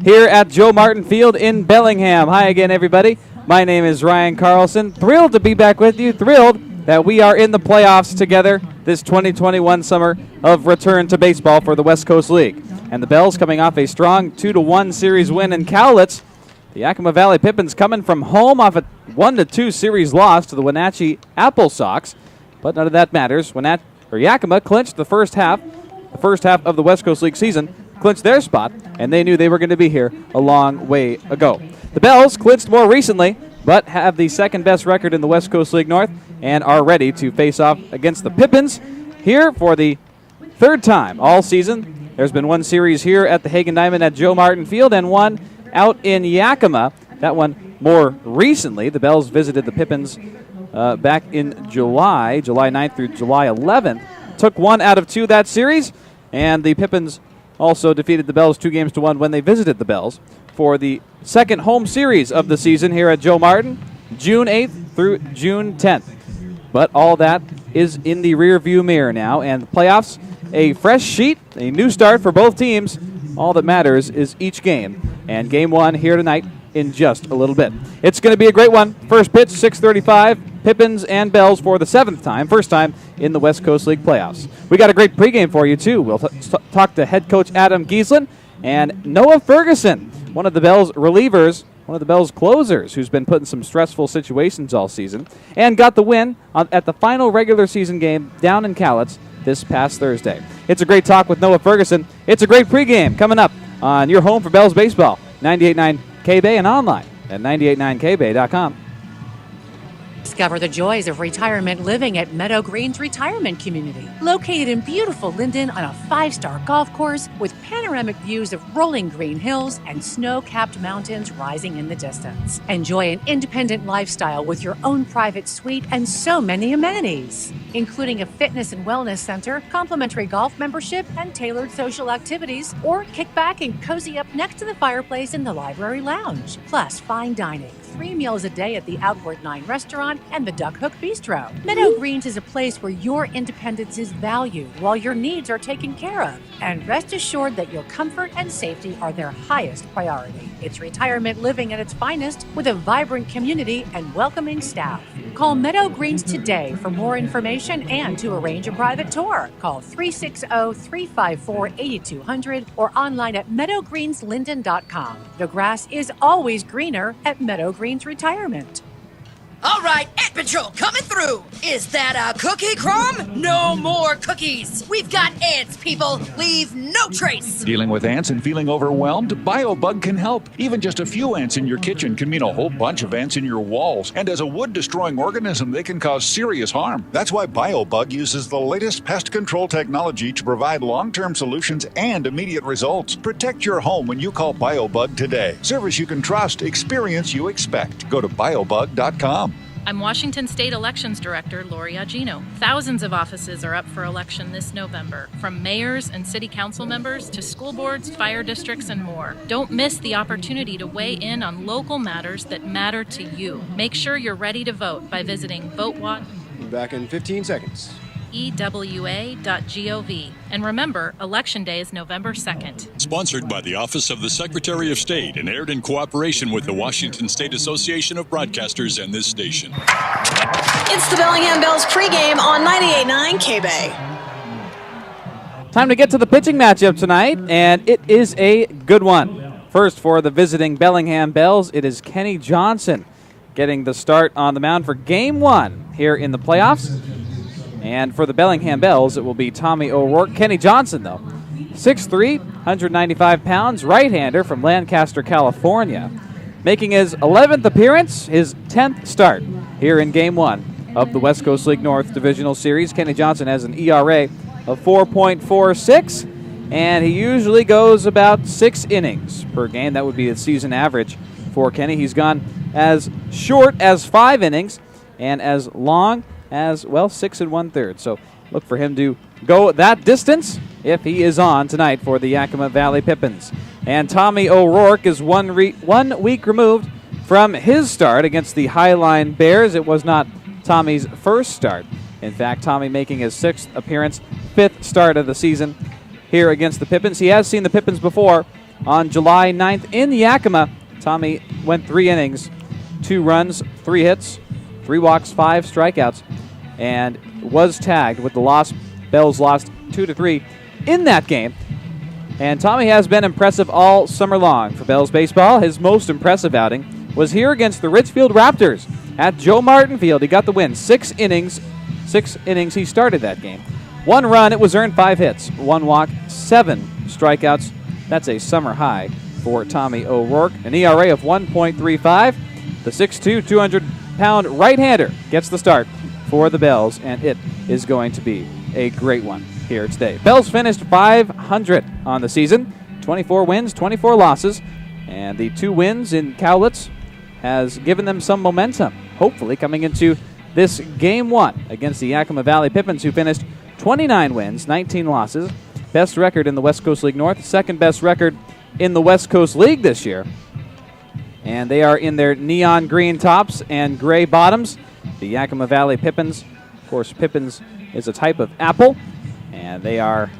here at Joe Martin Field in Bellingham. Hi again, everybody. My name is Ryan Carlson. Thrilled to be back with you. Thrilled that we are in the playoffs together this 2021 summer of return to baseball for the West Coast League. And the Bells coming off a strong 2-1 series win in Cowlitz. The Yakima Valley Pippins coming from home off a 1-2 series loss to the Wenatchee Apple Sox. But none of that matters. Yakima clinched the first half of the West Coast League season, clinched their spot, and they knew they were going to be here a long way ago. The Bells clinched more recently, but have the second best record in the West Coast League North and are ready to face off against the Pippins here for the third time all season. There's been one series here at the Hagen Diamond at Joe Martin Field and one out in Yakima. That one more recently. The Bells visited the Pippins back in July 9th through July 11th. Took 1 out of 2 that series, and the Pippins also defeated the Bells 2-1 when they visited the Bells for the second home series of the season here at Joe Martin, June 8th through June 10th. But all that is in the rear-view mirror now, and the playoffs, a fresh sheet, a new start for both teams. All that matters is each game, and Game 1 here tonight in just a little bit. It's going to be a great one. First pitch, 6:35, Pippins and Bells for the first time in the West Coast League playoffs. We got a great pregame for you, too. We'll talk to head coach Adam Giesland and Noah Ferguson, one of the Bells relievers, one of the Bells closers, who's been put in some stressful situations all season, and got the win at the final regular season game down in Cowlitz this past Thursday. It's a great talk with Noah Ferguson. It's a great pregame coming up on your home for Bells baseball, 98.9 K-Bay and online at 989kbay.com. Discover the joys of retirement living at Meadow Greens Retirement Community. Located in beautiful Linden on a 5-star golf course with panoramic views of rolling green hills and snow-capped mountains rising in the distance. Enjoy an independent lifestyle with your own private suite and so many amenities, including a fitness and wellness center, complimentary golf membership, and tailored social activities, or kick back and cozy up next to the fireplace in the library lounge. Plus, fine dining, 3 meals a day at the Outward 9 restaurant and the Duck Hook Bistro. Meadow Greens is a place where your independence is valued while your needs are taken care of. And rest assured that your comfort and safety are their highest priority. It's retirement living at its finest with a vibrant community and welcoming staff. Call Meadow Greens today for more information and to arrange a private tour. Call 360-354-8200 or online at meadowgreenslinden.com. The grass is always greener at Meadow Greens Retirement. All right, Ant Patrol coming through. Is that a cookie crumb? No more cookies. We've got ants, people. Leave no trace. Dealing with ants and feeling overwhelmed? BioBug can help. Even just a few ants in your kitchen can mean a whole bunch of ants in your walls. And as a wood-destroying organism, they can cause serious harm. That's why BioBug uses the latest pest control technology to provide long-term solutions and immediate results. Protect your home when you call BioBug today. Service you can trust, experience you expect. Go to biobug.com. I'm Washington State Elections Director Lori Agino. Thousands of offices are up for election this November, from mayors and city council members to school boards, fire districts, and more. Don't miss the opportunity to weigh in on local matters that matter to you. Make sure you're ready to vote by visiting VoteWatch. Back in 15 seconds. ewa.gov. And remember, Election Day is November 2nd. Sponsored by the Office of the Secretary of State and aired in cooperation with the Washington State Association of Broadcasters and this station. It's the Bellingham Bells pregame on 98.9 K-Bay. Time to get to the pitching matchup tonight, and it is a good one. First, for the visiting Bellingham Bells, it is Kenny Johnson getting the start on the mound for Game 1 here in the playoffs. And for the Bellingham Bells, it will be Tommy O'Rourke. Kenny Johnson, though, 6'3", 195 pounds, right-hander from Lancaster, California, making his 11th appearance, his 10th start here in Game 1 of the West Coast League North Divisional Series. Kenny Johnson has an ERA of 4.46, and he usually goes about 6 innings per game. That would be the season average for Kenny. He's gone as short as 5 innings and as long as, 6 1/3. So look for him to go that distance if he is on tonight for the Yakima Valley Pippins. And Tommy O'Rourke is 1 week removed from his start against the Highline Bears. It was not Tommy's first start. In fact, Tommy making his 6th appearance, 5th start of the season here against the Pippins. He has seen the Pippins before on July 9th in Yakima. Tommy went 3 innings, 2 runs, 3 hits, 3 walks, 5 strikeouts, and was tagged with the loss. Bells lost 2-3 in that game. And Tommy has been impressive all summer long for Bells baseball. His most impressive outing was here against the Richfield Raptors at Joe Martin Field. He got the win. 6 innings he started that game. 1 run, it was earned, 5 hits, 1 walk, 7 strikeouts. That's a summer high for Tommy O'Rourke. An ERA of 1.35. The 6'2", 200-pound right-hander gets the start for the Bells, and it is going to be a great one here today. Bells finished 500 on the season, 24 wins, 24 losses, and the 2 wins in Cowlitz has given them some momentum, hopefully coming into this Game 1 against the Yakima Valley Pippins, who finished 29 wins, 19 losses, best record in the West Coast League North, second best record in the West Coast League this year. And they are in their neon green tops and gray bottoms. The Yakima Valley Pippins, of course, Pippins is a type of apple, and they are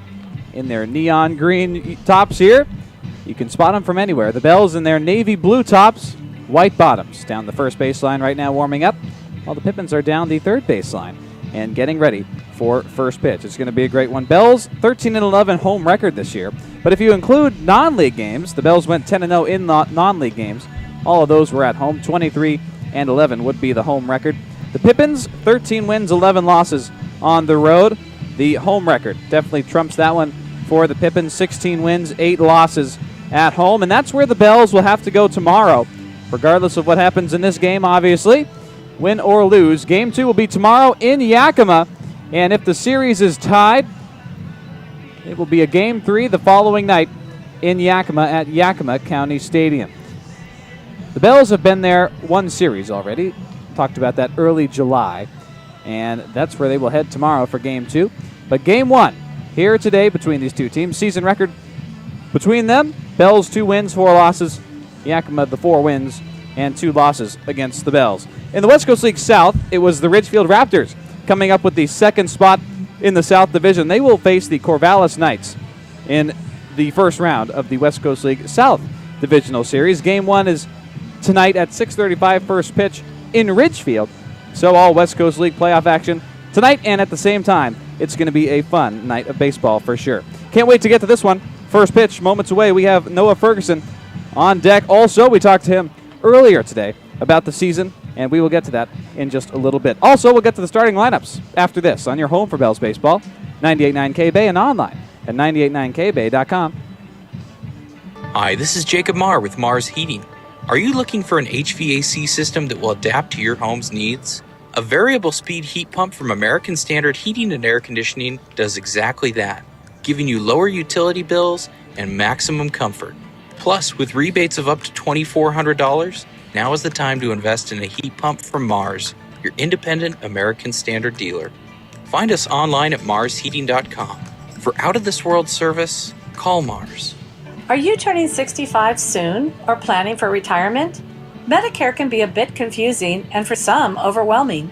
in their neon green tops here. You can spot them from anywhere. The Bells in their navy blue tops, white bottoms, down the first baseline right now warming up, while the Pippins are down the third baseline and getting ready for first pitch. It's going to be a great one. Bells 13-11 home record this year, but if you include non-league games, the Bells went 10-0 in non-league games. All of those were at home. 23-11 would be the home record. The Pippins 13 wins, 11 losses on the road. The home record definitely trumps that one for the Pippins. 16 wins, 8 losses at home, and that's where the Bells will have to go tomorrow, regardless of what happens in this game, obviously. Win or lose, Game 2 will be tomorrow in Yakima, and if the series is tied, it will be a Game 3 the following night in Yakima at Yakima County Stadium. The Bells have been there one series already. Talked about that early July, and that's where they will head tomorrow for Game 2. But Game 1 here today between these two teams. Season record between them, Bells 2 wins, 4 losses. Yakima the 4 wins and 2 losses against the Bells. In the West Coast League South, it was the Ridgefield Raptors coming up with the second spot in the South Division. They will face the Corvallis Knights in the first round of the West Coast League South Divisional Series. Game 1 is tonight at 6:35, first pitch in Ridgefield. So all West Coast League playoff action tonight, and at the same time, it's going to be a fun night of baseball for sure. Can't wait to get to this one. First pitch, moments away. We have Noah Ferguson on deck. Also, we talked to him earlier today about the season, and we will get to that in just a little bit. Also, we'll get to the starting lineups after this on your home for Bells baseball, 98.9 K-Bay, and online at 989kbay.com. Hi, this is Jacob Marr with Marr's Heating. Are you looking for an HVAC system that will adapt to your home's needs? A variable speed heat pump from American Standard Heating and Air Conditioning does exactly that, giving you lower utility bills and maximum comfort. Plus, with rebates of up to $2,400, now is the time to invest in a heat pump from Marr's, your independent American Standard dealer. Find us online at marsheating.com. For out-of-this-world service, call Marr's. Are you turning 65 soon or planning for retirement? Medicare can be a bit confusing and for some overwhelming.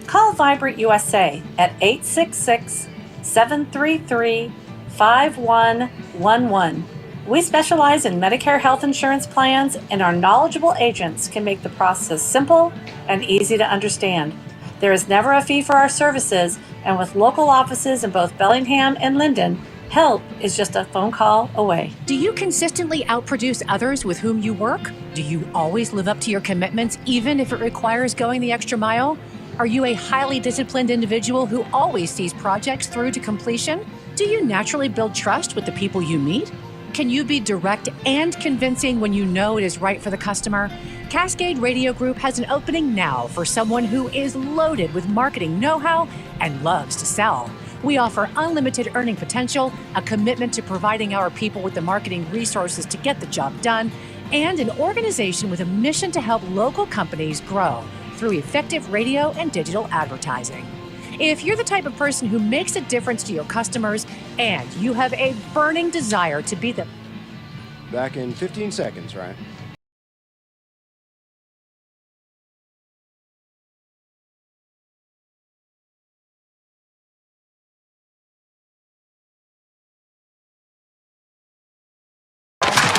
Call Vibrant USA at 866-733-5111. We specialize in Medicare health insurance plans, and our knowledgeable agents can make the process simple and easy to understand. There is never a fee for our services, and with local offices in both Bellingham and Linden, help is just a phone call away. Do you consistently outproduce others with whom you work? Do you always live up to your commitments, even if it requires going the extra mile? Are you a highly disciplined individual who always sees projects through to completion? Do you naturally build trust with the people you meet? Can you be direct and convincing when you know it is right for the customer? Cascade Radio Group has an opening now for someone who is loaded with marketing know-how and loves to sell. We offer unlimited earning potential, a commitment to providing our people with the marketing resources to get the job done, and an organization with a mission to help local companies grow through effective radio and digital advertising. If you're the type of person who makes a difference to your customers and you have a burning desire to be the... Back in 15 seconds, Ryan.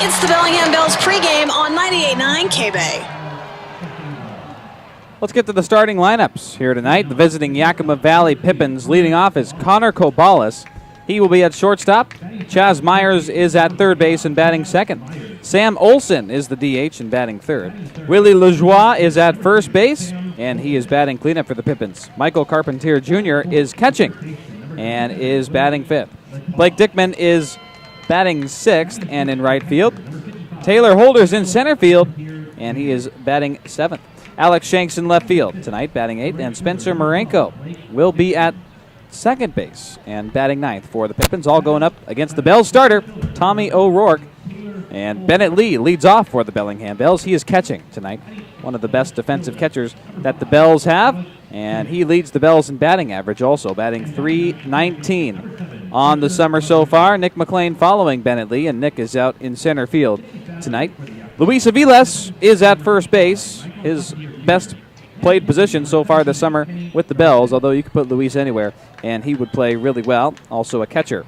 It's the Bellingham Bells pregame on 98.9 K-Bay. Let's get to the starting lineups here tonight. The visiting Yakima Valley Pippins leading off is Connor Kobalis. He will be at shortstop. Chaz Myers is at third base and batting second. Sam Olson is the DH and batting third. Willie Lajoie is at first base, and he is batting cleanup for the Pippins. Michael Carpentier Jr. is catching and is batting fifth. Blake Dickman is batting sixth and in right field. Taylor Holder's in center field, and he is batting seventh. Alex Shanks in left field tonight, batting eighth, and Spencer Marenko will be at second base and batting ninth for the Pippins, all going up against the Bells starter, Tommy O'Rourke. And Bennett Lee leads off for the Bellingham Bells. He is catching tonight, one of the best defensive catchers that the Bells have, and he leads the Bells in batting average also, batting .319 on the summer so far. Nick McLean following Bennett Lee, and Nick is out in center field tonight. Luis Aviles is at first base, his best played position so far this summer with the Bells, although you could put Luis anywhere, and he would play really well. Also a catcher.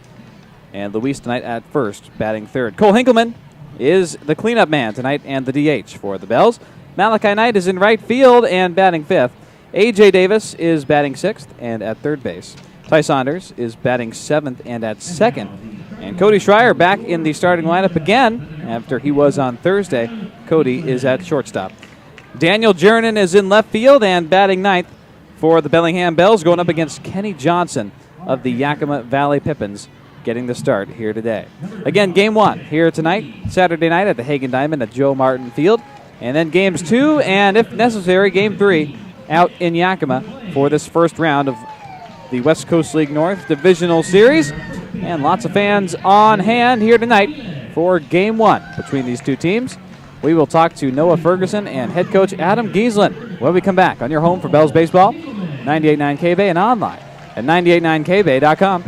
And Luis tonight at first, batting third. Cole Hinkleman is the cleanup man tonight and the DH for the Bells. Malachi Knight is in right field and batting fifth. A.J. Davis is batting sixth and at third base. Ty Saunders is batting seventh and at second. And Cody Schreier back in the starting lineup again after he was on Thursday. Cody is at shortstop. Daniel Jernan is in left field and batting ninth for the Bellingham Bells, going up against Kenny Johnson of the Yakima Valley Pippins, getting the start here today. Again, game one here tonight, Saturday night at the Hagen Diamond at Joe Martin Field. And then games two and, if necessary, game three out in Yakima for this first round of the West Coast League North Divisional Series. And lots of fans on hand here tonight for game one between these two teams. We will talk to Noah Ferguson and head coach Adam Giesland when we come back on your home for Bells Baseball, 98.9 K-Bay, and online at 989kbay.com.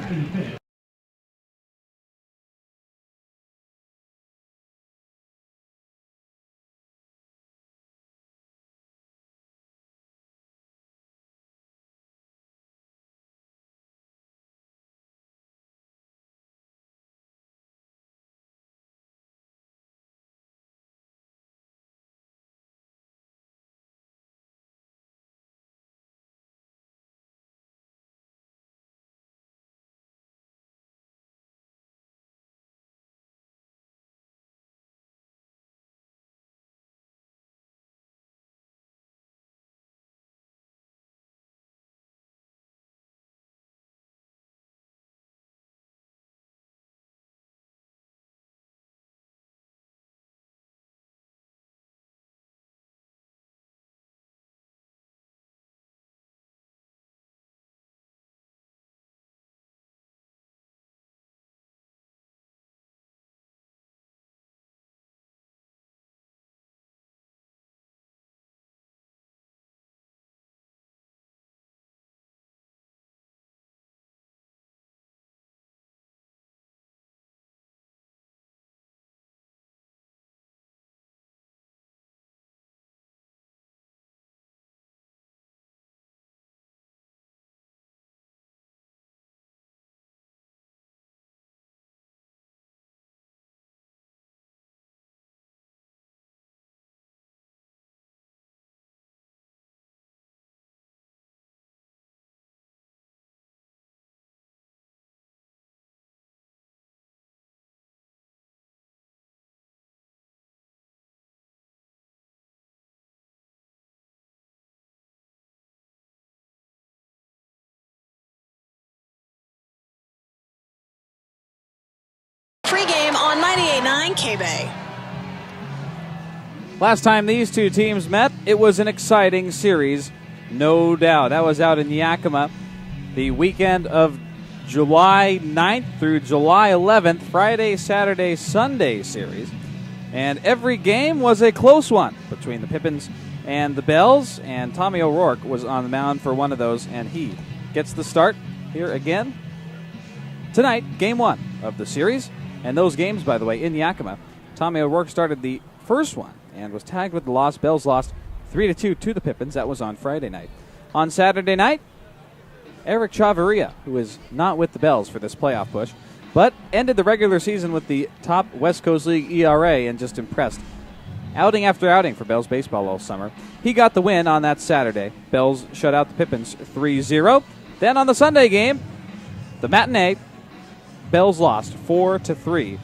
Pregame on 98.9 K-Bay. Last time these two teams met, it was an exciting series, no doubt. That was out in Yakima the weekend of July 9th through July 11th, Friday, Saturday, Sunday series. And every game was a close one between the Pippins and the Bells, and Tommy O'Rourke was on the mound for one of those, and he gets the start here again tonight, game one of the series. And those games, by the way, in Yakima, Tommy O'Rourke started the first one and was tagged with the loss. Bells lost 3-2 to the Pippins. That was on Friday night. On Saturday night, Eric Chavarria, who is not with the Bells for this playoff push, but ended the regular season with the top West Coast League ERA and just impressed. Outing after outing for Bells baseball all summer. He got the win on that Saturday. Bells shut out the Pippins 3-0. Then on the Sunday game, the matinee, Bells lost 4-3.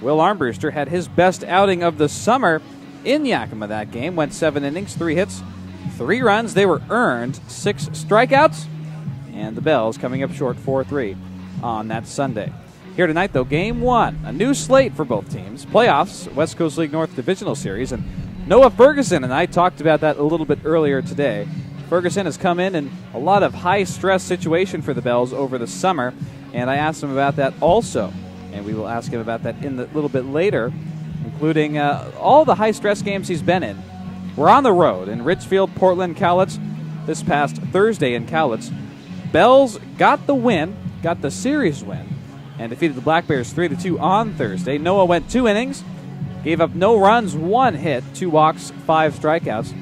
Will Armbruster had his best outing of the summer in Yakima that game. Went 7 innings, 3 hits, 3 runs. They were earned, 6 strikeouts. And the Bells coming up short 4-3 on that Sunday. Here tonight, though, Game 1. A new slate for both teams. Playoffs, West Coast League North Divisional Series. And Noah Ferguson and I talked about that a little bit earlier today. Ferguson has come in a lot of high-stress situation for the Bells over the summer. And I asked him about that also. And we will ask him about that in a little bit later, including all the high-stress games he's been in. We're on the road in Richfield, Portland, Cowlitz. This past Thursday in Cowlitz, Bells got the win, got the series win, and defeated the Black Bears 3-2 on Thursday. Noah went 2 innings, gave up no runs, 1 hit, 2 walks, 5 strikeouts,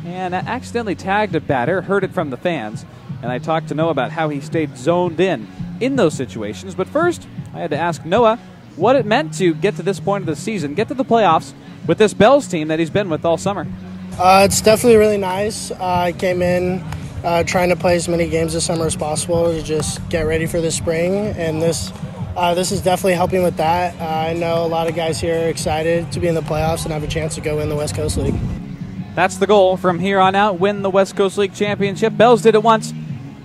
and accidentally tagged a batter, heard it from the fans. And I talked to Noah about how he stayed zoned in those situations. But first, I had to ask Noah what it meant to get to this point of the season, get to the playoffs with this Bells team that he's been with all summer. It's definitely really nice. I came in trying to play as many games this summer as possible to just get ready for the spring, and this is definitely helping with that. I know a lot of guys here are excited to be in the playoffs and have a chance to go win the West Coast League. That's the goal from here on out, win the West Coast League championship. Bells did it once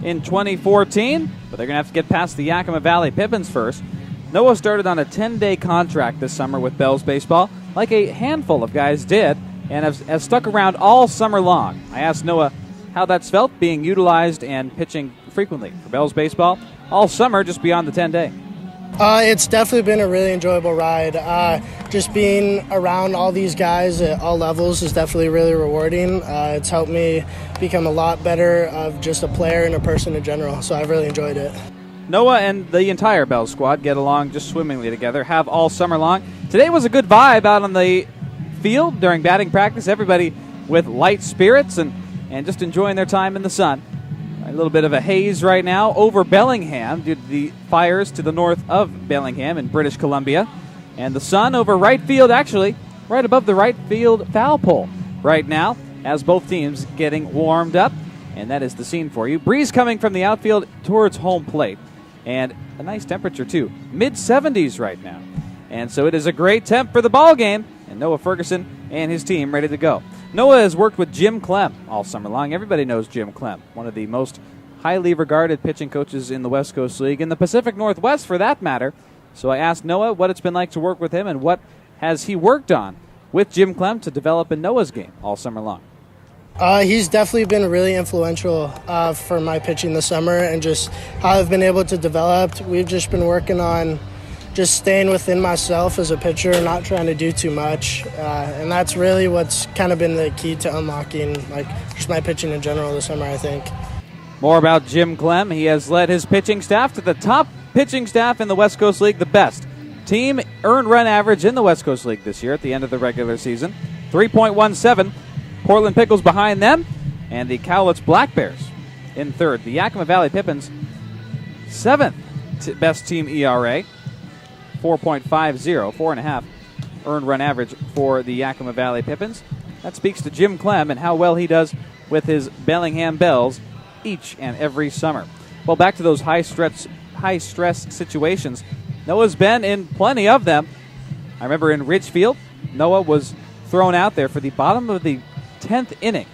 in 2014, but they're going to have to get past the Yakima Valley Pippins first. Noah started on a 10-day contract this summer with Bells baseball, like a handful of guys did, and has stuck around all summer long. I asked Noah how that's felt being utilized and pitching frequently for Bells baseball all summer, just beyond the 10-day. It's definitely been a really enjoyable ride. Just being around all these guys at all levels is definitely really rewarding. It's helped me become a lot better of just a player and a person in general, so I've really enjoyed it. Noah and the entire Bells squad get along just swimmingly together, have all summer long. Today was a good vibe out on the field during batting practice. Everybody with light spirits and just enjoying their time in the sun. A little bit of a haze right now over Bellingham due to the fires to the north of Bellingham in British Columbia. And the sun over right field, actually, right above the right field foul pole right now, as both teams getting warmed up. And that is the scene for you. Breeze coming from the outfield towards home plate. And a nice temperature, too. Mid-70s right now. And so it is a great temp for the ball game. And Noah Ferguson and his team ready to go. Noah has worked with Jim Clem all summer long. Everybody knows Jim Clem, one of the most highly regarded pitching coaches in the West Coast League, in the Pacific Northwest for that matter. So I asked Noah what it's been like to work with him and what has he worked on with Jim Clem to develop in Noah's game all summer long. He's definitely been really influential for my pitching this summer and just how I've been able to develop. We've just been working on just staying within myself as a pitcher, not trying to do too much. And that's really what's kind of been the key to unlocking just my pitching in general this summer, I think. More about Jim Clem. He has led his pitching staff to the top pitching staff in the West Coast League, the best team earned run average in the West Coast League this year at the end of the regular season. 3.17. Portland Pickles behind them, and the Cowlitz Black Bears in third. The Yakima Valley Pippins, 7th best team ERA, 4.50, 4.5 earned run average for the Yakima Valley Pippins. That speaks to Jim Clem and how well he does with his Bellingham Bells each and every summer. Well, back to those high-stress situations. Noah's been in plenty of them. I remember in Ridgefield, Noah was thrown out there for the bottom of the 10th inning,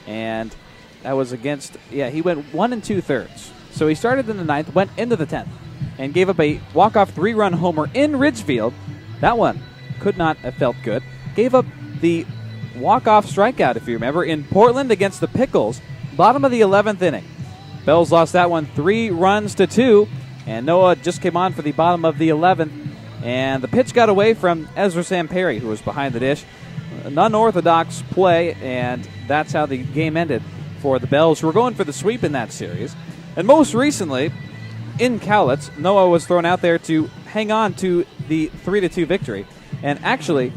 and that was against, he went 1 2/3. So he started in the 9th, went into the 10th, and gave up a walk-off 3-run homer in Ridgefield. That one could not have felt good. Gave up the walk-off strikeout, if you remember, in Portland against the Pickles, bottom of the 11th inning. Bells lost that one 3-2, and Noah just came on for the bottom of the 11th, and the pitch got away from Ezra Samperi, who was behind the dish. An unorthodox play, and that's how the game ended for the Bells, who were going for the sweep in that series. And most recently, in Cowlitz, Noah was thrown out there to hang on to the 3-2 victory, and actually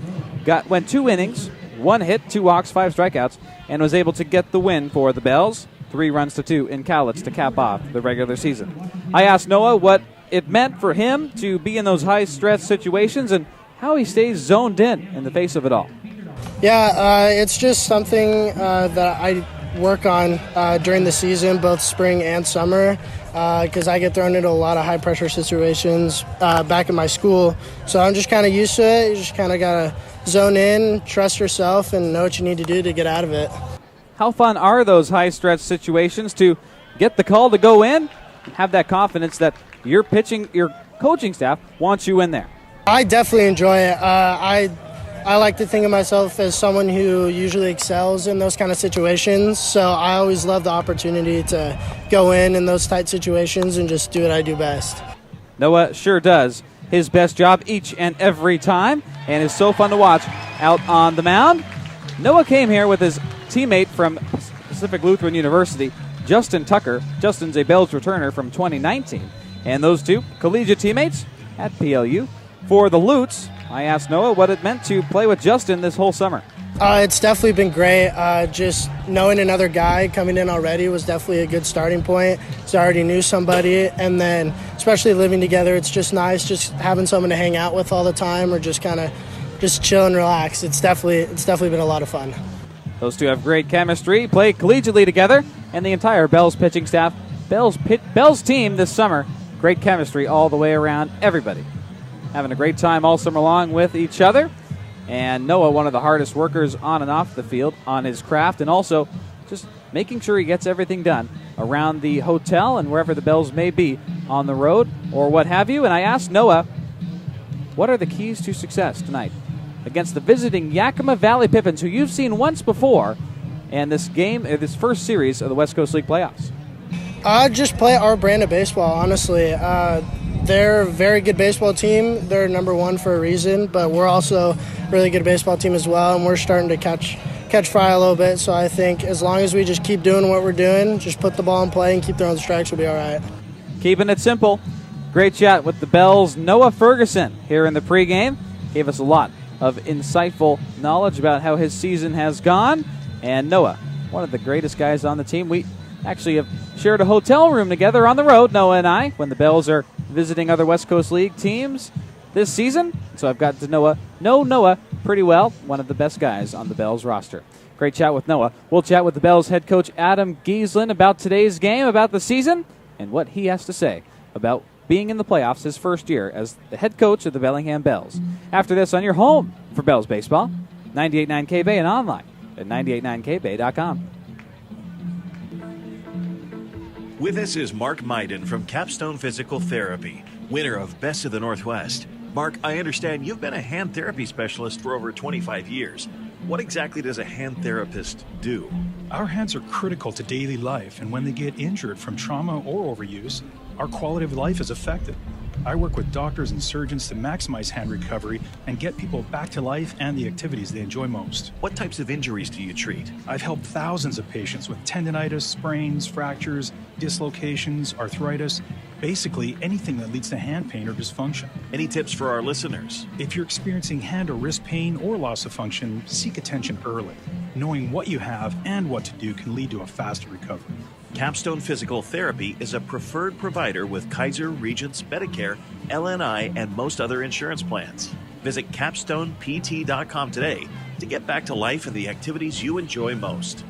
went 2 innings, 1 hit, 2 walks, 5 strikeouts, and was able to get the win for the Bells, 3-2 in Cowlitz to cap off the regular season. I asked Noah what it meant for him to be in those high-stress situations and how he stays zoned in the face of it all. Yeah, it's just something that I work on during the season, both spring and summer, because I get thrown into a lot of high-pressure situations back in my school. So I'm just kind of used to it. You just kind of got to zone in, trust yourself, and know what you need to do to get out of it. How fun are those high-stress situations to get the call to go in, have that confidence that your coaching staff wants you in there? I definitely enjoy it. I like to think of myself as someone who usually excels in those kind of situations, so I always love the opportunity to go in those tight situations and just do what I do best. Noah sure does his best job each and every time, and is so fun to watch out on the mound. Noah came here with his teammate from Pacific Lutheran University, Justin Tucker. Justin's a Bells returner from 2019, and those two collegiate teammates at PLU. For the Lutes, I asked Noah what it meant to play with Justin this whole summer. It's definitely been great. Just knowing another guy coming in already was definitely a good starting point. So I already knew somebody, and then especially living together, it's just nice just having someone to hang out with all the time or just kind of just chill and relax. It's definitely been a lot of fun. Those two have great chemistry, play collegiately together, and the entire Bells pitching staff, Bells team this summer, great chemistry all the way around, everybody having a great time all summer long with each other. And Noah, one of the hardest workers on and off the field on his craft, and also just making sure he gets everything done around the hotel and wherever the Bells may be on the road or what have you. And I asked Noah, what are the keys to success tonight against the visiting Yakima Valley Pippins, who you've seen once before, and this this first series of the West Coast League playoffs? Just play our brand of baseball, honestly. They're a very good baseball team. They're number one for a reason, but we're also a really good baseball team as well, and we're starting to catch fire a little bit. So I think as long as we just keep doing what we're doing, just put the ball in play and keep throwing strikes, we'll be all right. Keeping it simple. Great chat with the Bells' Noah Ferguson here in the pregame. Gave us a lot of insightful knowledge about how his season has gone. And Noah, one of the greatest guys on the team. We actually have shared a hotel room together on the road, Noah and I, when the Bells are visiting other West Coast League teams this season. So I've got to know Noah pretty well, one of the best guys on the Bells roster. Great chat with Noah. We'll chat with the Bells head coach Adam Gieslin about today's game, about the season, and what he has to say about being in the playoffs his first year as the head coach of the Bellingham Bells. After this, on your home for Bells baseball, 98.9 K-Bay and online at 989kbay.com. With us is Mark Meiden from Capstone Physical Therapy, winner of Best of the Northwest. Mark, I understand you've been a hand therapy specialist for over 25 years. What exactly does a hand therapist do? Our hands are critical to daily life, and when they get injured from trauma or overuse, our quality of life is affected. I work with doctors and surgeons to maximize hand recovery and get people back to life and the activities they enjoy most. What types of injuries do you treat? I've helped thousands of patients with tendinitis, sprains, fractures, dislocations, arthritis, basically anything that leads to hand pain or dysfunction. Any tips for our listeners? If you're experiencing hand or wrist pain or loss of function, seek attention early. Knowing what you have and what to do can lead to a faster recovery. Capstone Physical Therapy is a preferred provider with Kaiser, Regents, Medicare, LNI, and most other insurance plans. Visit capstonept.com today to get back to life and the activities you enjoy most.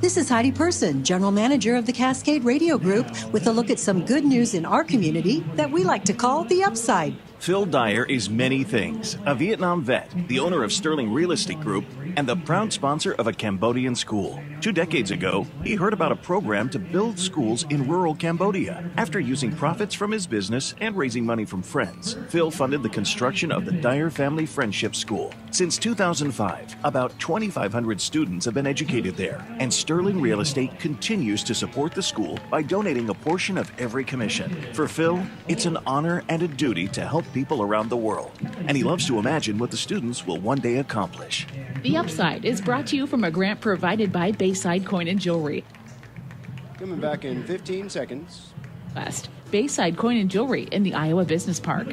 This is Heidi Person, General Manager of the Cascade Radio Group, with a look at some good news in our community that we like to call the upside. Phil Dyer is many things. A Vietnam vet, the owner of Sterling Real Estate Group, and the proud sponsor of a Cambodian school. 2 decades ago, he heard about a program to build schools in rural Cambodia. After using profits from his business and raising money from friends, Phil funded the construction of the Dyer Family Friendship School. Since 2005, about 2,500 students have been educated there, and Sterling Real Estate continues to support the school by donating a portion of every commission. For Phil, it's an honor and a duty to help people around the world, and he loves to imagine what the students will one day accomplish. The Upside is brought to you from a grant provided by Bayside Coin and Jewelry. Coming back in 15 seconds. West, Bayside Coin and Jewelry in the Iowa Business Park.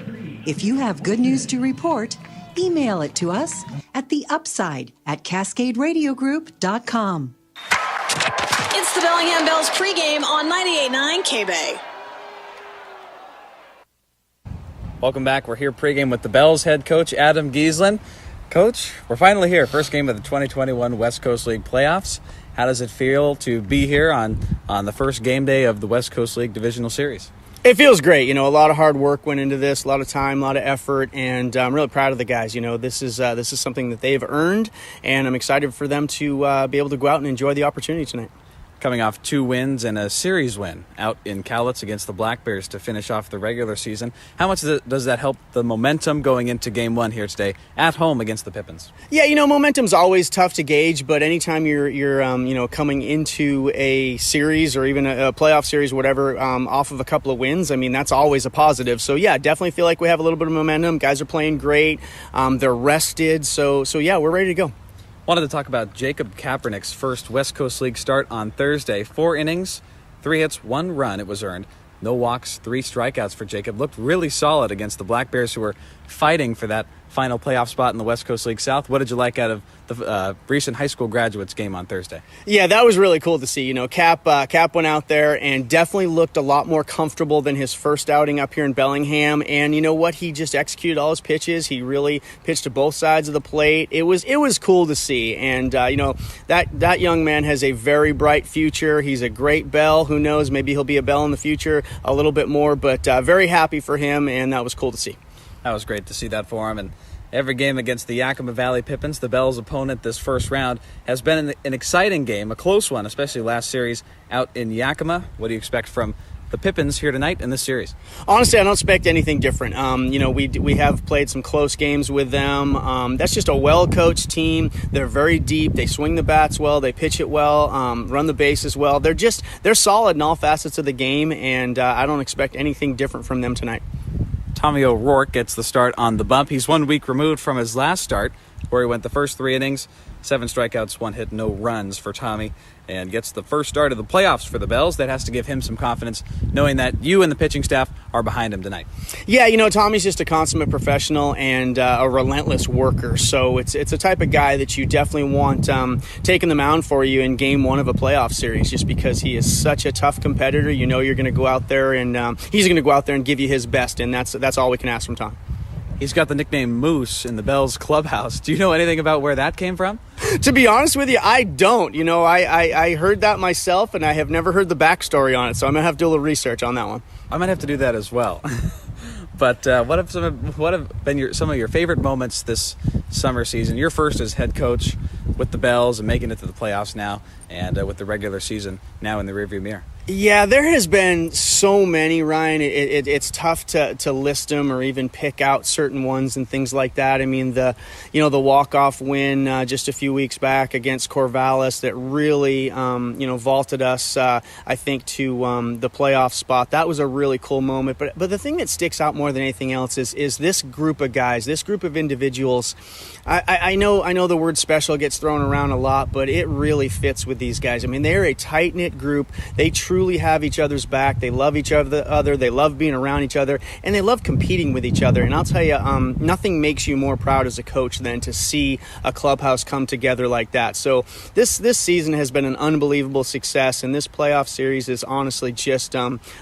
If you have good news to report, email it to us at theupside@cascaderadiogroup.com. It's the Bellingham Bells pregame on 98.9 K-Bay. Welcome back. We're here pregame with the Bells head coach, Adam Giesland. Coach, we're finally here. First game of the 2021 West Coast League playoffs. How does it feel to be here on the first game day of the West Coast League Divisional Series? It feels great. A lot of hard work went into this, a lot of time, a lot of effort, and I'm really proud of the guys. This is something that they've earned, and I'm excited for them to be able to go out and enjoy the opportunity tonight. Coming off 2 wins and a series win out in Cowlitz against the Black Bears to finish off the regular season. How much does that help the momentum going into Game 1 here today at home against the Pippins? Yeah, momentum's always tough to gauge, but anytime you're coming into a series or even a playoff series, whatever, off of a couple of wins, that's always a positive. So yeah, definitely feel like we have a little bit of momentum. Guys are playing great. They're rested. So yeah, we're ready to go. Wanted to talk about Jacob Kaepernick's first West Coast League start on Thursday. 4 innings, 3 hits, 1 run it was earned. No walks, 3 strikeouts for Jacob. Looked really solid against the Black Bears, who were fighting for that final playoff spot in the West Coast League South. What did you like out of the recent high school graduates game on Thursday? Yeah, that was really cool to see. Cap went out there and definitely looked a lot more comfortable than his first outing up here in Bellingham. And you know what? He just executed all his pitches. He really pitched to both sides of the plate. It was cool to see. And that young man has a very bright future. He's a great Bell. Who knows? Maybe he'll be a Bell in the future a little bit more. But very happy for him, and that was cool to see. That was great to see that for him. And every game against the Yakima Valley Pippins, the Bells' opponent this first round, has been an exciting game, a close one, especially last series out in Yakima. What do you expect from the Pippins here tonight in this series? Honestly, I don't expect anything different. We have played some close games with them. That's just a well-coached team. They're very deep. They swing the bats well. They pitch it well, run the bases well. They're solid in all facets of the game, and I don't expect anything different from them tonight. Tommy O'Rourke gets the start on the bump. He's 1 week removed from his last start, where he went the first 3 innings, 7 strikeouts, 1 hit, no runs for Tommy, and gets the first start of the playoffs for the Bells. That has to give him some confidence, knowing that you and the pitching staff are behind him tonight. Yeah, Tommy's just a consummate professional and a relentless worker. So it's a type of guy that you definitely want taking the mound for you in Game 1 of a playoff series, just because he is such a tough competitor. You're going to go out there and he's going to go out there and give you his best, and that's all we can ask from Tom. He's got the nickname Moose in the Bells clubhouse. Do you know anything about where that came from? To be honest with you, I don't. I heard that myself, and I have never heard the backstory on it, so I'm going to have to do a little research on that one. I might have to do that as well. But what have been some of your favorite moments this summer season? Your first as head coach with the Bells and making it to the playoffs now, and with the regular season now in the rearview mirror. Yeah, there has been so many, Ryan. It's tough to list them or even pick out certain ones and things like that. The walk-off win just a few weeks back against Corvallis that really vaulted us, I think, to the playoff spot. That was a really cool moment. But the thing that sticks out more than anything else is this group of guys, this group of individuals. I know the word special gets thrown around a lot, but it really fits with these guys. They're a tight-knit group. They truly have each other's back. They love each other. They love being around each other, and they love competing with each other. And I'll tell you, nothing makes you more proud as a coach than to see a clubhouse come together like that. So this season has been an unbelievable success, and this playoff series is honestly just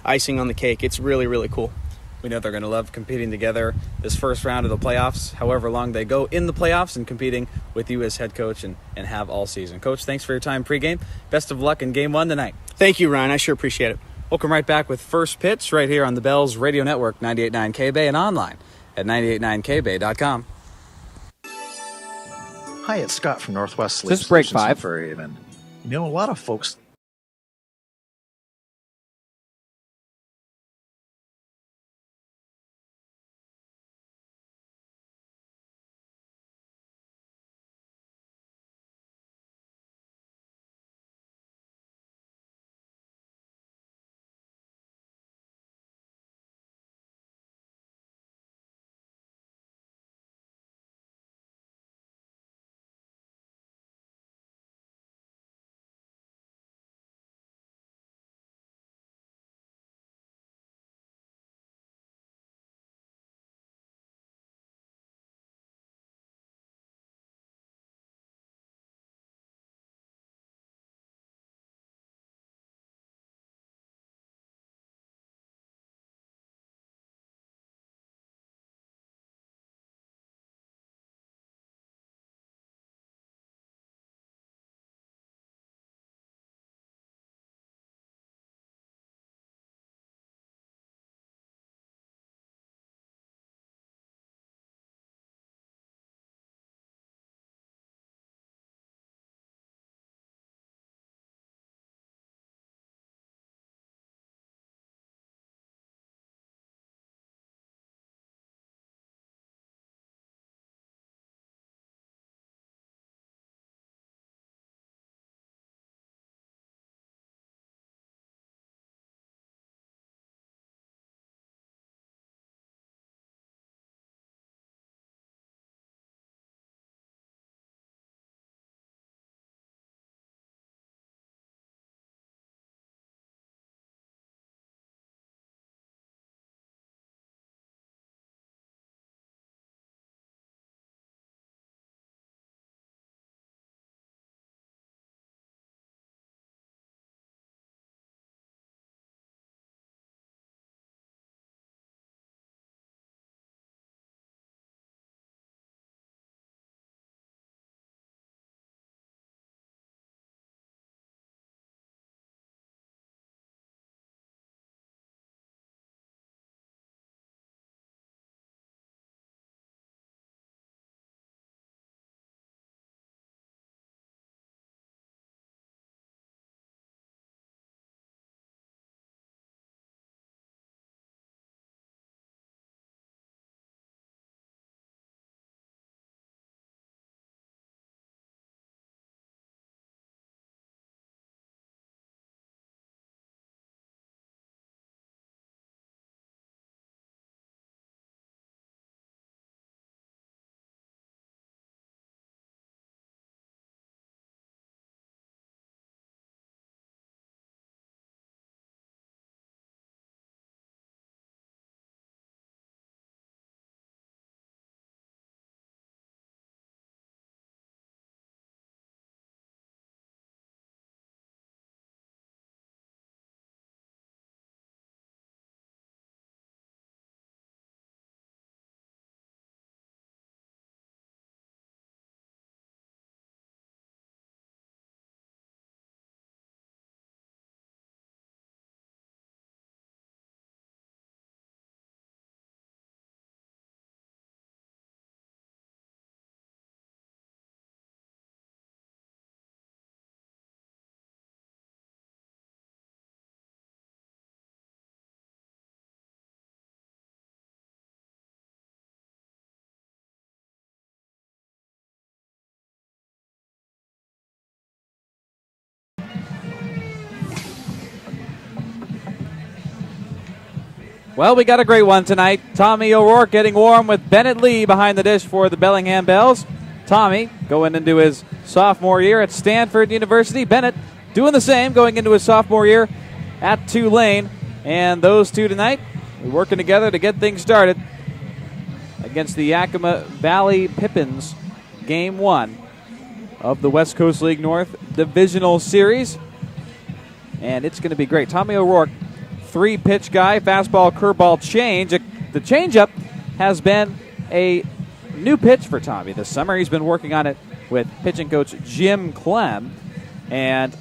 icing on the cake. It's really, really cool. We know they're going to love competing together this first round of the playoffs, however long they go in the playoffs, and competing with you as head coach and have all season. Coach, thanks for your time pregame. Best of luck in Game 1 tonight. Thank you, Ryan. I sure appreciate it. We'll come right back with First Pitch right here on the Bells Radio Network, 98.9 K-Bay, and online at 989kbay.com. Hi, it's Scott from Northwest Sleep This is break Solutions 5. in Fairhaven. A lot of folks Well, we got a great one tonight. Tommy O'Rourke getting warm with Bennett Lee behind the dish for the Bellingham Bells. Tommy going into his sophomore year at Stanford University. Bennett doing the same, going into his sophomore year at Tulane. And those two tonight working together to get things started against the Yakima Valley Pippins, Game 1 of the West Coast League North Divisional Series. And it's going to be great. Tommy O'Rourke, 3-pitch guy, fastball, curveball, change. The changeup has been a new pitch for Tommy this summer. He's been working on it with pitching coach Jim Clem. And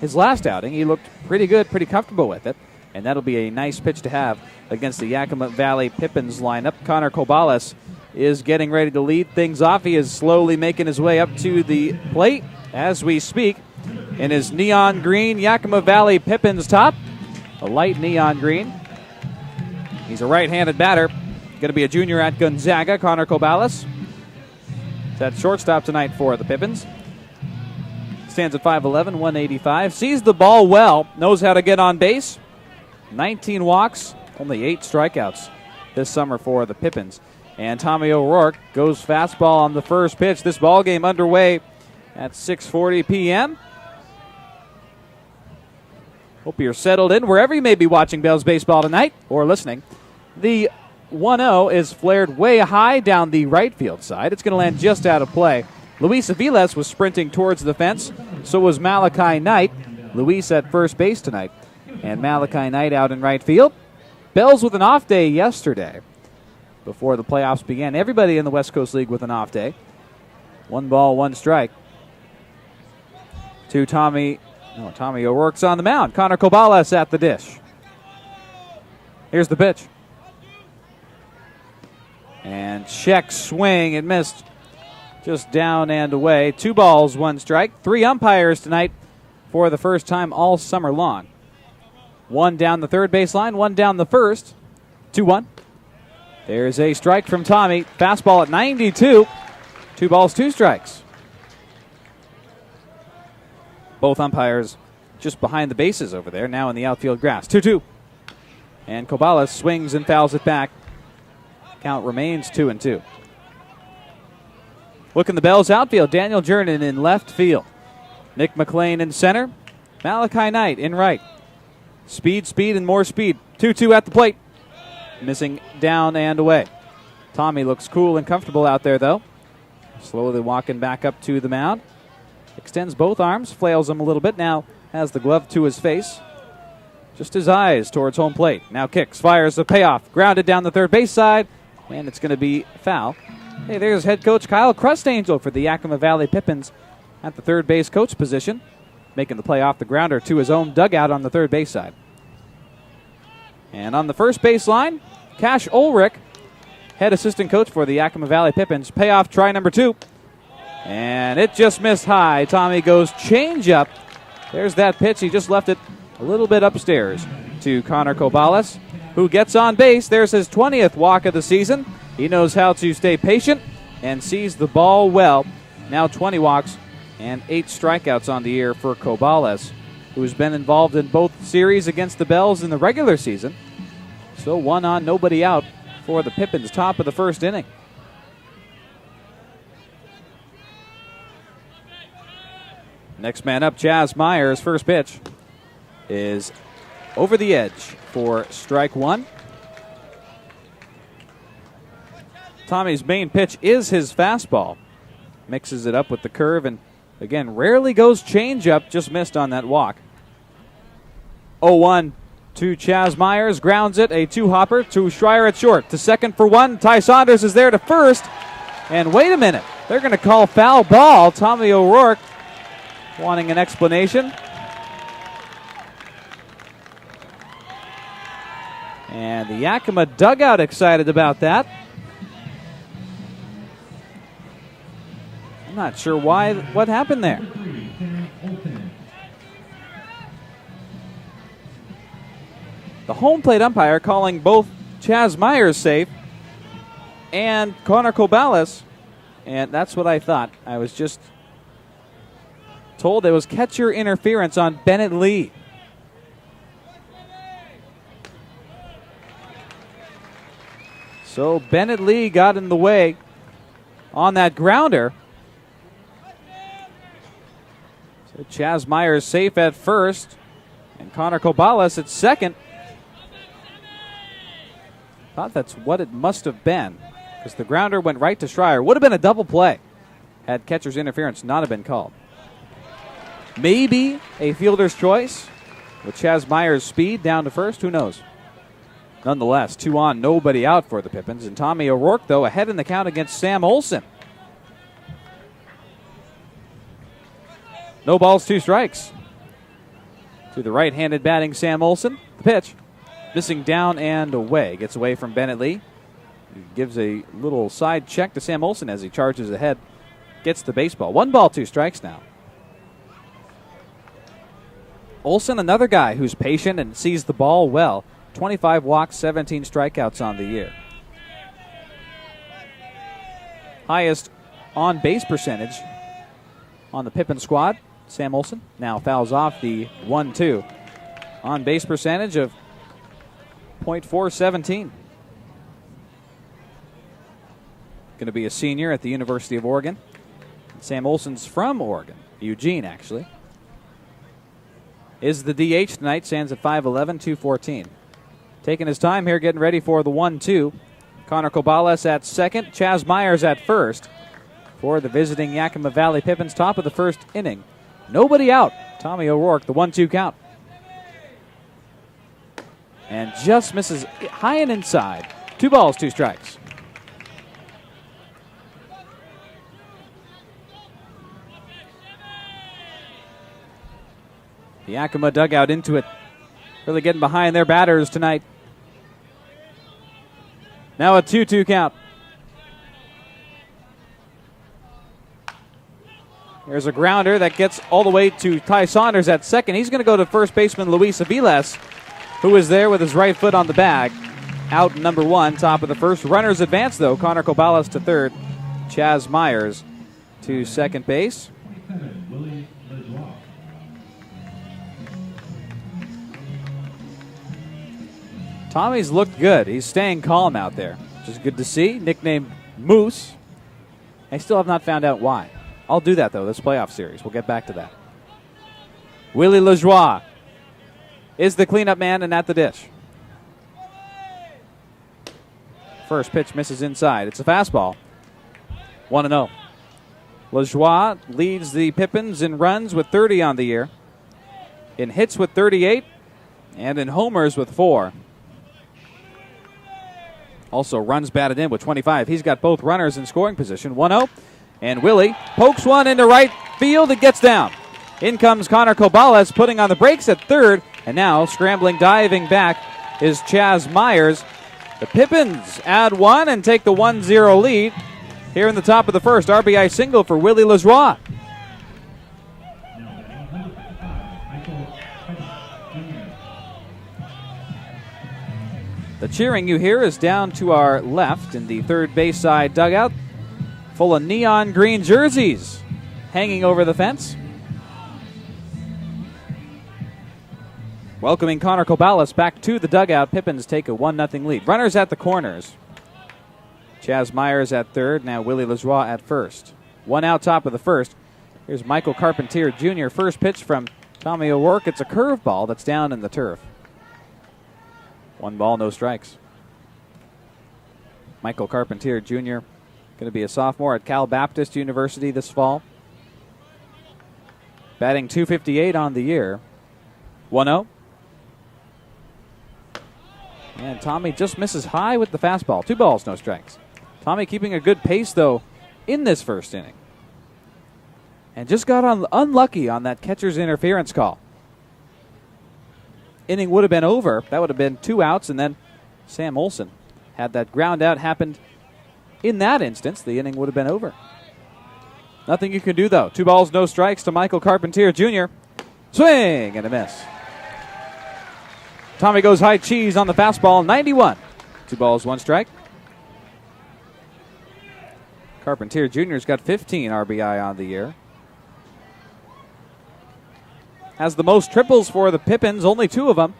his last outing, he looked pretty good, pretty comfortable with it. And that'll be a nice pitch to have against the Yakima Valley Pippins lineup. Connor Cobales is getting ready to lead things off. He is slowly making his way up to the plate as we speak in his neon green Yakima Valley Pippins top, a light neon green. He's a right-handed batter. Going to be a junior at Gonzaga, Connor Cobales. He's at shortstop tonight for the Pippins. Stands at 5'11", 185. Sees the ball well, knows how to get on base. 19 walks, only 8 strikeouts this summer for the Pippins. And Tommy O'Rourke goes fastball on the first pitch. This ball game underway at 6:40 p.m. Hope you're settled in wherever you may be watching Bells baseball tonight or listening. The 1-0 is flared way high down the right field side. It's going to land just out of play. Luis Aviles was sprinting towards the fence. So was Malachi Knight. Luis at first base tonight. And Malachi Knight out in right field. Bells with an off day yesterday before the playoffs began. Everybody in the West Coast League with an off day. 1 ball, 1 strike. To Tommy O'Rourke's on the mound. Connor Cobales at the dish. Here's the pitch. And check swing. It missed just down and away. 2 balls, 1 strike. 3 umpires tonight for the first time all summer long. 1 down the third baseline, 1 down the first. 2-1. There's a strike from Tommy. Fastball at 92. 2 balls, 2 strikes. Both umpires just behind the bases over there, now in the outfield grass. 2-2. And Cobales swings and fouls it back. Count remains 2-2. Look in the Bells outfield. Daniel Jernan in left field. Nick McLean in center. Malachi Knight in right. Speed, and more speed. 2-2 at the plate. Missing down and away. Tommy looks cool and comfortable out there, though. Slowly walking back up to the mound. Extends both arms, flails them a little bit. Now has the glove to his face. Just his eyes towards home plate. Now kicks, fires the payoff. Grounded down the third base side. And it's going to be foul. Hey, there's head coach Kyle Crustangel for the Yakima Valley Pippins at the third base coach position. Making the play off the grounder to his own dugout on the third base side. And on the first base line, Cash Ulrich, head assistant coach for the Yakima Valley Pippins. Payoff try number 2. And it just missed high. Tommy goes change up. There's that pitch. He just left it a little bit upstairs to Connor Cobales, who gets on base. There's his 20th walk of the season. He knows how to stay patient and sees the ball well. Now 20 walks and 8 strikeouts on the year for Cobales, who's been involved in both series against the Bells in the regular season. So 1 on, nobody out for the Pippins, top of the first inning. Next man up, Chaz Myers. First pitch is over the edge for strike 1. Tommy's main pitch is his fastball. Mixes it up with the curve and, again, rarely goes changeup. Just missed on that walk. 0-1 to Chaz Myers. Grounds it. A 2-hopper to Schreier at short. To second for 1. Ty Saunders is there to first. And wait a minute. They're going to call foul ball. Tommy O'Rourke wanting an explanation. And the Yakima dugout excited about that. I'm not sure what happened there. The home plate umpire calling both Chaz Myers safe and Connor Cobales, and that's what I thought. I was just told it was catcher interference on Bennett Lee. So Bennett Lee got in the way on that grounder. So Chaz Myers safe at first, and Connor Kobales at second. Thought that's what it must have been, because the grounder went right to Schreier. Would have been a double play had catcher's interference not have been called. Maybe a fielder's choice with Chaz Myers' speed down to first. Who knows? Nonetheless, 2 on, nobody out for the Pippins. And Tommy O'Rourke, though, ahead in the count against Sam Olson. No balls, 2 strikes. To the right-handed batting Sam Olson. The pitch, missing down and away. Gets away from Bennett Lee. He gives a little side check to Sam Olson as he charges ahead. Gets the baseball. 1 ball, 2 strikes now. Olson, another guy who's patient and sees the ball well. 25 walks, 17 strikeouts on the year. Highest on-base percentage on the Pippin squad. Sam Olson now fouls off the 1-2. On-base percentage of .417. Going to be a senior at the University of Oregon. Sam Olson's from Oregon, Eugene actually. Is the DH tonight, stands at 5'11", 214. Taking his time here, getting ready for the 1-2. Connor Kobales at second, Chaz Myers at first for the visiting Yakima Valley Pippins, top of the first inning. Nobody out. Tommy O'Rourke, the 1-2 count. And just misses high and inside. 2 balls, 2 strikes. The Yakima dugout into it. Really getting behind their batters tonight. Now a 2-2 count. There's a grounder that gets all the way to Ty Saunders at second. He's going to go to first baseman Luis Aviles, who is there with his right foot on the bag. Out number 1, top of the first. Runners advance, though. Connor Kobales to third. Chaz Myers to second base. Tommy's looked good. He's staying calm out there, which is good to see. Nicknamed Moose. I still have not found out why. I'll do that, though, this playoff series. We'll get back to that. Willie Lajoie is the cleanup man and at the dish. First pitch misses inside. It's a fastball. 1-0. Lajoie leads the Pippins in runs with 30 on the year, in hits with 38, and in homers with 4. Also runs batted in with 25. He's got both runners in scoring position. 1-0. And Willie pokes one into right field. It gets down. In comes Connor Kobales, putting on the brakes at third. And now scrambling, diving back is Chaz Myers. The Pippins add 1 and take the 1-0 lead here in the top of the first. RBI single for Willie Lajoie. The cheering you hear is down to our left in the third base side dugout, full of neon green jerseys hanging over the fence. Welcoming Connor Kobales back to the dugout. Pippins take a 1-0 lead. Runners at the corners. Chaz Myers at third, now Willie Lajoie at first. 1 out, top of the first. Here's Michael Carpentier Jr. First pitch from Tommy O'Rourke. It's a curveball that's down in the turf. 1 ball, no strikes. Michael Carpentier Jr. going to be a sophomore at Cal Baptist University this fall. Batting .258 on the year. 1-0. And Tommy just misses high with the fastball. 2 balls, no strikes. Tommy keeping a good pace, though, in this first inning. And just got unlucky on that catcher's interference call. Inning would have been over. That would have been 2 outs, and then Sam Olson had that ground out happened in that instance, the inning would have been over. Nothing you can do, though. 2 balls, no strikes to Michael Carpentier Jr. Swing and a miss. Tommy goes high cheese on the fastball, 91. 2 balls, 1 strike. Carpentier Jr.'s got 15 RBI on the year. Has the most triples for the Pippins, only 2 of them.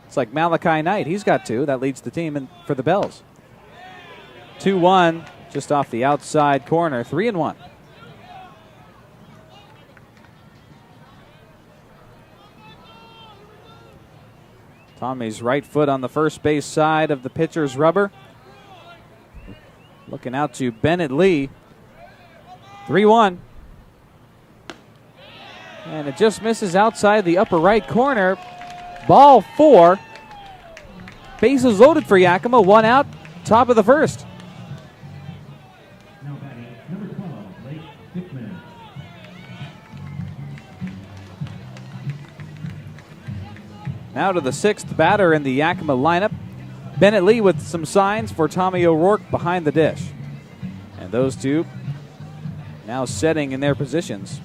It's like Malachi Knight. He's got 2. That leads the team for the Bells. 2-1, just off the outside corner, 3-1. Tommy's right foot on the first base side of the pitcher's rubber. Looking out to Bennett Lee. 3-1. And it just misses outside the upper right corner. Ball 4. Bases loaded for Yakima. 1 out. Top of the first. Now to the 6th batter in the Yakima lineup. Bennett Lee with some signs for Tommy O'Rourke behind the dish. And those two now setting in their positions.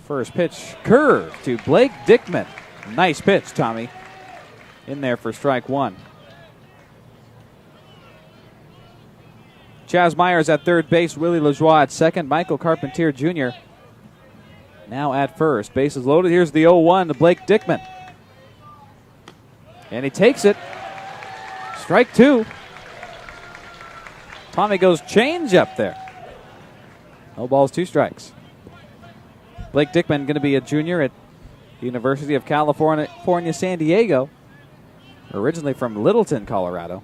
First pitch, curve to Blake Dickman. Nice pitch, Tommy. In there for strike 1. Chaz Myers at third base, Willie Lajoie at second, Michael Carpentier Jr. now at first. Bases loaded. Here's the 0-1 to Blake Dickman. And he takes it. Strike 2. Tommy goes change up there. No balls, 2 strikes. Blake Dickman going to be a junior at the University of California, San Diego. Originally from Littleton, Colorado.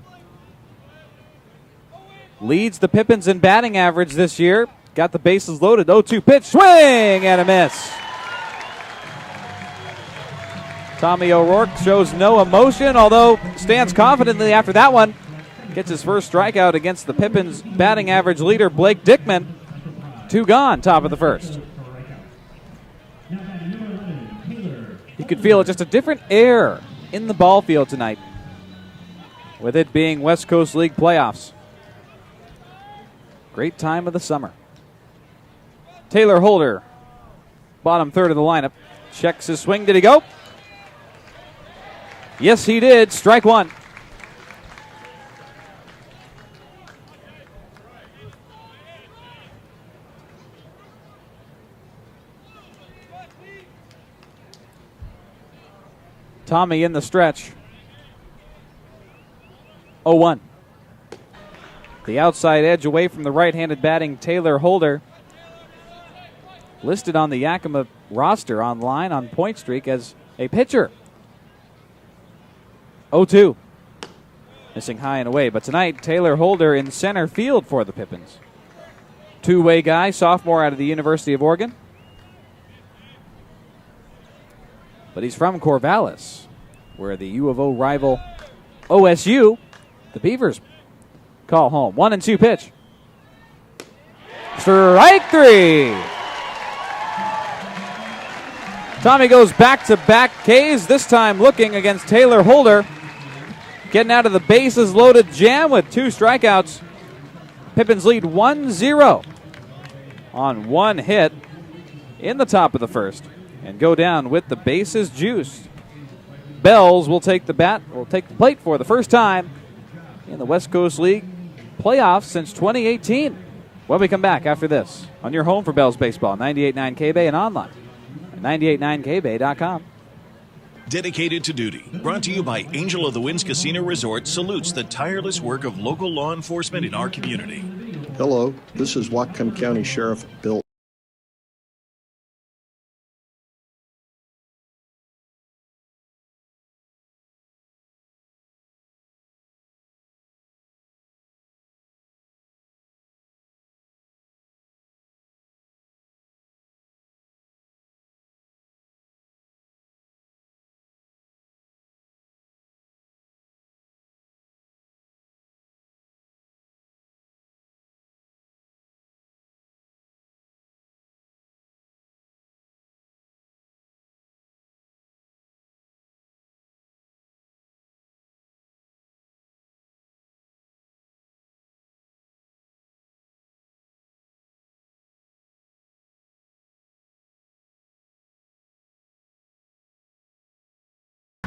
Leads the Pippins in batting average this year. Got the bases loaded. 0-2 pitch. Swing and a miss. Tommy O'Rourke shows no emotion, although stands confidently after that one. Gets his first strikeout against the Pippins batting average leader, Blake Dickman. 2 gone, top of the first. You could feel just a different air in the ball field tonight, with it being West Coast League playoffs. Great time of the summer. Taylor Holder, bottom third of the lineup, checks his swing. Did he go? Yes, he did. Strike 1. Tommy in the stretch. 0-1. The outside edge away from the right-handed batting Taylor Holder. Listed on the Yakima roster online on Point Streak as a pitcher. 0-2. Missing high and away. But tonight, Taylor Holder in center field for the Pippins. Two-way guy, sophomore out of the University of Oregon. But he's from Corvallis, where the U of O rival OSU, the Beavers, call home. 1-2 pitch. Strike 3. Tommy goes back-to-back Ks, this time looking against Taylor Holder. Getting out of the bases loaded jam with 2 strikeouts. Pippins lead 1-0 on 1 hit in the top of the first and go down with the bases juiced. Bells will take the plate for the first time in the West Coast League playoffs since 2018. When we come back after this on your home for Bells Baseball, 98.9 K-Bay and online at 989kbay.com. Dedicated to duty. Brought to you by Angel of the Winds Casino Resort salutes the tireless work of local law enforcement in our community. Hello, this is Whatcom County Sheriff Bill.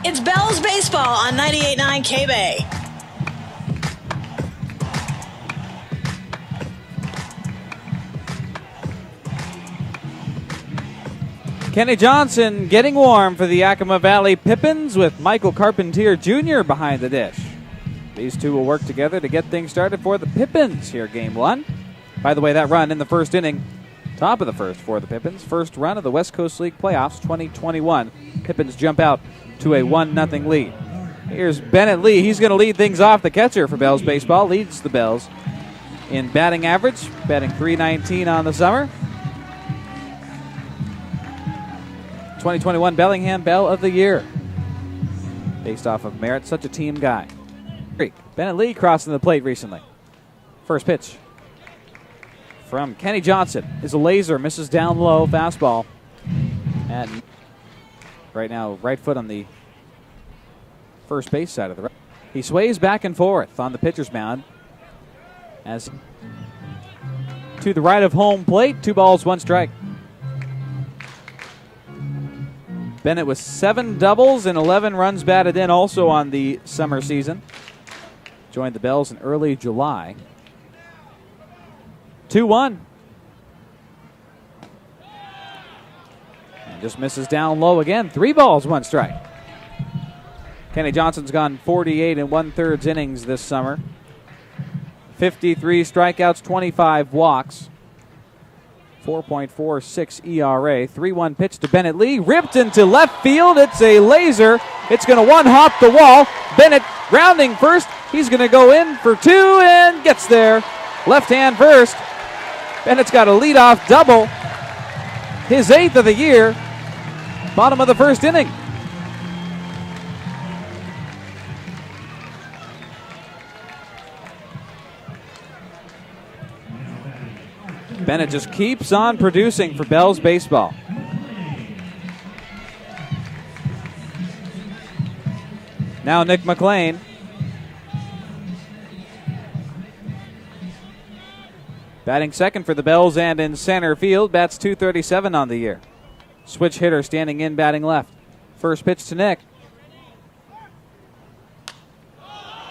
It's Bells Baseball on 98.9 K-Bay. Kenny Johnson getting warm for the Yakima Valley Pippins with Michael Carpentier Jr. behind the dish. These two will work together to get things started for the Pippins here, game one. By the way, that run in the first inning, top of the first for the Pippins. First run of the West Coast League playoffs 2021. Pippins jump out to a 1-0 lead. Here's Bennett Lee. He's going to lead things off. The catcher for Bells baseball leads the Bells in batting average, batting .319 on the summer. 2021 Bellingham Bell of the Year, based off of merit. Such a team guy. Bennett Lee crossing the plate recently. First pitch from Kenny Johnson is a laser, misses down low, fastball. And right now, right foot on the first base side of the right. He sways back and forth on the pitcher's mound as to the right of home plate. 2 balls, 1 strike. Bennett with 7 doubles and 11 runs batted in also on the summer season. Joined the Bells in early July. 2-1. And just misses down low again. 3 balls, 1 strike. Kenny Johnson's gone 48 1/3 innings this summer. 53 strikeouts, 25 walks. 4.46 ERA. 3-1 pitch to Bennett Lee. Ripped into left field. It's a laser. It's going to one-hop the wall. Bennett rounding first. He's going to go in for 2 and gets there. Left hand first. Bennett's got a leadoff double. His 8th of the year. Bottom of the first inning. Bennett just keeps on producing for Bells baseball. Now Nick McLean. Batting second for the Bells and in center field. Bats .237 on the year. Switch hitter standing in, batting left. First pitch to Nick.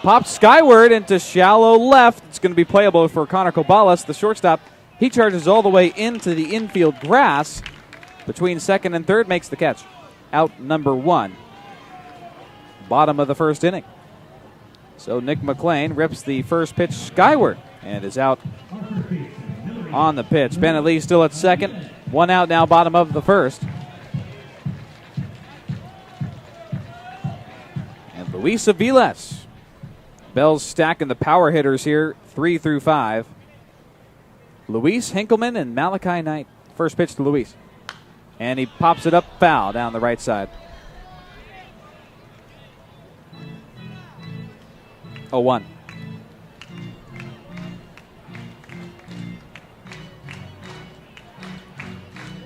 Popped skyward into shallow left. It's going to be playable for Connor Kobalas, the shortstop. He charges all the way into the infield grass. Between second and third, makes the catch. Out number 1. Bottom of the first inning. So Nick McLean rips the first pitch skyward and is out on the pitch. Bennett Lee still at second. 1 out now, bottom of the first. And Luis Aviles. Bells stacking the power hitters here, 3 through 5. Luis, Hinkleman, and Malachi Knight. First pitch to Luis. And he pops it up foul down the right side. 0-1.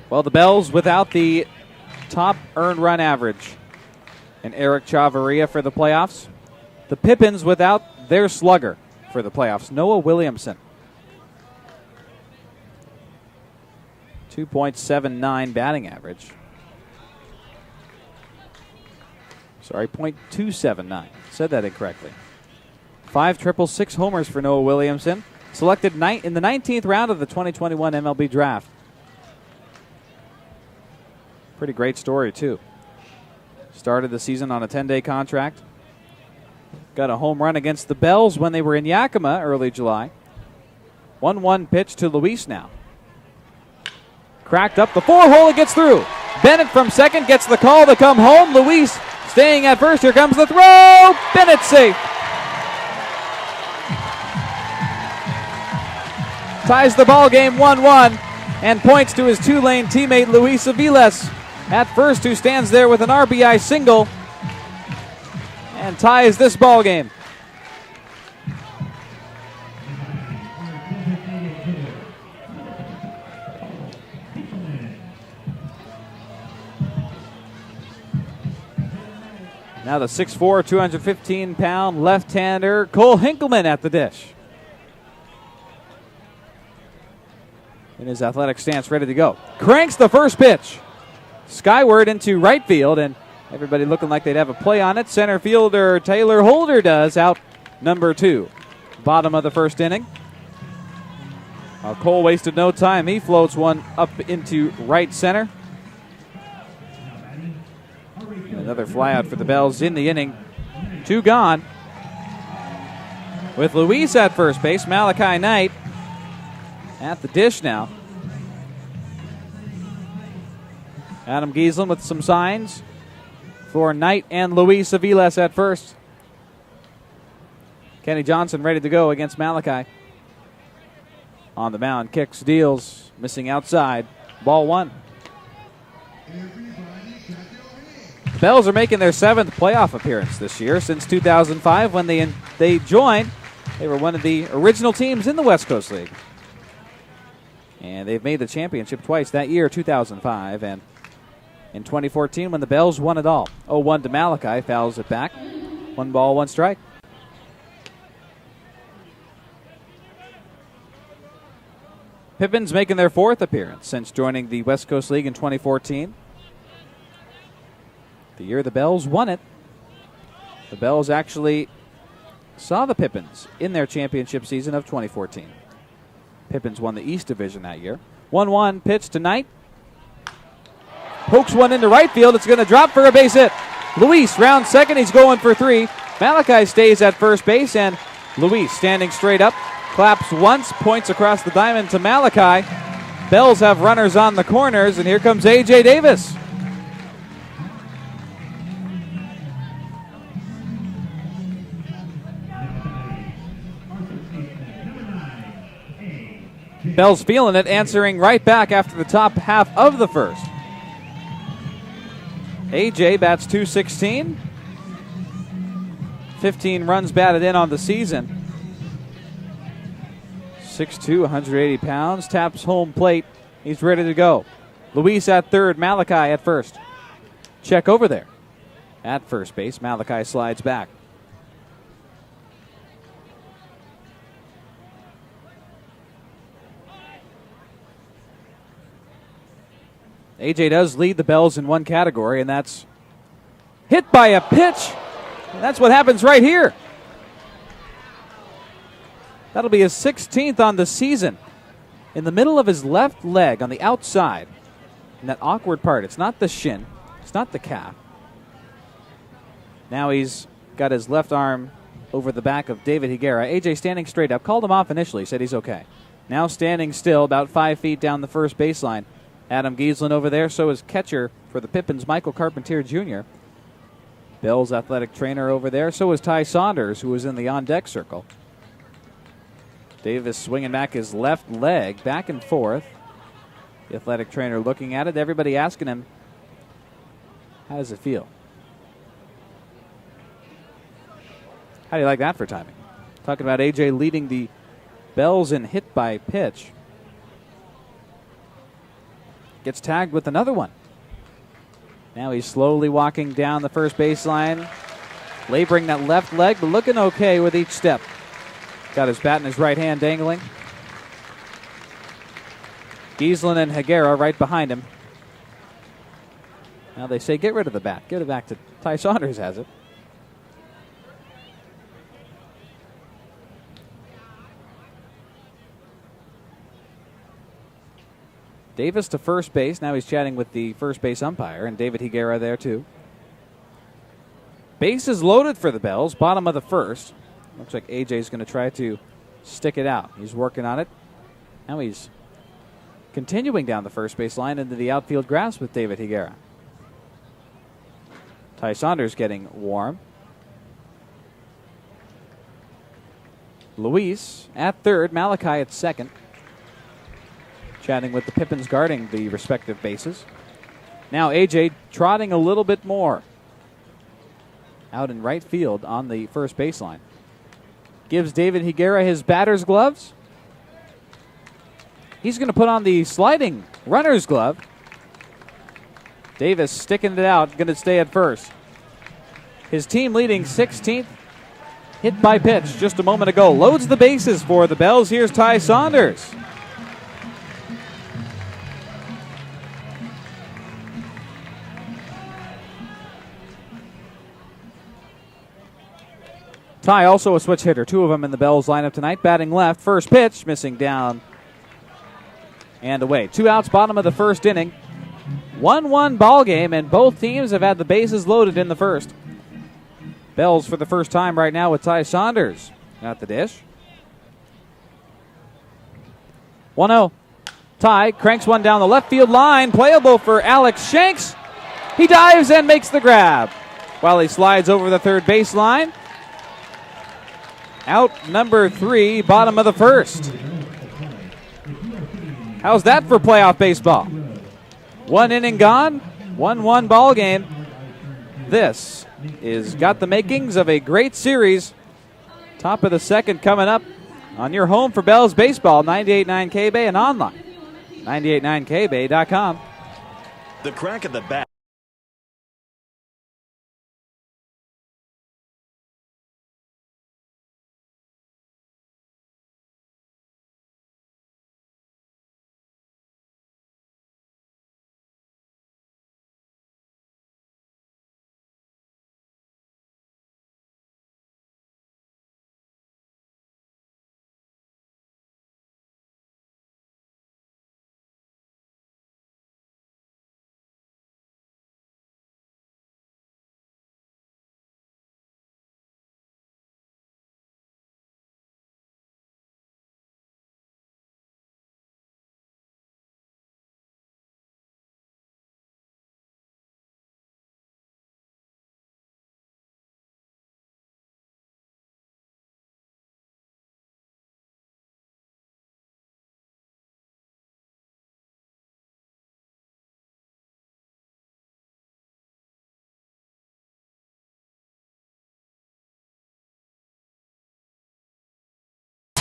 Well, the Bells without the top earned run average and Eric Chavarria for the playoffs. The Pippins without their slugger for the playoffs, Noah Williamson. 2.79 batting average. Sorry, .279. Said that incorrectly. 5 triples, 6 homers for Noah Williamson. Selected in the 19th round of the 2021 MLB draft. Pretty great story, too. Started the season on a 10-day contract. Got a home run against the Bells when they were in Yakima early July. 1-1 pitch to Luis now. Cracked up the 4-hole, it gets through. Bennett from second gets the call to come home. Luis staying at first. Here comes the throw. Bennett safe. Ties the ball game 1-1 and points to his Tulane teammate Luis Aviles at first, who stands there with an RBI single and ties this ball game. Now the 6'4", 215-pound left-hander Cole Hinkleman at the dish. In his athletic stance, ready to go. Cranks the first pitch. Skyward into right field, and everybody looking like they'd have a play on it. Center fielder Taylor Holder does, out number 2. Bottom of the first inning. Cole wasted no time. He floats one up into right center. Another flyout for the Bells in the inning. 2 gone. With Luis at first base, Malachi Knight at the dish now. Adam Giesland with some signs for Knight and Luis Aviles at first. Kenny Johnson ready to go against Malachi. On the mound, kicks, deals, missing outside. Ball 1. The Bells are making their 7th playoff appearance this year since 2005 when they joined. They were one of the original teams in the West Coast League. And they've made the championship twice, that year, 2005, and in 2014 when the Bells won it all. 0-1 to Malachi, fouls it back. 1 ball, 1 strike. Pippins making their 4th appearance since joining the West Coast League in 2014. The year the Bells won it. The Bells actually saw the Pippins in their championship season of 2014. Pippins won the East Division that year. 1-1 pitch tonight. Pokes one into right field. It's going to drop for a base hit. Luis round second. He's going for 3. Malachi stays at first base, and Luis standing straight up. Claps once, points across the diamond to Malachi. Bells have runners on the corners, and here comes A.J. Davis. Bells feeling it, answering right back after the top half of the first. A.J. bats .216. 15 runs batted in on the season. 6'2", 180 pounds, taps home plate. He's ready to go. Luis at third, Malachi at first. Check over there. At first base, Malachi slides back. A.J. does lead the Bells in one category, and that's hit by a pitch. And that's what happens right here. That'll be his 16th on the season. In the middle of his left leg on the outside. In that awkward part. It's not the shin. It's not the calf. Now he's got his left arm over the back of David Higuera. A.J. standing straight up. Called him off initially. Said he's okay. Now standing still about 5 feet down the first baseline. Adam Giesland over there. So is catcher for the Pippins, Michael Carpentier Jr. Bell's athletic trainer over there. So is Ty Saunders, who was in the on-deck circle. Davis swinging back his left leg, back and forth. The athletic trainer looking at it. Everybody asking him, how does it feel? How do you like that for timing? Talking about A.J. leading the Bells in hit by pitch. Gets tagged with another one. Now he's slowly walking down the first baseline, laboring that left leg, but looking okay with each step. Got his bat in his right hand dangling. Giesland and Higuera right behind him. Now they say get rid of the bat. Give it back to Ty Saunders has it. Davis to first base. Now he's chatting with the first base umpire, and David Higuera there too. Bases loaded for the Bells, bottom of the first. Looks like AJ's going to try to stick it out. He's working on it. Now he's continuing down the first base line into the outfield grass with David Higuera. Ty Saunders getting warm. Luis at third, Malachi at second. Chatting with the Pippins guarding the respective bases. Now AJ trotting a little bit more. Out in right field on the first baseline. Gives David Higuera his batter's gloves. He's going to put on the sliding runner's glove. Davis sticking it out, going to stay at first. His team leading 16th. Hit by pitch just a moment ago. Loads the bases for the Bells. Here's Ty Saunders. Ty also a switch hitter. Two of them in the Bells lineup tonight. Batting left. First pitch. Missing down and away. 2 outs, bottom of the first inning. 1-1 ball game, and both teams have had the bases loaded in the first. Bells for the first time right now with Ty Saunders at the dish. 1-0. Ty cranks one down the left field line, playable for Alex Shanks. He dives and makes the grab while he slides over the third baseline. Out number 3, bottom of the first. How's that for playoff baseball? 1 inning gone, 1-1 ball game. This is got the makings of a great series. Top of the second coming up on your home for Bells Baseball, 98.9 K-Bay and online, 989kbay.com. The crack of the bat.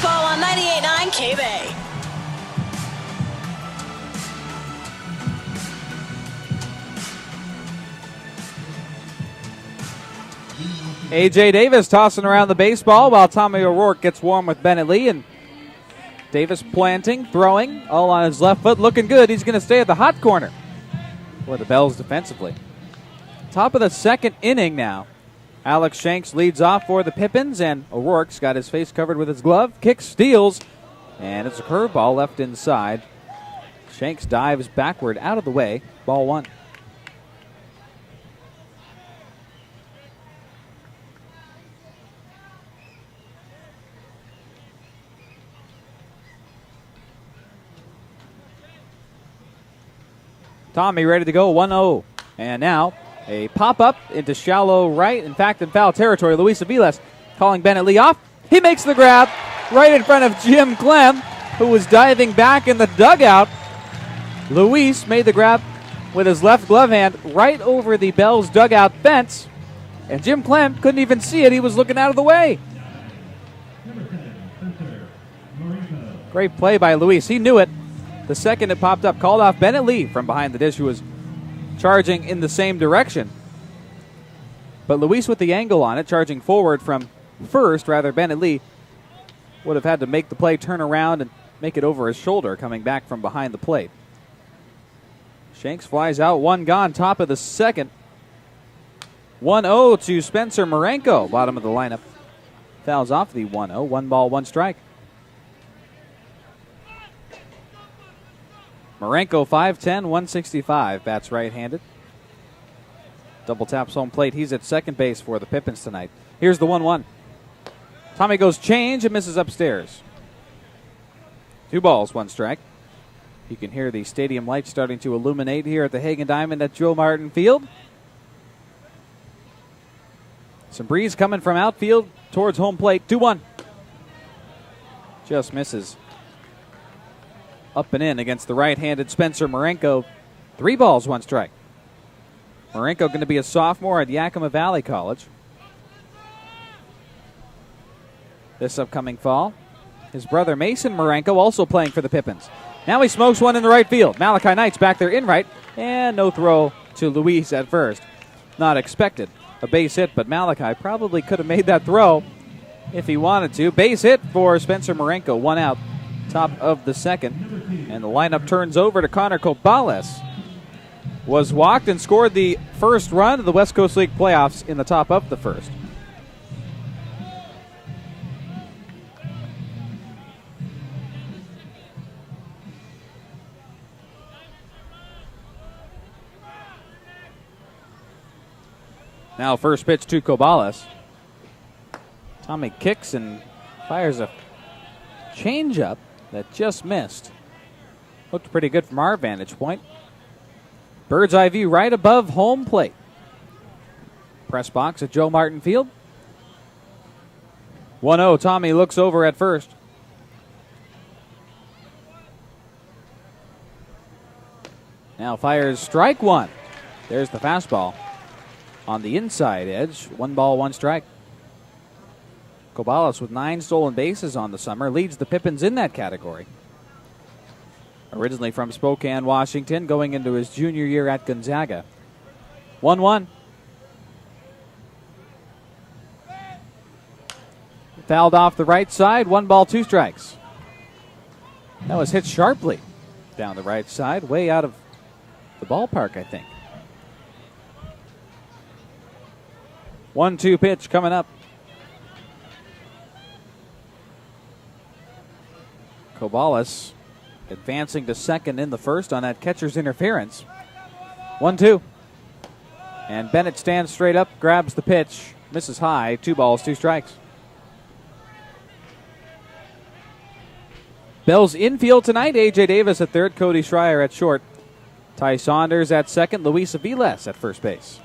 Ball on 98.9 K-Bay. A.J. Davis tossing around the baseball while Tommy O'Rourke gets warm with Bennett Lee. And Davis planting, throwing, all on his left foot. Looking good. He's going to stay at the hot corner for the Bells defensively. Top of the second inning now. Alex Shanks leads off for the Pippins, and O'Rourke's got his face covered with his glove. Kicks, steals, and it's a curveball left inside. Shanks dives backward out of the way. Ball 1. Tommy ready to go, 1-0. And now a pop-up into shallow right, in fact, in foul territory. Luis Aviles calling Bennett Lee off. He makes the grab right in front of Jim Clem, who was diving back in the dugout. Luis made the grab with his left glove hand right over the Bells dugout fence, and Jim Clem couldn't even see it. He was looking out of the way. Great play by Luis. He knew it. The second it popped up, called off Bennett Lee from behind the dish, who was charging in the same direction. But Luis with the angle on it, charging forward from first, rather Bennett Lee would have had to make the play, turn around, and make it over his shoulder coming back from behind the plate. Shanks flies out, 1 gone, top of the second. 1-0 to Spencer Marenko, bottom of the lineup. Fouls off the 1-0, 1 ball, 1 strike. Marenko, 5'10", 165, bats right-handed. Double taps home plate. He's at second base for the Pippins tonight. Here's the 1-1. Tommy goes change and misses upstairs. 2 balls, 1 strike. You can hear the stadium lights starting to illuminate here at the Hagen Diamond at Joe Martin Field. Some breeze coming from outfield towards home plate. 2-1. Just misses. Up and in against the right-handed Spencer Marenko. 3 balls, 1 strike. Marenko going to be a sophomore at Yakima Valley College this upcoming fall. His brother Mason Marenko also playing for the Pippins. Now he smokes one in the right field. Malachi Knight's back there in right, and no throw to Luis at first. Not expected. A base hit, but Malachi probably could have made that throw if he wanted to. Base hit for Spencer Marenko. 1 out, top of the second. And the lineup turns over to Connor Cobales. Was walked and scored the first run of the West Coast League playoffs in the top of the first. Now first pitch to Kobalas. Tommy kicks and fires a changeup that just missed. Looked pretty good from our vantage point. Bird's eye view right above home plate. Press box at Joe Martin Field. 1-0. Tommy looks over at first. Now fires strike one. There's the fastball on the inside edge. 1 ball, 1 strike. Kobalas with 9 stolen bases on the summer leads the Pippins in that category. Originally from Spokane, Washington, going into his junior year at Gonzaga. 1-1. Fouled off the right side. 1 ball, 2 strikes. That was hit sharply down the right side, way out of the ballpark, I think. 1-2 pitch coming up. Kobalas advancing to second in the first on that catcher's interference. 1-2. And Bennett stands straight up, grabs the pitch, misses high. 2 balls, 2 strikes. Bell's infield tonight. A.J. Davis at third, Cody Schreier at short. Ty Saunders at second, Luis Aviles at first base.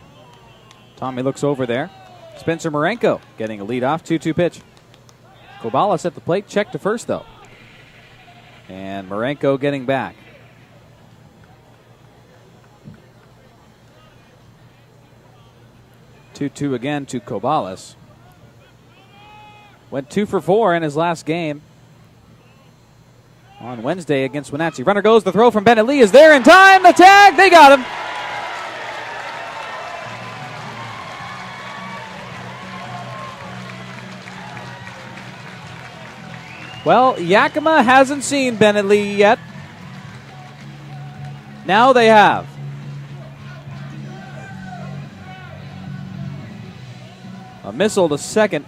Tommy looks over there. Spencer Marenko getting a lead-off 2-2 pitch. Kobalas at the plate, check to first though. And Marenko getting back. 2-2 again to Kobalas. Went 2 for 4 in his last game on Wednesday against Wenatchee. Runner goes, the throw from Bennett Lee is there in time. The tag, they got him. Well, Yakima hasn't seen Bennett Lee yet. Now they have. A missile to second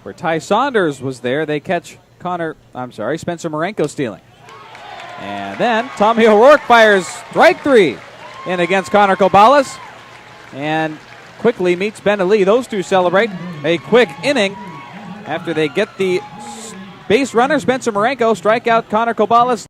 where Ty Saunders was there. They catch Spencer Marenko stealing. And then Tommy O'Rourke fires strike 3 in against Connor Kobalas and quickly meets Bennett Lee. Those two celebrate a quick inning after they get the base runner, Spencer Marenko, strike out Connor Kobalas.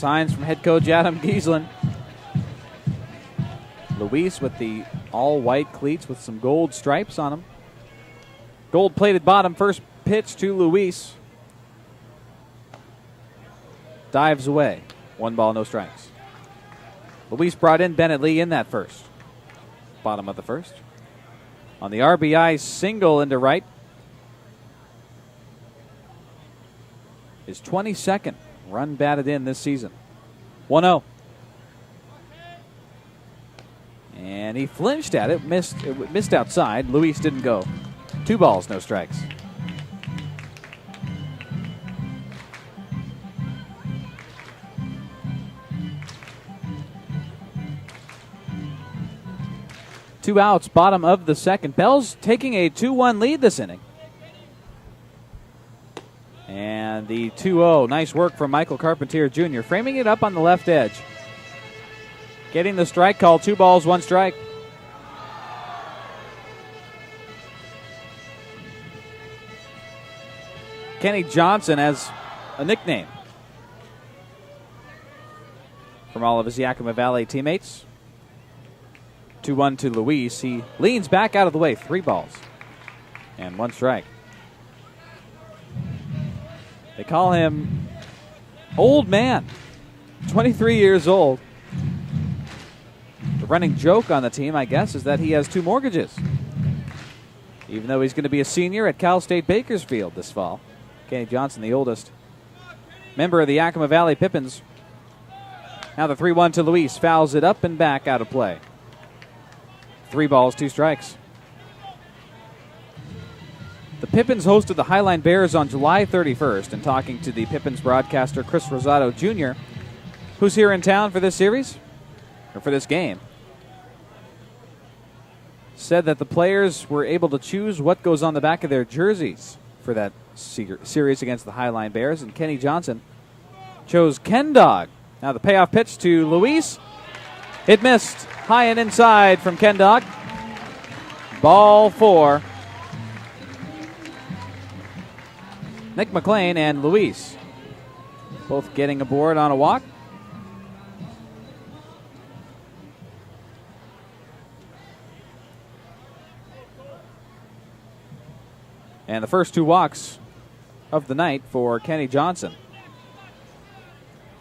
Signs from head coach Adam Giesland. Luis with the all-white cleats with some gold stripes on them. Gold-plated bottom. First pitch to Luis. Dives away. 1 ball, no strikes. Luis brought in Bennett Lee in that first. Bottom of the first. On the RBI single into right. His 22nd run batted in this season. 1-0. And he flinched at it, missed outside. Luis didn't go. 2 balls, no strikes. Two outs, bottom of the second. Bell's taking a 2-1 lead this inning. And the 2-0. Nice work from Michael Carpentier Jr. Framing it up on the left edge. Getting the strike call. 2 balls, 1 strike. Kenny Johnson has a nickname from all of his Yakima Valley teammates. 2-1 to Luis. He leans back out of the way. 3 balls and 1 strike. They call him Old Man. 23 years old. The running joke on the team, I guess, is that he has 2 mortgages. Even though he's going to be a senior at Cal State Bakersfield this fall. Kenny Johnson, the oldest member of the Yakima Valley Pippins. Now the 3-1 to Luis. Fouls it up and back out of play. 3 balls, 2 strikes. The Pippins hosted the Highline Bears on July 31st, and talking to the Pippins broadcaster Chris Rosado Jr., who's here in town for this series, or for this game, said that the players were able to choose what goes on the back of their jerseys for that series against the Highline Bears, and Kenny Johnson chose Ken Dog. Now the payoff pitch to Luis. It missed. High and inside from Ken Dog. Ball 4. Nick McLean and Luis both getting aboard on a walk. And the first 2 walks of the night for Kenny Johnson.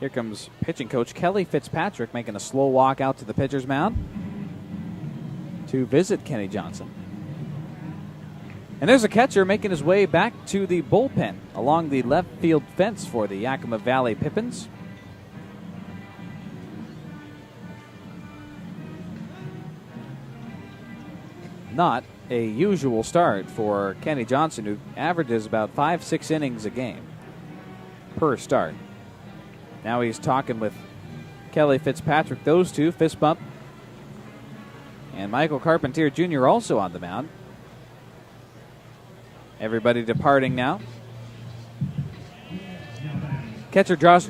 Here comes pitching coach Kelly Fitzpatrick making a slow walk out to the pitcher's mound to visit Kenny Johnson. And there's a catcher making his way back to the bullpen along the left field fence for the Yakima Valley Pippins. Not a usual start for Kenny Johnson, who averages about 5-6 innings a game per start. Now he's talking with Kelly Fitzpatrick. Those two, fist bump. And Michael Carpentier Jr. also on the mound. Everybody departing now. Catcher Josh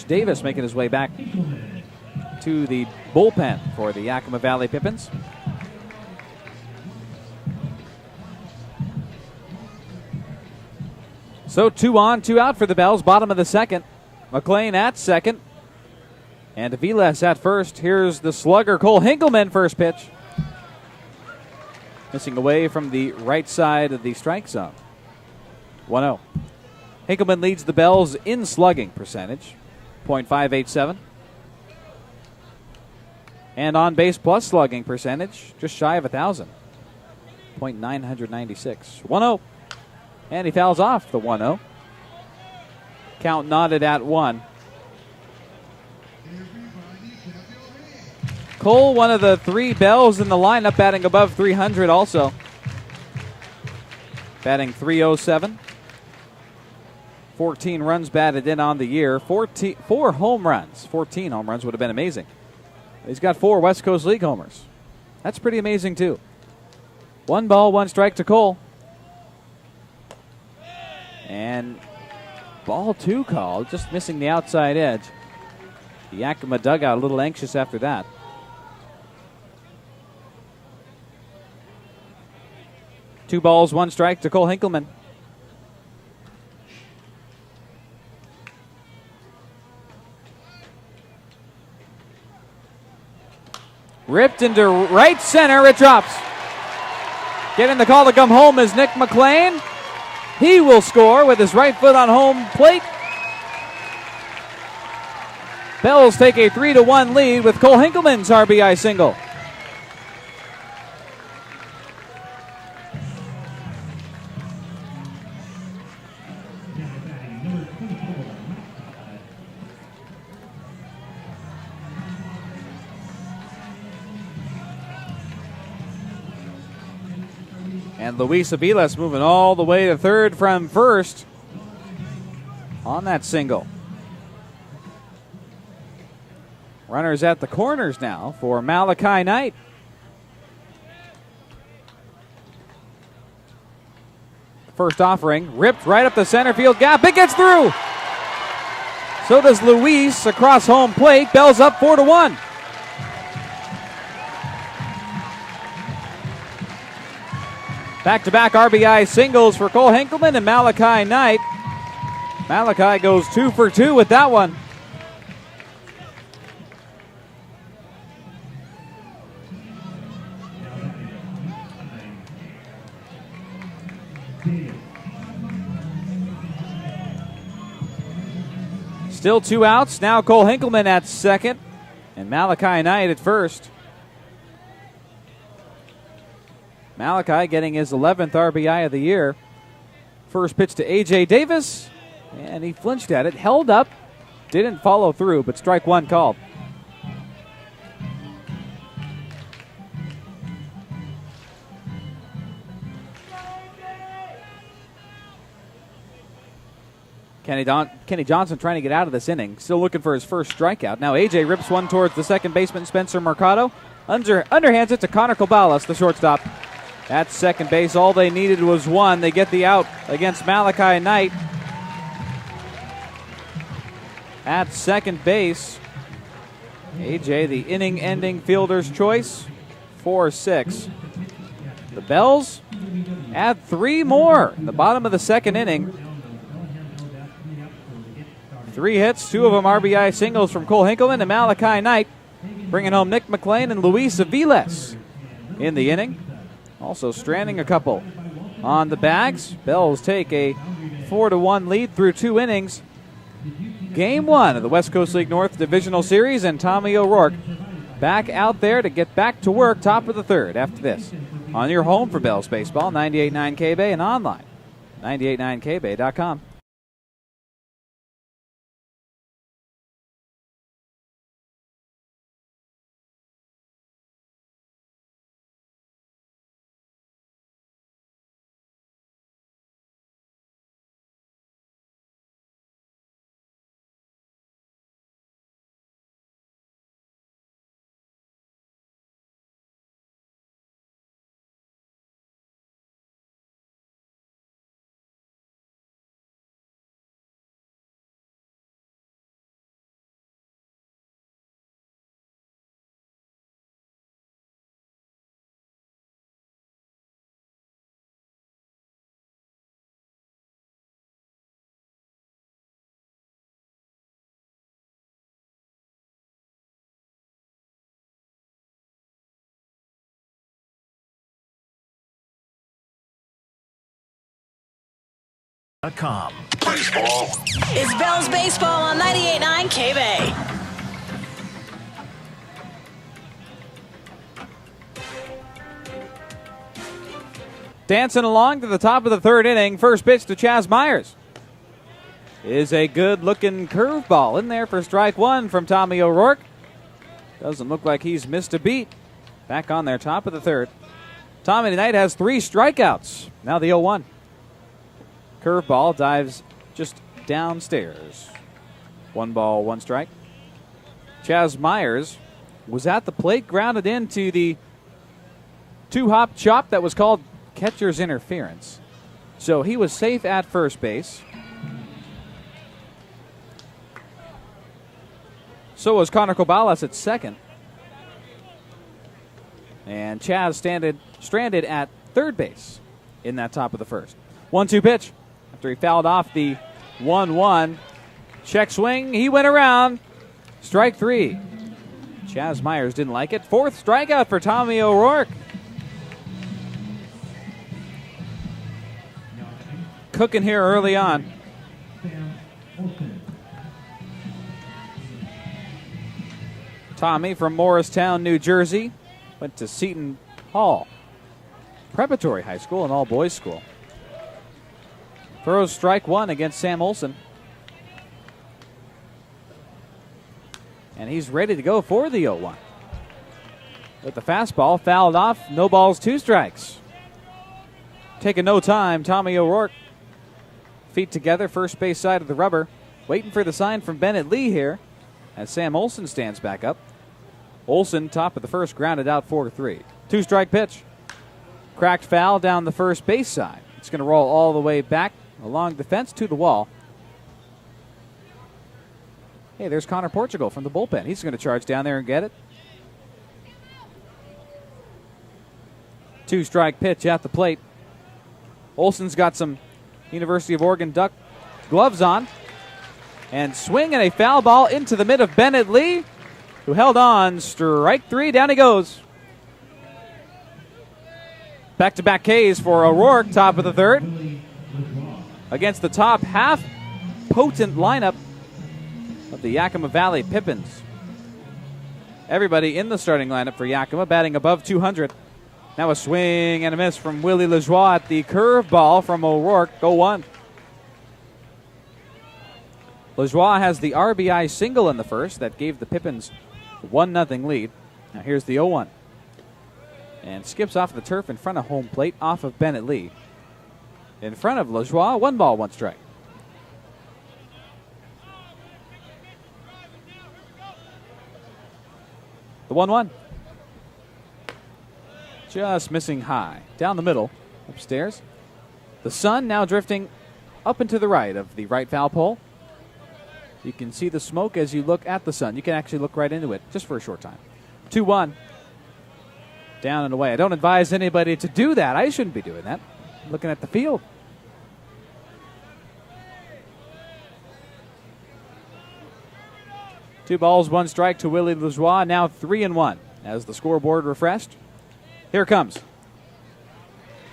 Davis making his way back to the bullpen for the Yakima Valley Pippins. So 2 on, 2 out for the Bells, bottom of the second. McLean at second. And Aviles at first. Here's the slugger, Cole Hinkleman, first pitch. Missing away from the right side of the strike zone. 1-0. Hinkleman leads the Bells in slugging percentage, .587. And on base plus slugging percentage, just shy of 1,000, .996. 1-0. And he fouls off the 1-0. Count knotted at 1. Cole, one of the 3 Bells in the lineup, batting above 300 also. Batting .307. 14 runs batted in on the year. 4 home runs. 14 home runs would have been amazing. He's got 4 West Coast League homers. That's pretty amazing, too. 1 ball, 1 strike to Cole. And ball 2 called, just missing the outside edge. The Yakima dugout a little anxious after that. Two balls, 1 strike to Cole Hinkleman. Ripped into right center. It drops. Getting the call to come home is Nick McLean. He will score with his right foot on home plate. Bells take a 3-1 lead with Cole Hinkleman's RBI single. And Luis Aviles moving all the way to third from first on that single. Runners at the corners now for Malachi Knight. First offering, ripped right up the center field gap. It gets through. So does Luis across home plate. Bells up 4-1. Back-to-back RBI singles for Cole Hinkleman and Malachi Knight. Malachi goes 2 for 2 with that one. Still 2 outs. Now Cole Hinkleman at second and Malachi Knight at first. Malachi getting his 11th RBI of the year. First pitch to A.J. Davis, and he flinched at it, held up, didn't follow through, but strike one called. Kenny Johnson trying to get out of this inning, still looking for his first strikeout. Now A.J. rips one towards the second baseman, Spencer Mercado. Underhands it to Connor Cobalas, the shortstop. At second base, all they needed was one. They get the out against Malachi Knight. At second base, AJ, the inning-ending fielder's choice, 4-6. The Bells add 3 more in the bottom of the second inning. 3 hits, 2 of them RBI singles from Cole Hinkleman and Malachi Knight, bringing home Nick McLean and Luis Aviles in the inning. Also stranding a couple on the bags. Bells take a 4-1 lead through 2 innings. Game 1 of the West Coast League North Divisional Series, and Tommy O'Rourke back out there to get back to work, top of the third after this. On your home for Bells Baseball, 98.9 K-Bay, and online, 989kbay.com. Baseball. It's Bells Baseball on 98.9 K-Bay. Dancing along to the top of the third inning. First pitch to Chaz Myers is a good-looking curveball in there for strike one from Tommy O'Rourke. Doesn't look like he's missed a beat. Back on there, top of the third. Tommy tonight has 3 strikeouts. Now the 0-1. Curveball dives just downstairs. 1 ball, 1 strike. Chaz Myers was at the plate, grounded into the 2-hop chop that was called catcher's interference. So he was safe at first base. So was Connor Cobalas at second. And Chaz stranded at third base in that top of the first. 1-2 pitch. After he fouled off the 1-1. Check swing. He went around. Strike 3. Chaz Myers didn't like it. 4th strikeout for Tommy O'Rourke. Cooking here early on. Tommy from Morristown, New Jersey, went to Seton Hall Preparatory High School, an all-boys school. Throws strike 1 against Sam Olson. And he's ready to go for the 0-1. With the fastball fouled off, no balls, 2 strikes. Taking no time, Tommy O'Rourke. Feet together, first base side of the rubber. Waiting for the sign from Bennett Lee here as Sam Olson stands back up. Olson, top of the first, grounded out 4-3. 2-strike pitch. Cracked foul down the first base side. It's going to roll all the way back along the fence to the wall. Hey, there's Connor Portugal from the bullpen. He's going to charge down there and get it. 2-strike pitch at the plate. Olson's got some University of Oregon Duck gloves on. And swing and a foul ball into the mid of Bennett Lee, who held on. Strike 3, down he goes. Back-to-back Ks for O'Rourke, top of the 3rd. Against the top half potent lineup of the Yakima Valley Pippins. Everybody in the starting lineup for Yakima batting above 200. Now a swing and a miss from Willie Lajoie at the curveball from O'Rourke. 0-1. Lajoie has the RBI single in the first that gave the Pippins a 1-0 lead. Now here's the 0-1. And skips off the turf in front of home plate off of Bennett Lee. In front of Lajoie, 1 ball, 1 strike. The 1-1. Just missing high. Down the middle, upstairs. The sun now drifting up and to the right of the right foul pole. You can see the smoke as you look at the sun. You can actually look right into it just for a short time. 2-1. Down and away. I don't advise anybody to do that. I shouldn't be doing that. I'm looking at the field. Two balls, 1 strike to Willie Lajoie. Now 3-1 as the scoreboard refreshed. Here it comes.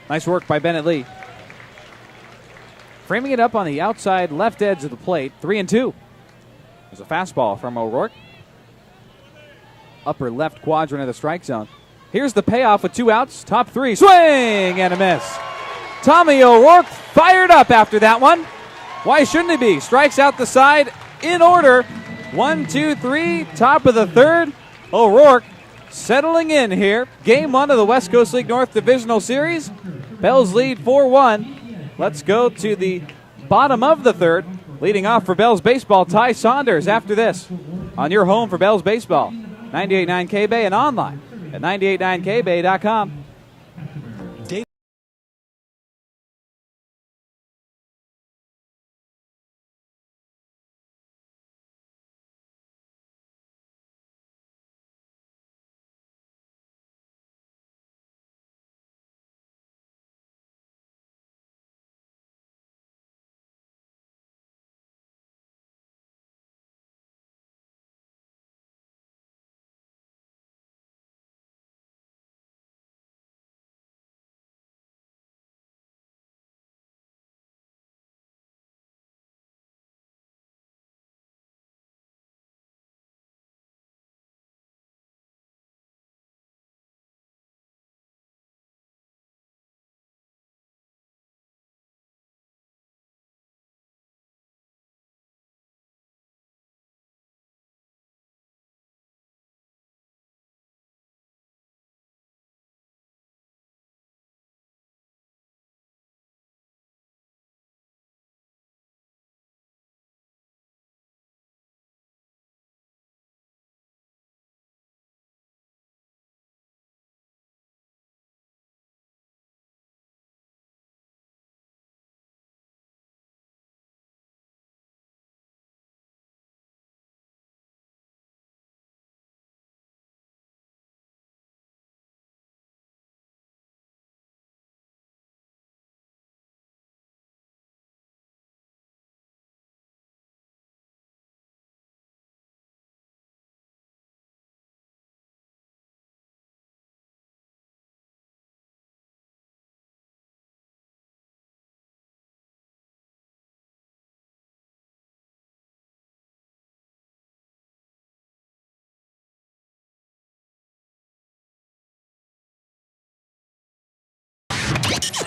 Nice work by Bennett Lee. Framing it up on the outside left edge of the plate. 3-2. There's a fastball from O'Rourke. Upper left quadrant of the strike zone. Here's the payoff with 2 outs. Top 3. Swing and a miss. Tommy O'Rourke fired up after that one. Why shouldn't he be? Strikes out the side in order. 1, 2, 3. Top of the 3rd. O'Rourke settling in here. Game 1 of the West Coast League North Divisional Series. Bells lead 4-1. Let's go to the bottom of the 3rd. Leading off for Bells Baseball, Ty Saunders after this. On your home for Bells Baseball. 98.9 K-Bay and online at 989kbay.com.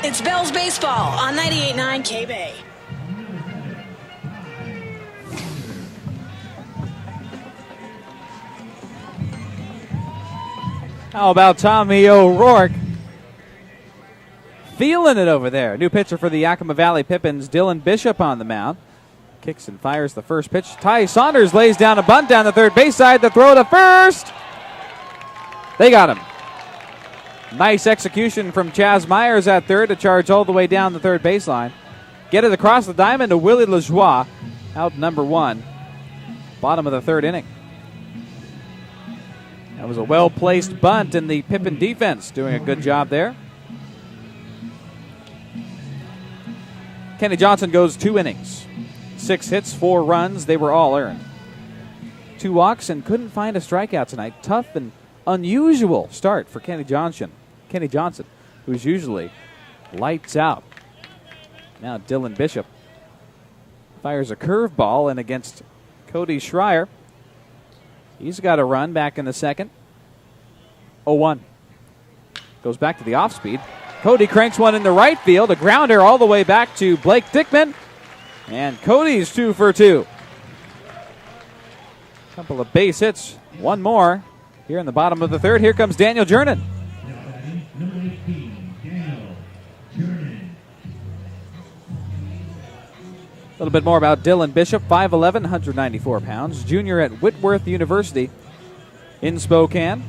It's Bells Baseball on 98.9 K-Bay. How about Tommy O'Rourke? Feeling it over there. New pitcher for the Yakima Valley Pippins, Dylan Bishop on the mound. Kicks and fires the first pitch. Ty Saunders lays down a bunt down the third base side. The throw to first. They got him. Nice execution from Chaz Myers at third to charge all the way down the third baseline. Get it across the diamond to Willie Lajoie, out number one. Bottom of the third inning. That was a well-placed bunt, and the Pippin defense doing a good job there. Kenny Johnson goes 2 innings. 6 hits, 4 runs. They were all earned. 2 walks and couldn't find a strikeout tonight. Tough and unusual start for Kenny Johnson, who's usually lights out. Now Dylan Bishop fires a curveball in against Cody Schreier. He's got a run back in the second. 0-1. Goes back to the off speed. Cody cranks one in the right field. A grounder all the way back to Blake Dickman. And Cody's 2 for 2. Couple of base hits. One more here in the bottom of the third. Here comes Daniel Jernan. A little bit more about Dylan Bishop, 5'11", 194 pounds, junior at Whitworth University in Spokane.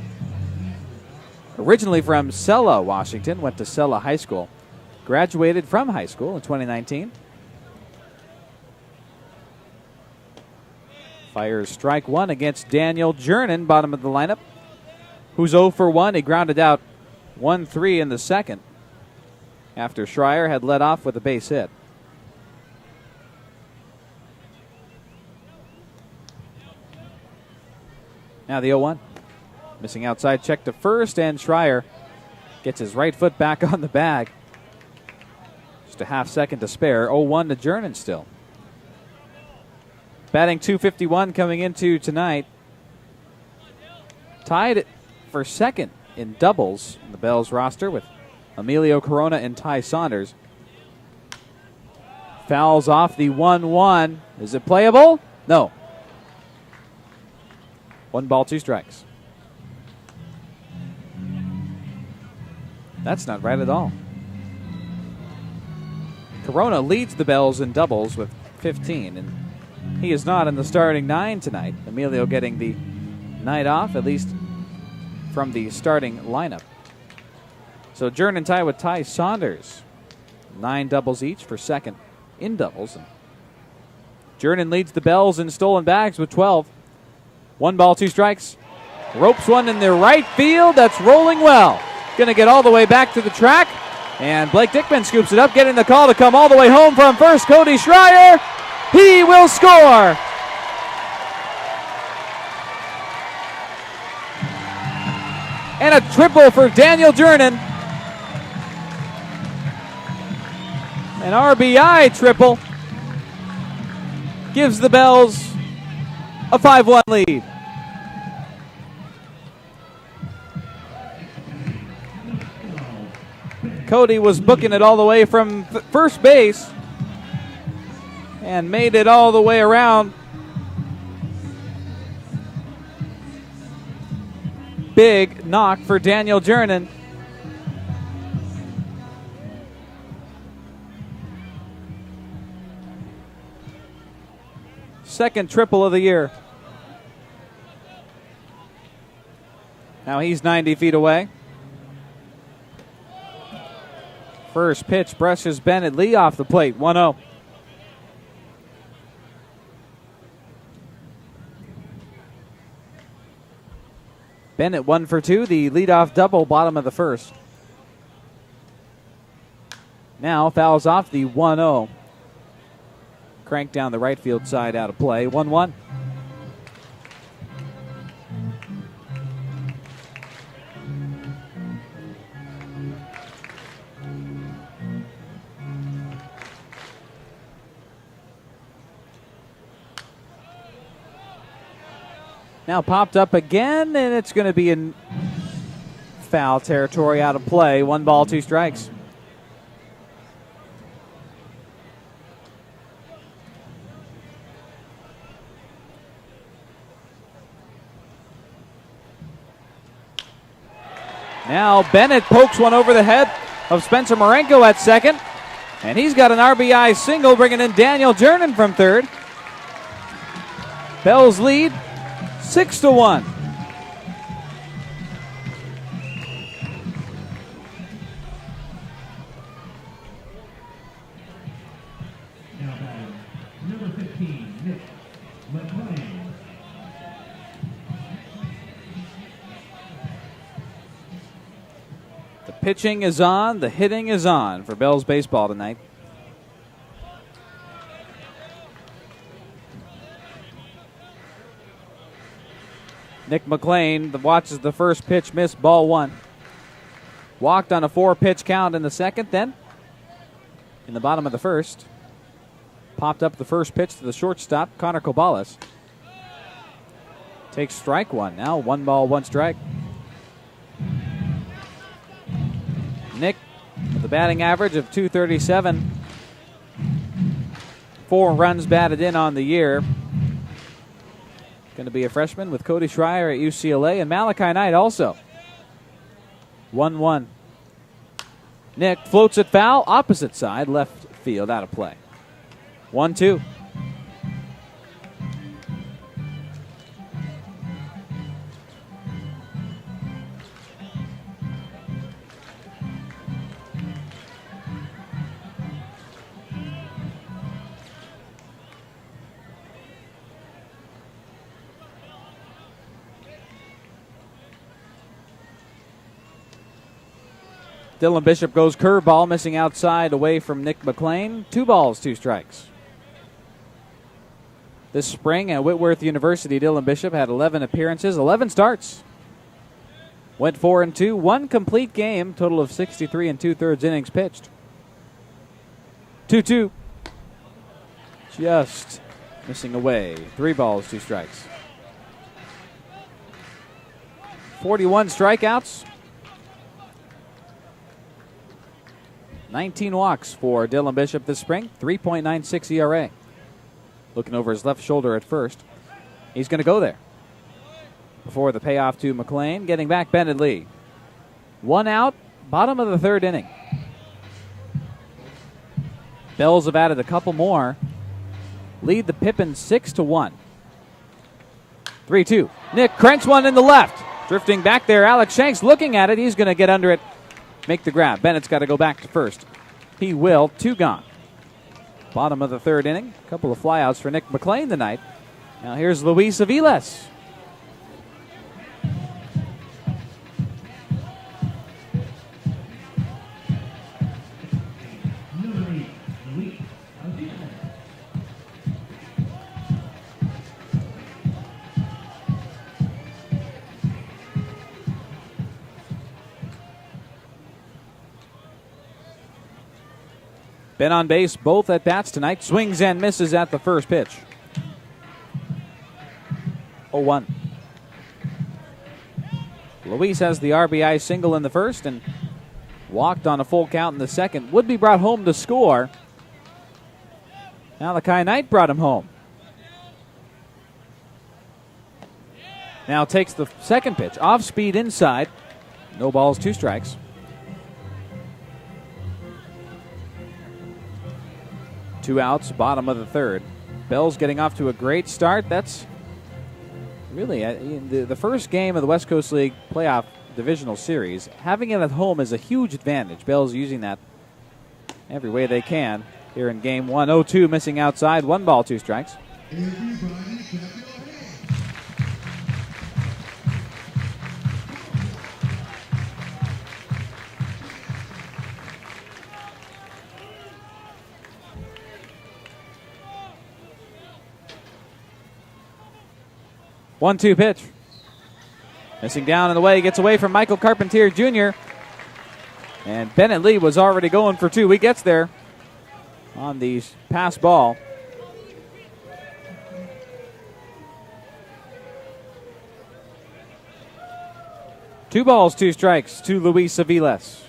Originally from Sella, Washington, went to Sella High School. Graduated from high school in 2019. Fires strike one against Daniel Jernan, bottom of the lineup, who's 0 for 1. He grounded out 1-3 in the second after Schreier had led off with a base hit. Now the 0-1. Missing outside check to first, and Schreier gets his right foot back on the bag. Just a half second to spare. 0-1 to Jernan still. Batting .251 coming into tonight. Tied for second in doubles in the Bells roster with Emilio Corona and Ty Saunders. Fouls off the 1-1. Is it playable? No. 1 ball, 2 strikes. That's not right at all. Corona leads the Bells in doubles with 15, and he is not in the starting 9 tonight. Emilio getting the night off, at least from the starting lineup. So Jernan tie with Ty Saunders. 9 doubles each for second in doubles. And Jernan leads the Bells in stolen bags with 12. 1 ball, 2 strikes. Ropes one in the right field. That's rolling well. Going to get all the way back to the track. And Blake Dickman scoops it up, getting the call to come all the way home from first. Cody Schreier. He will score. And a triple for Daniel Jernan. An RBI triple gives the Bells a 5-1 lead. Cody was booking it all the way from first base and made it all the way around. Big knock for Daniel Jernan. Second triple of the year. Now he's 90 feet away. First pitch brushes Bennett Lee off the plate. 1-0. Bennett 1 for 2, the leadoff double, bottom of the first. Now fouls off the 1-0. Crank down the right field side, out of play. 1-1. Now popped up again, and it's going to be in foul territory, out of play. 1 ball, 2 strikes. Now Bennett pokes one over the head of Spencer Marenko at second. And he's got an RBI single, bringing in Daniel Jernan from third. Bell's lead, 6-1. The pitching is on, the hitting is on for Bell's baseball tonight. Nick McLean watches the first pitch miss, ball one. Walked on a 4-pitch count in the second, then in the bottom of the first. Popped up the first pitch to the shortstop, Connor Cobalis. Takes strike one. Now 1 ball, 1 strike. Nick with a batting average of .237. 4 runs batted in on the year. Going to be a freshman with Cody Schreier at UCLA and Malachi Knight also. 1-1. Nick floats it foul, opposite side, left field, out of play. 1-2. Dylan Bishop goes curveball, missing outside away from Nick McLean. 2 balls, 2 strikes. This spring at Whitworth University, Dylan Bishop had 11 appearances, 11 starts. Went 4-2, 1 complete game, total of 63 2/3 innings pitched. 2-2. Just missing away. 3 balls, 2 strikes. 41 strikeouts. 19 walks for Dylan Bishop this spring, 3.96 ERA. Looking over his left shoulder at first. He's going to go there. Before the payoff to McLean, getting back Bennett Lee. 1 out, bottom of the 3rd inning. Bells have added a couple more. Lead the Pippins 6-1. 3-2. Nick cranks one in the left. Drifting back there, Alex Shanks looking at it. He's going to get under it. Make the grab. Bennett's got to go back to first. He will. 2 gone. Bottom of the 3rd inning. A couple of flyouts for Nick McLean tonight. Now here's Luis Aviles. Been on base both at bats tonight. Swings and misses at the first pitch. 0-1. Luis has the RBI single in the first and walked on a full count in the second. Would be brought home to score. Malachi Knight brought him home. Now takes the second pitch. Off speed inside. No balls, 2 strikes. 2 outs, bottom of the 3rd. Bell's getting off to a great start. That's really the first game of the West Coast League playoff divisional series. Having it at home is a huge advantage. Bell's using that every way they can here in game 1. 0-2, missing outside. 1 ball, 2 strikes. 1-2 pitch. Missing down in the way. Gets away from Michael Carpentier Jr. And Bennett Lee was already going for 2. He gets there on the pass ball. Two balls, 2 strikes to Luis Aviles.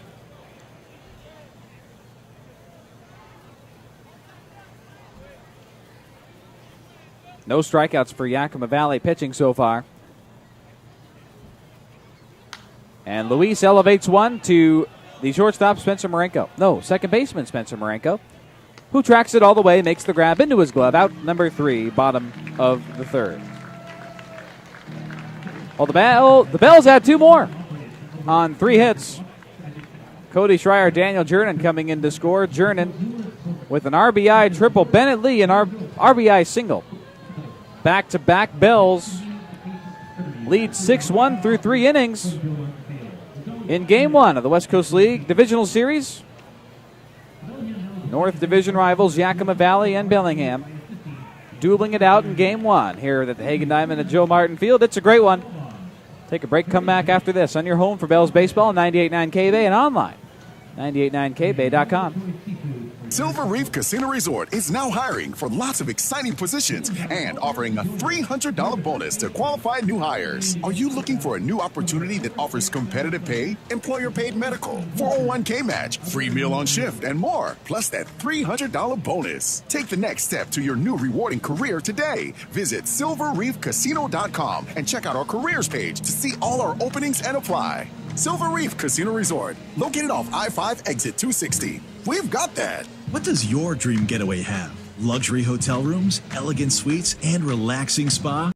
No strikeouts for Yakima Valley pitching so far. And Luis elevates one to the shortstop, Spencer Marenko. No, second baseman, Spencer Marenko, who tracks it all the way, makes the grab into his glove. Out number 3, bottom of the third. Well, the Bells had 2 more on 3 hits. Cody Schreier, Daniel Jernan coming in to score. Jernan with an RBI triple. Bennett Lee an RBI single. Back-to-back Bells lead 6-1 through 3 innings in Game 1 of the West Coast League Divisional Series. North Division rivals Yakima Valley and Bellingham dueling it out in Game 1 here at the Hagen Diamond at Joe Martin Field. It's a great one. Take a break, come back after this on your home for Bells Baseball, 98.9 KBay, and online, 989kbay.com. Silver Reef Casino Resort is now hiring for lots of exciting positions and offering a $300 bonus to qualified new hires. Are you looking for a new opportunity that offers competitive pay, employer-paid medical, 401k match, free meal on shift, and more, plus that $300 bonus? Take the next step to your new rewarding career today. Visit silverreefcasino.com and check out our careers page to see all our openings and apply. Silver Reef Casino Resort, located off I-5 exit 260. We've got that. What does your dream getaway have? Luxury hotel rooms, elegant suites, and relaxing spa?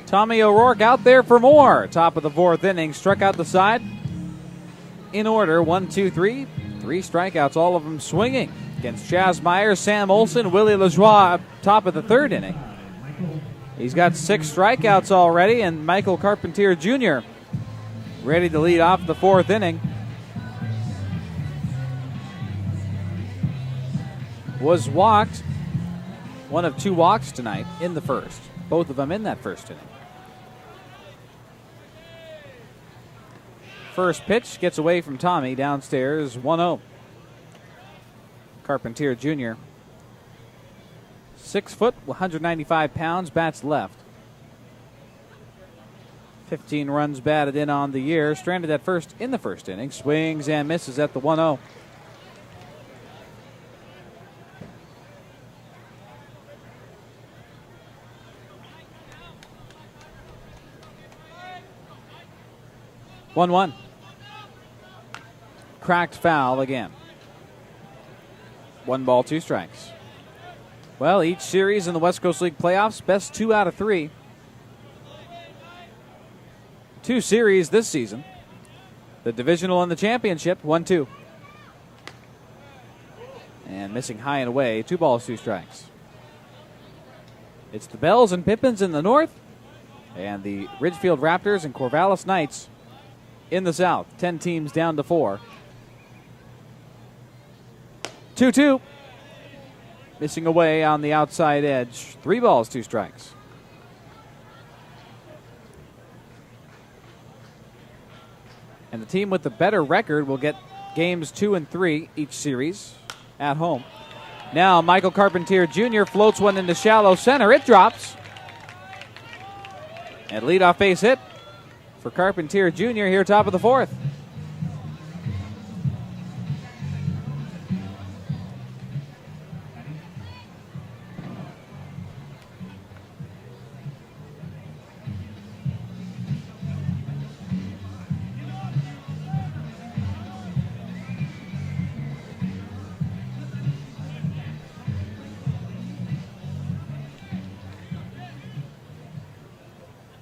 Tommy O'Rourke out there for more. Top of the 4th inning, struck out the side. In order, 1, 2, 3. 3 strikeouts, all of them swinging. Against Chaz Myers, Sam Olson, Willie Lajoie, top of the 3rd inning. He's got 6 strikeouts already, and Michael Carpentier Jr. ready to lead off the 4th inning. Was walked. One of 2 walks tonight in the first. Both of them in that 1st inning. First pitch gets away from Tommy downstairs, 1-0. Carpentier Jr. 6 foot, 195 pounds, bats left. 15 runs batted in on the year. Stranded at first in the 1st inning. Swings and misses at the 1-0. One. Cracked foul again. 1 ball, 2 strikes. Well, each series in the West Coast League playoffs, best 2 out of 3. 2 series this season. The divisional and the championship, 1-2. And missing high and away, 2 balls, 2 strikes. It's the Bells and Pippins in the north, and the Ridgefield Raptors and Corvallis Knights in the south. 10 teams down to 4. 2-2. Missing away on the outside edge. 3 balls, 2 strikes. And the team with the better record will get games 2 and 3 each series at home. Now Michael Carpentier Jr. floats one into shallow center. It drops. And leadoff base hit for Carpentier Jr. here top of the 4th.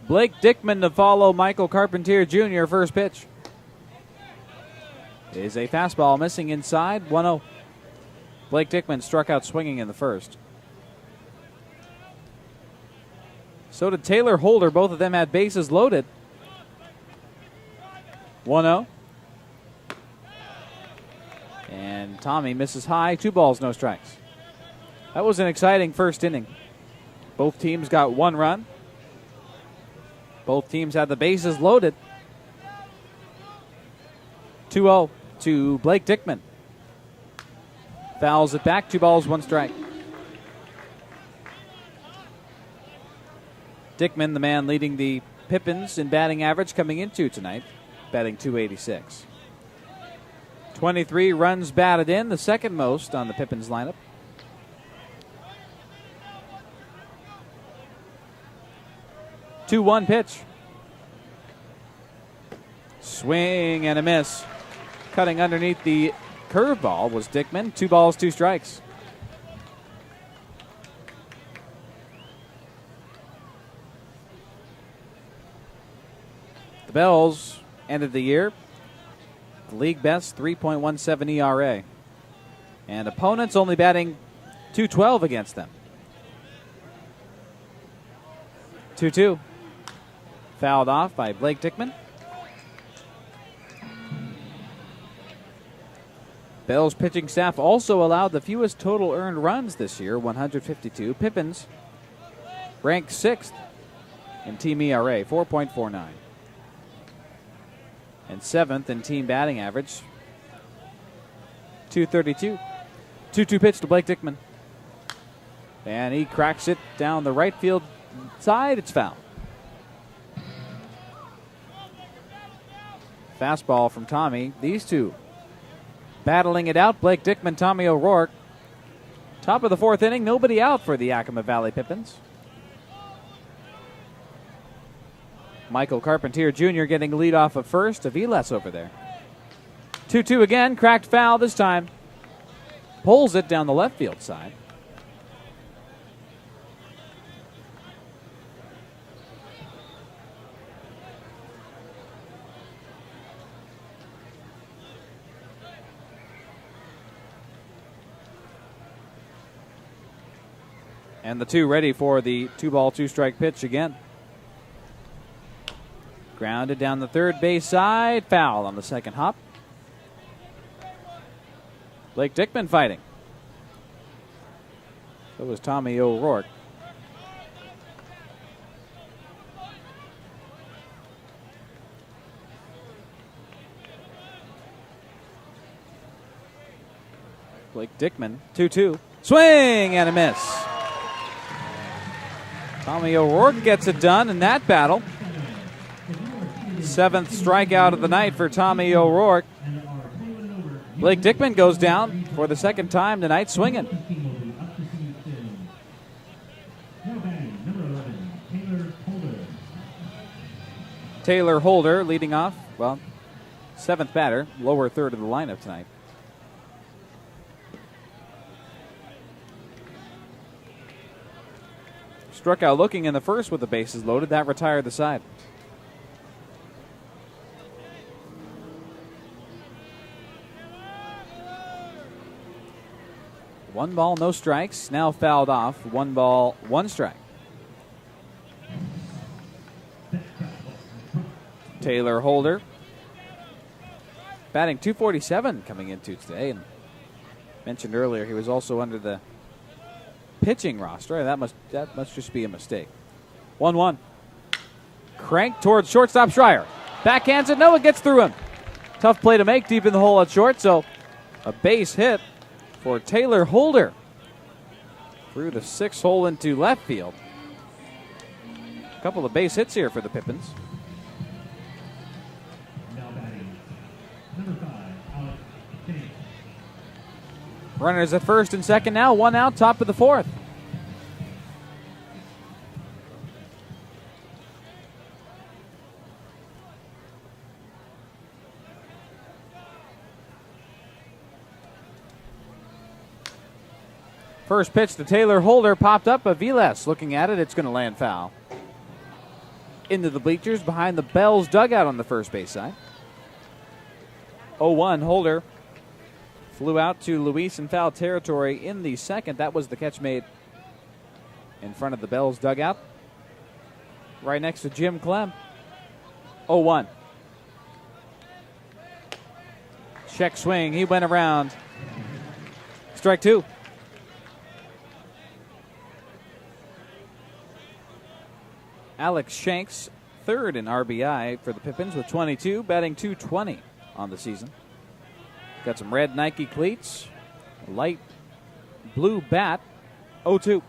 Blake Dickman to follow Michael Carpentier Jr. First pitch is a fastball missing inside, 1-0. Blake Dickman struck out swinging in the first. So did Taylor Holder. Both of them had bases loaded. 1-0. And Tommy misses high. 2 balls, no strikes. That was an exciting first inning. Both teams got 1 run. Both teams had the bases loaded. 2-0 to Blake Dickman. Fouls it back, 2 balls, 1 strike. Dickman, the man leading the Pippins in batting average coming into tonight, batting .286. 23 runs batted in, the second most on the Pippins lineup. Two-one pitch. Swing and a miss. Cutting underneath the curveball was Dickman. 2 balls, 2 strikes. The Bells ended the year the league best 3.17 ERA. And opponents only batting .212 against them. 2-2. Fouled off by Blake Dickman. Bells pitching staff also allowed the fewest total earned runs this year, 152. Pippins ranked 6th in team ERA, 4.49. And 7th in team batting average, 232. 2-2 pitch to Blake Dickman. And he cracks it down the right field side. It's foul. Fastball from Tommy. These two battling it out. Blake Dickman, Tommy O'Rourke. Top of the 4th inning. Nobody out for the Yakima Valley Pippins. Michael Carpentier Jr. getting lead off of first. Aviles over there. 2-2 again. Cracked foul this time. Pulls it down the left field side. And the 2 ready for the 2-ball, 2-strike pitch again. Grounded down the third base side. Foul on the second hop. Blake Dickman fighting. So was Tommy O'Rourke. Blake Dickman, 2-2. Swing and a miss. Tommy O'Rourke gets it done in that battle. 7th strikeout of the night for Tommy O'Rourke. Blake Dickman goes down for the 2nd time tonight swinging. Taylor Holder leading off, 7th batter, lower third of the lineup tonight. Struck out looking in the first with the bases loaded. That retired the side. One ball, no strikes. Now fouled off. 1 ball, 1 strike. Taylor Holder batting .247 coming into today. And mentioned earlier he was also under the pitching roster. That must just be a mistake. 1-1. Crank towards shortstop Schreier. Backhands it. No, it gets through him. Tough play to make deep in the hole at short. So a base hit for Taylor Holder through the 6th hole into left field. A couple of base hits here for the Pippins. Runners at first and second now. 1 out, top of the 4th. First pitch to Taylor Holder popped up. Aviles looking at it. It's going to land foul. Into the bleachers behind the Bells dugout on the first base side. 0-1 Holder. Flew out to Luis in foul territory in the 2nd. That was the catch made in front of the Bells dugout. Right next to Jim Clem. 0-1. Check swing. He went around. Strike 2. Alex Shanks third in RBI for the Pippins with 22, batting .220 on the season. Got some red Nike cleats, a light blue bat, 0-2.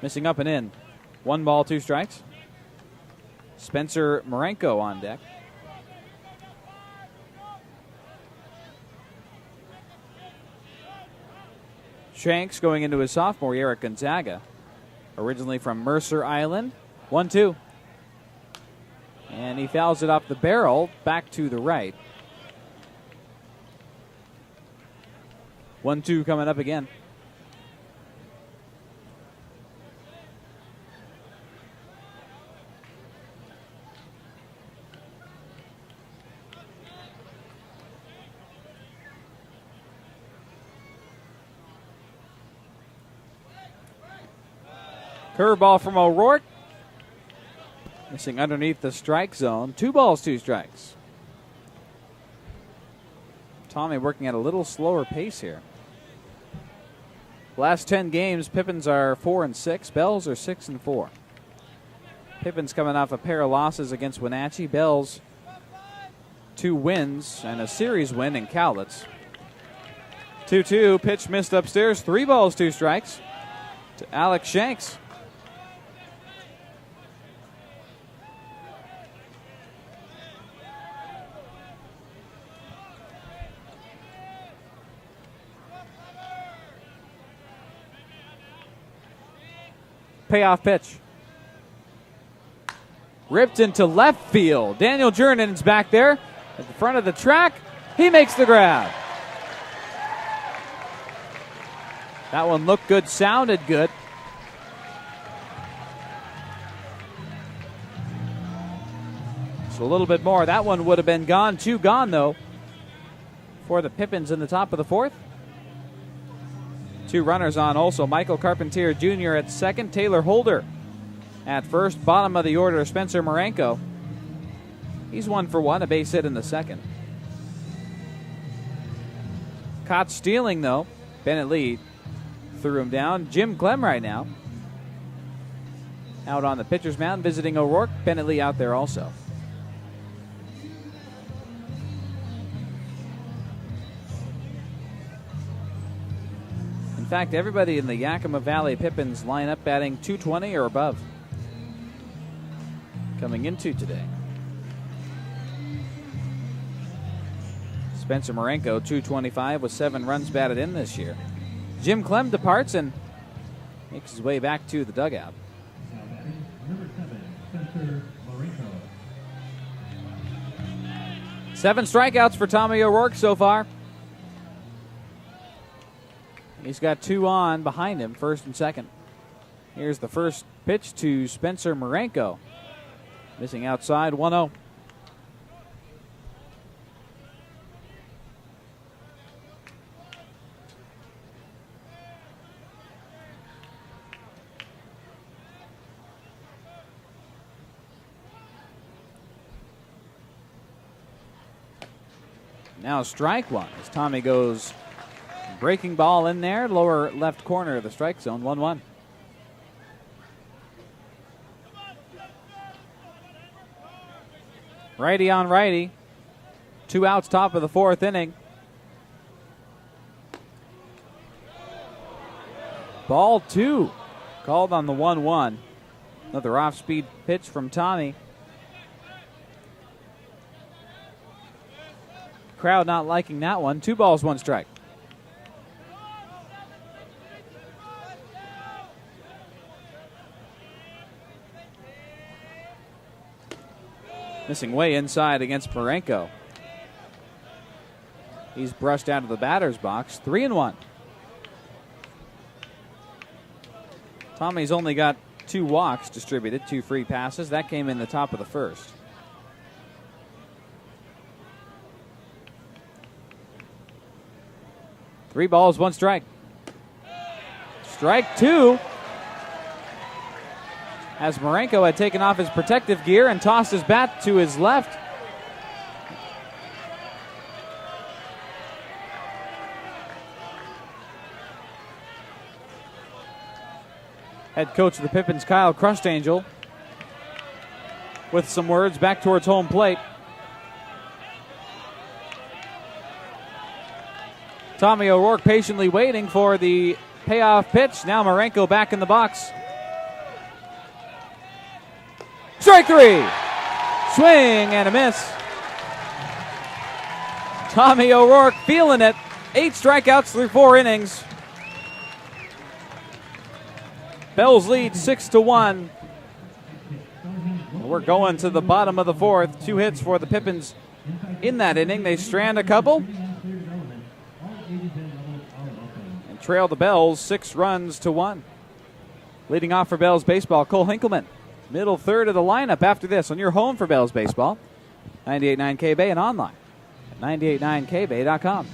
Missing up and in. 1 ball, 2 strikes. Spencer Marenko on deck. Shanks going into his sophomore year at Gonzaga. Originally from Mercer Island. 1-2. And he fouls it off the barrel back to the right. 1-2 coming up again. Curveball from O'Rourke. Missing underneath the strike zone. 2 balls, 2 strikes. Tommy working at a little slower pace here. Last 10 games, Pippins are 4-6. Bells are 6-4. Pippins coming off a pair of losses against Wenatchee. Bells 2 wins and a series win in Cowlitz. 2-2, pitch missed upstairs. 3 balls, 2 strikes to Alex Shanks. Payoff pitch. Ripped into left field. Daniel Jernan's back there at the front of the track. He makes the grab. That one looked good, sounded good. Just a little bit more. That one would have been gone. 2 gone, though, for the Pippins in the top of the 4th. 2 runners on also. Michael Carpentier Jr. at second. Taylor Holder at first. Bottom of the order, Spencer Marenko. He's 1 for 1, a base hit in the second. Caught stealing, though. Bennett Lee threw him down. Jim Clem right now out on the pitcher's mound visiting O'Rourke. Bennett Lee out there also. In fact, everybody in the Yakima Valley Pippins lineup batting .220 or above coming into today. Spencer Marenko, .225 with 7 runs batted in this year. Jim Clem departs and makes his way back to the dugout. Number 7, Spencer Marenko. 7 strikeouts for Tommy O'Rourke so far. He's got 2 on behind him, first and second. Here's the first pitch to Spencer Marenko. Missing outside, 1-0. Now strike 1 as Tommy goes breaking ball in there, lower left corner of the strike zone, 1-1. Righty on righty. 2 outs, top of the 4th inning. Ball 2 called on the 1-1. Another off-speed pitch from Tommy. Crowd not liking that one. 2 balls, 1 strike. Missing way inside against Marenko. He's brushed out of the batter's box. 3-1. Tommy's only got 2 walks distributed, 2 free passes. That came in the top of the 1st. Three balls, 1 strike. Strike 2. As Marenko had taken off his protective gear and tossed his bat to his left. Head coach of the Pippins, Kyle Crustangel, with some words back towards home plate. Tommy O'Rourke patiently waiting for the payoff pitch. Now Marenko back in the box. Strike three. Swing and a miss. Tommy O'Rourke feeling it. 8 strikeouts through 4 innings. Bells lead 6-1. We're going to the bottom of the 4th. 2 hits for the Pippins in that inning. They strand a couple and trail the Bells 6 runs to 1. Leading off for Bells baseball, Cole Hinkleman. Middle third of the lineup after this on your home for Bells baseball. 98.9 K-Bay and online at 989kbay.com.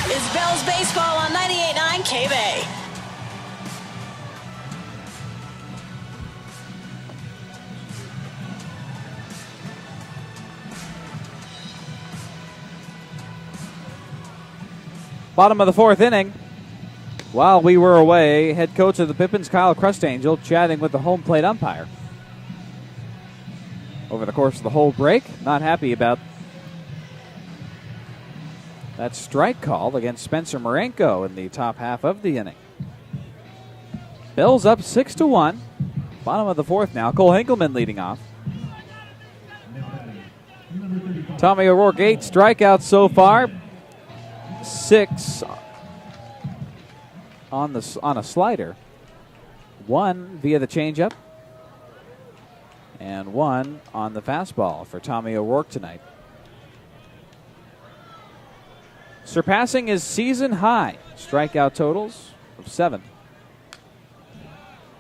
Is Bells baseball on 98.9 K-Bay. Bottom of the 4th inning. While we were away, head coach of the Pippins, Kyle Crustangel, chatting with the home plate umpire. Over the course of the whole break, not happy about that strike call against Spencer Marenko in the top half of the inning. Bells up 6-1. Bottom of the 4th now. Cole Hinkleman leading off. Tommy O'Rourke, 8 strikeouts so far. 6 on a slider. 1 via the changeup. And 1 on the fastball for Tommy O'Rourke tonight. Surpassing his season high strikeout totals of 7.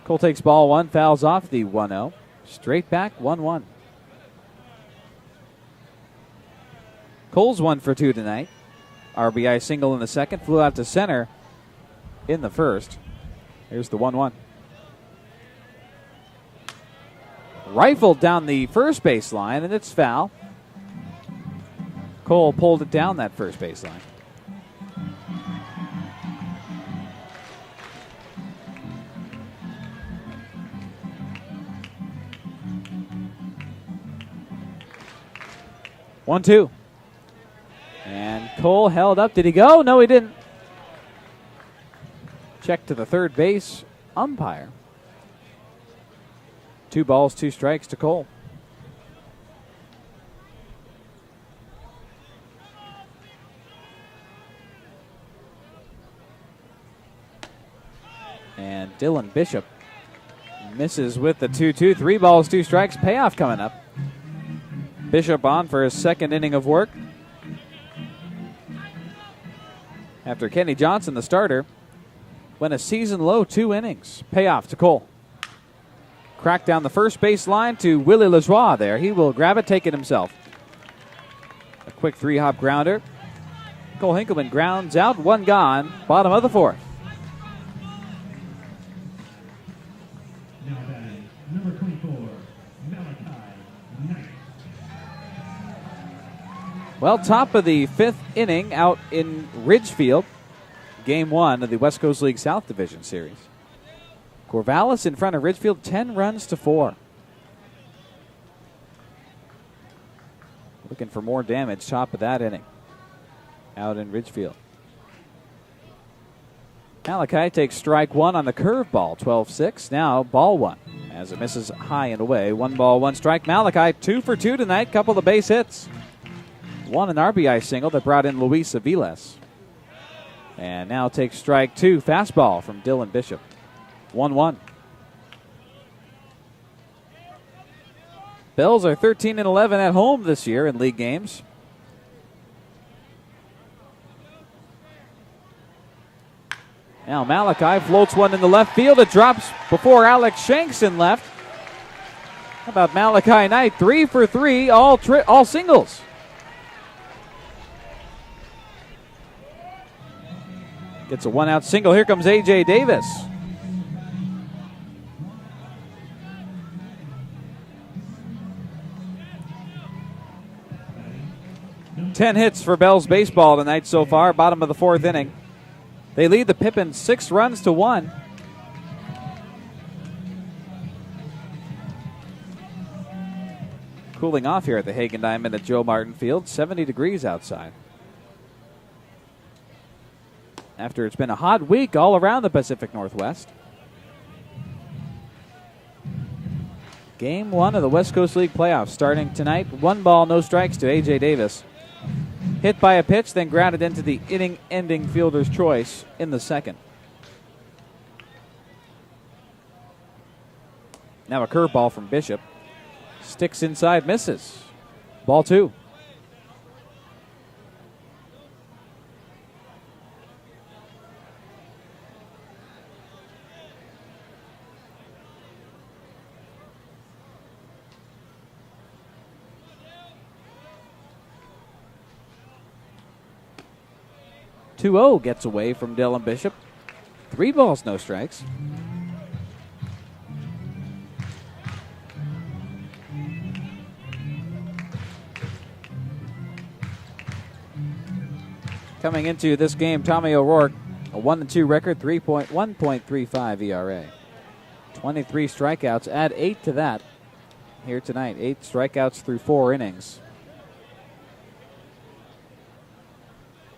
Cole takes ball 1, fouls off the 1-0. Straight back 1-1. Cole's 1 for 2 tonight. RBI single in the second, flew out to center in the first. Here's the 1-1. Rifled down the first baseline, and it's foul. Cole pulled it down that first baseline. One, 2. And Cole held up. Did he go? No, he didn't. Check to the third base umpire. 2 balls, 2 strikes to Cole. And Dylan Bishop misses with the 2-2. 3 balls, 2 strikes. Payoff coming up. Bishop on for his second inning of work. After Kenny Johnson, the starter, went a season-low 2 innings. Payoff to Cole. Crack down the first base line to Willie Lajoie there. He will grab it, take it himself. A quick 3-hop grounder. Cole Hinkleman grounds out, 1 gone. Bottom of the 4th. Now batting, number 24, Malachi Knight. Well, top of the 5th inning out in Ridgefield. Game 1 of the West Coast League South Division Series. Corvallis in front of Ridgefield, 10 runs to 4. Looking for more damage, top of that inning out in Ridgefield. Malachi takes strike one on the curveball, 12-6. Now ball one as it misses high and away. 1 ball, 1 strike. Malachi 2 for 2 tonight. Couple of base hits. One an RBI single that brought in Luis Aviles. And now takes strike 2. Fastball from Dylan Bishop. 1-1. Bells are 13-11 at home this year in league games. Now Malachi floats one in the left field. It drops before Alex Shankson left. How about Malachi Knight? 3 for 3, all singles. Gets a 1-out single. Here comes A.J. Davis. Ten hits for Bells baseball tonight so far, bottom of the 4th inning. They lead the Pippins 6 runs to 1. Cooling off here at the Hagen Diamond at Joe Martin Field, 70 degrees outside. After it's been a hot week all around the Pacific Northwest. Game 1 of the West Coast League playoffs starting tonight. 1 ball, no strikes to A.J. Davis. Hit by a pitch, then grounded into the inning-ending fielder's choice in the second. Now a curveball from Bishop. Sticks inside, misses. Ball 2. (2-0) gets away from Dylan Bishop. 3 balls, no strikes. Coming into this game, Tommy O'Rourke, a 1-2 record, 1.35 ERA. 23 strikeouts, add 8 to that here tonight. 8 strikeouts through 4 innings.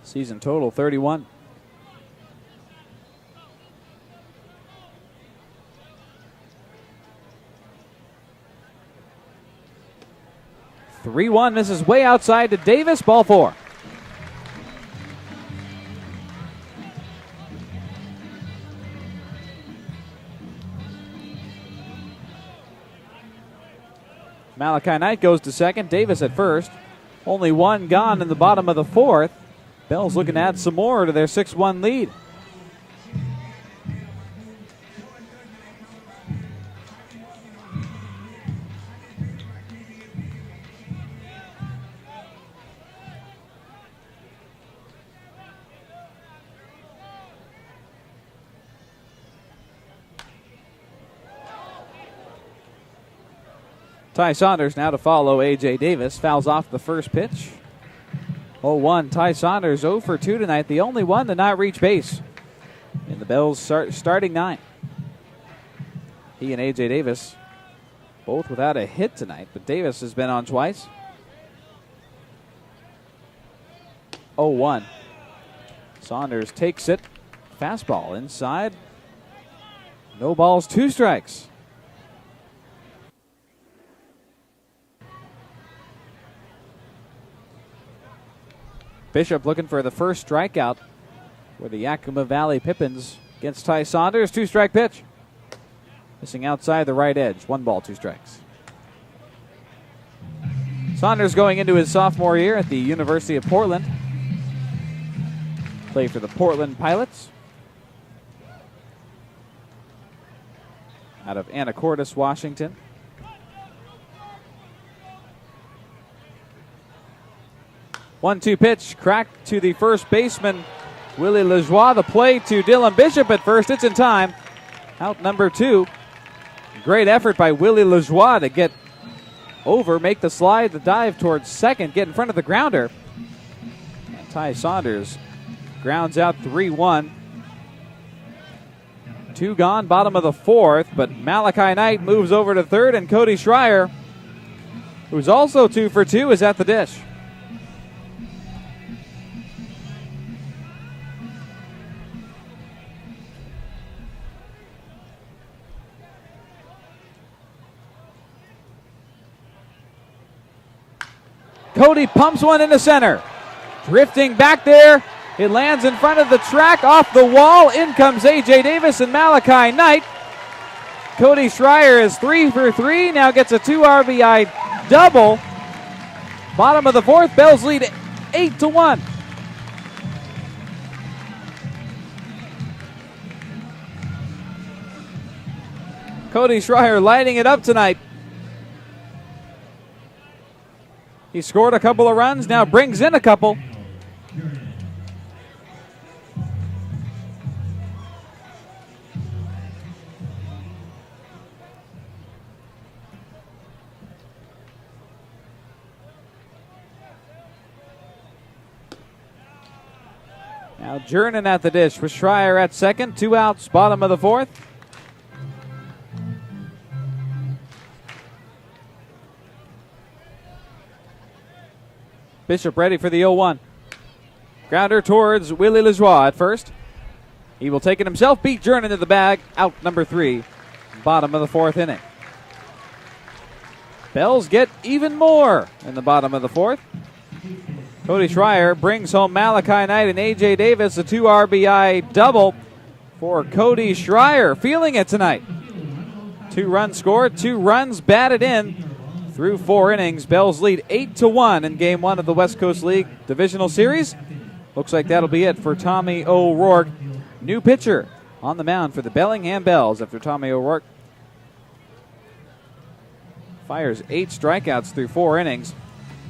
Season total 31. (3-1) misses way outside to Davis. Ball 4. Malachi Knight goes to second. Davis at first. Only 1 gone in the bottom of the 4th. Bells looking to add some more to their 6-1 lead. Ty Saunders now to follow A.J. Davis. Fouls off the first pitch. 0-1. Ty Saunders 0 for 2 tonight. The only one to not reach base in the Bells starting 9. He and A.J. Davis both without a hit tonight, but Davis has been on twice. 0-1. Saunders takes it. Fastball inside. No balls, 2 strikes. Bishop looking for the first strikeout for the Yakima Valley Pippins against Ty Saunders. 2-strike pitch. Missing outside the right edge. 1 ball, 2 strikes. Saunders going into his sophomore year at the University of Portland. Played for the Portland Pilots out of Anacortes, Washington. One-two pitch, cracked to the first baseman, Willie Lajoie. The play to Dylan Bishop at first. It's in time. Out number 2. Great effort by Willie Lajoie to get over, make the slide, the dive towards second, get in front of the grounder. And Ty Saunders grounds out 3-1. 2 gone, bottom of the 4th, but Malachi Knight moves over to third, and Cody Schreier, who's also 2 for 2, is at the dish. Cody pumps one into center. Drifting back there. It lands in front of the track, off the wall. In comes A.J. Davis and Malachi Knight. Cody Schreier is 3 for 3. Now gets a 2 RBI double. Bottom of the fourth, Bells lead 8-1. Cody Schreier lighting it up tonight. He scored a couple of runs, now brings in a couple. Now Jernan at the dish with Schreier at second. 2 outs, bottom of the fourth. Bishop ready for the 0-1. Grounder towards Willie Lajoie at first. He will take it himself, beat Jernan to the bag. Out number 3, bottom of the fourth inning. Bells get even more in the bottom of the fourth. Cody Schreier brings home Malachi Knight and A.J. Davis, a 2 RBI double for Cody Schreier. Feeling it tonight. 2 runs scored, 2 runs batted in through 4 innings. Bells lead 8-1 in Game 1 of the West Coast League Divisional Series. Looks like that'll be it for Tommy O'Rourke. New pitcher on the mound for the Bellingham Bells after Tommy O'Rourke fires 8 strikeouts through 4 innings.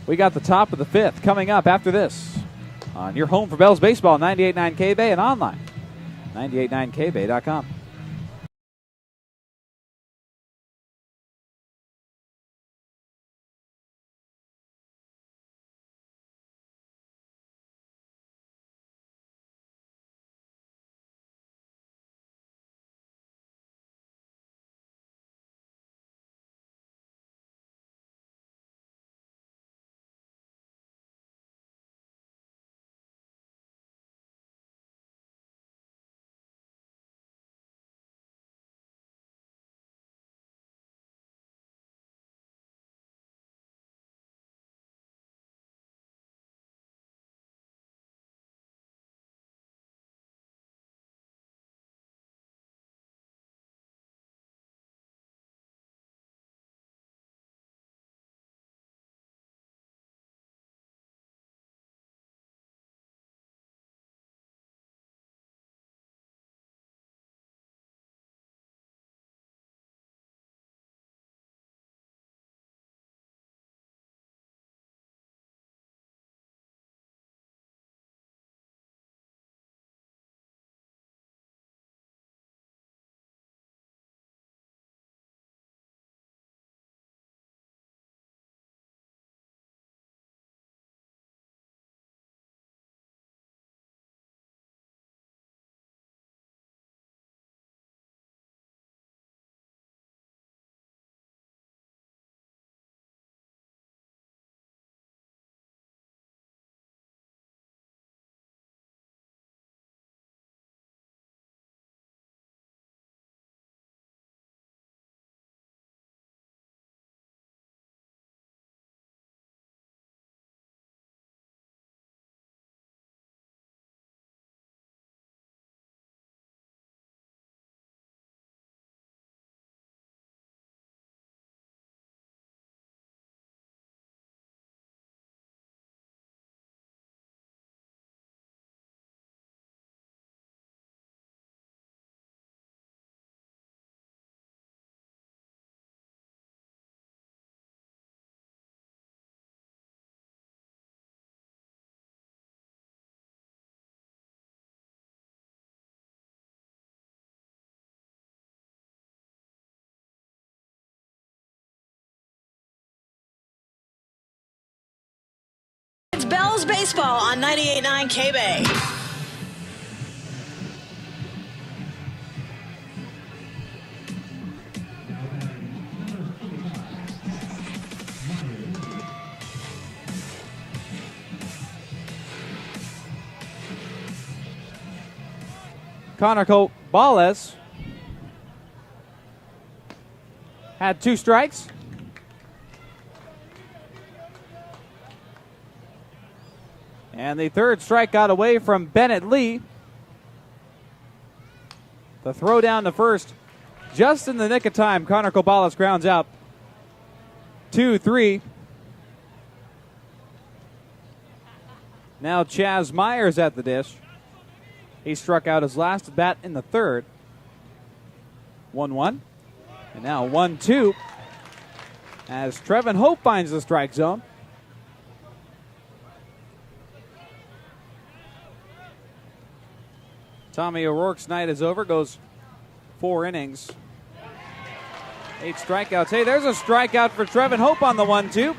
We got the top of the 5th coming up after this on your home for Bells Baseball, 98.9 K-Bay, and online, 989kbay.com. It's Bells Baseball on 98.9 K-Bay. Connor Cobales had 2 strikes. And the third strike got away from Bennett Lee. The throw down to first, just in the nick of time. Connor Kobalas grounds out. 2-3. Now Chaz Myers at the dish. He struck out his last at bat in the third. 1-1. And now 1-2 as Trevin Hope finds the strike zone. Tommy O'Rourke's night is over, goes 4 innings. 8 strikeouts. Hey, there's a strikeout for Trevin Hope on the 1-2.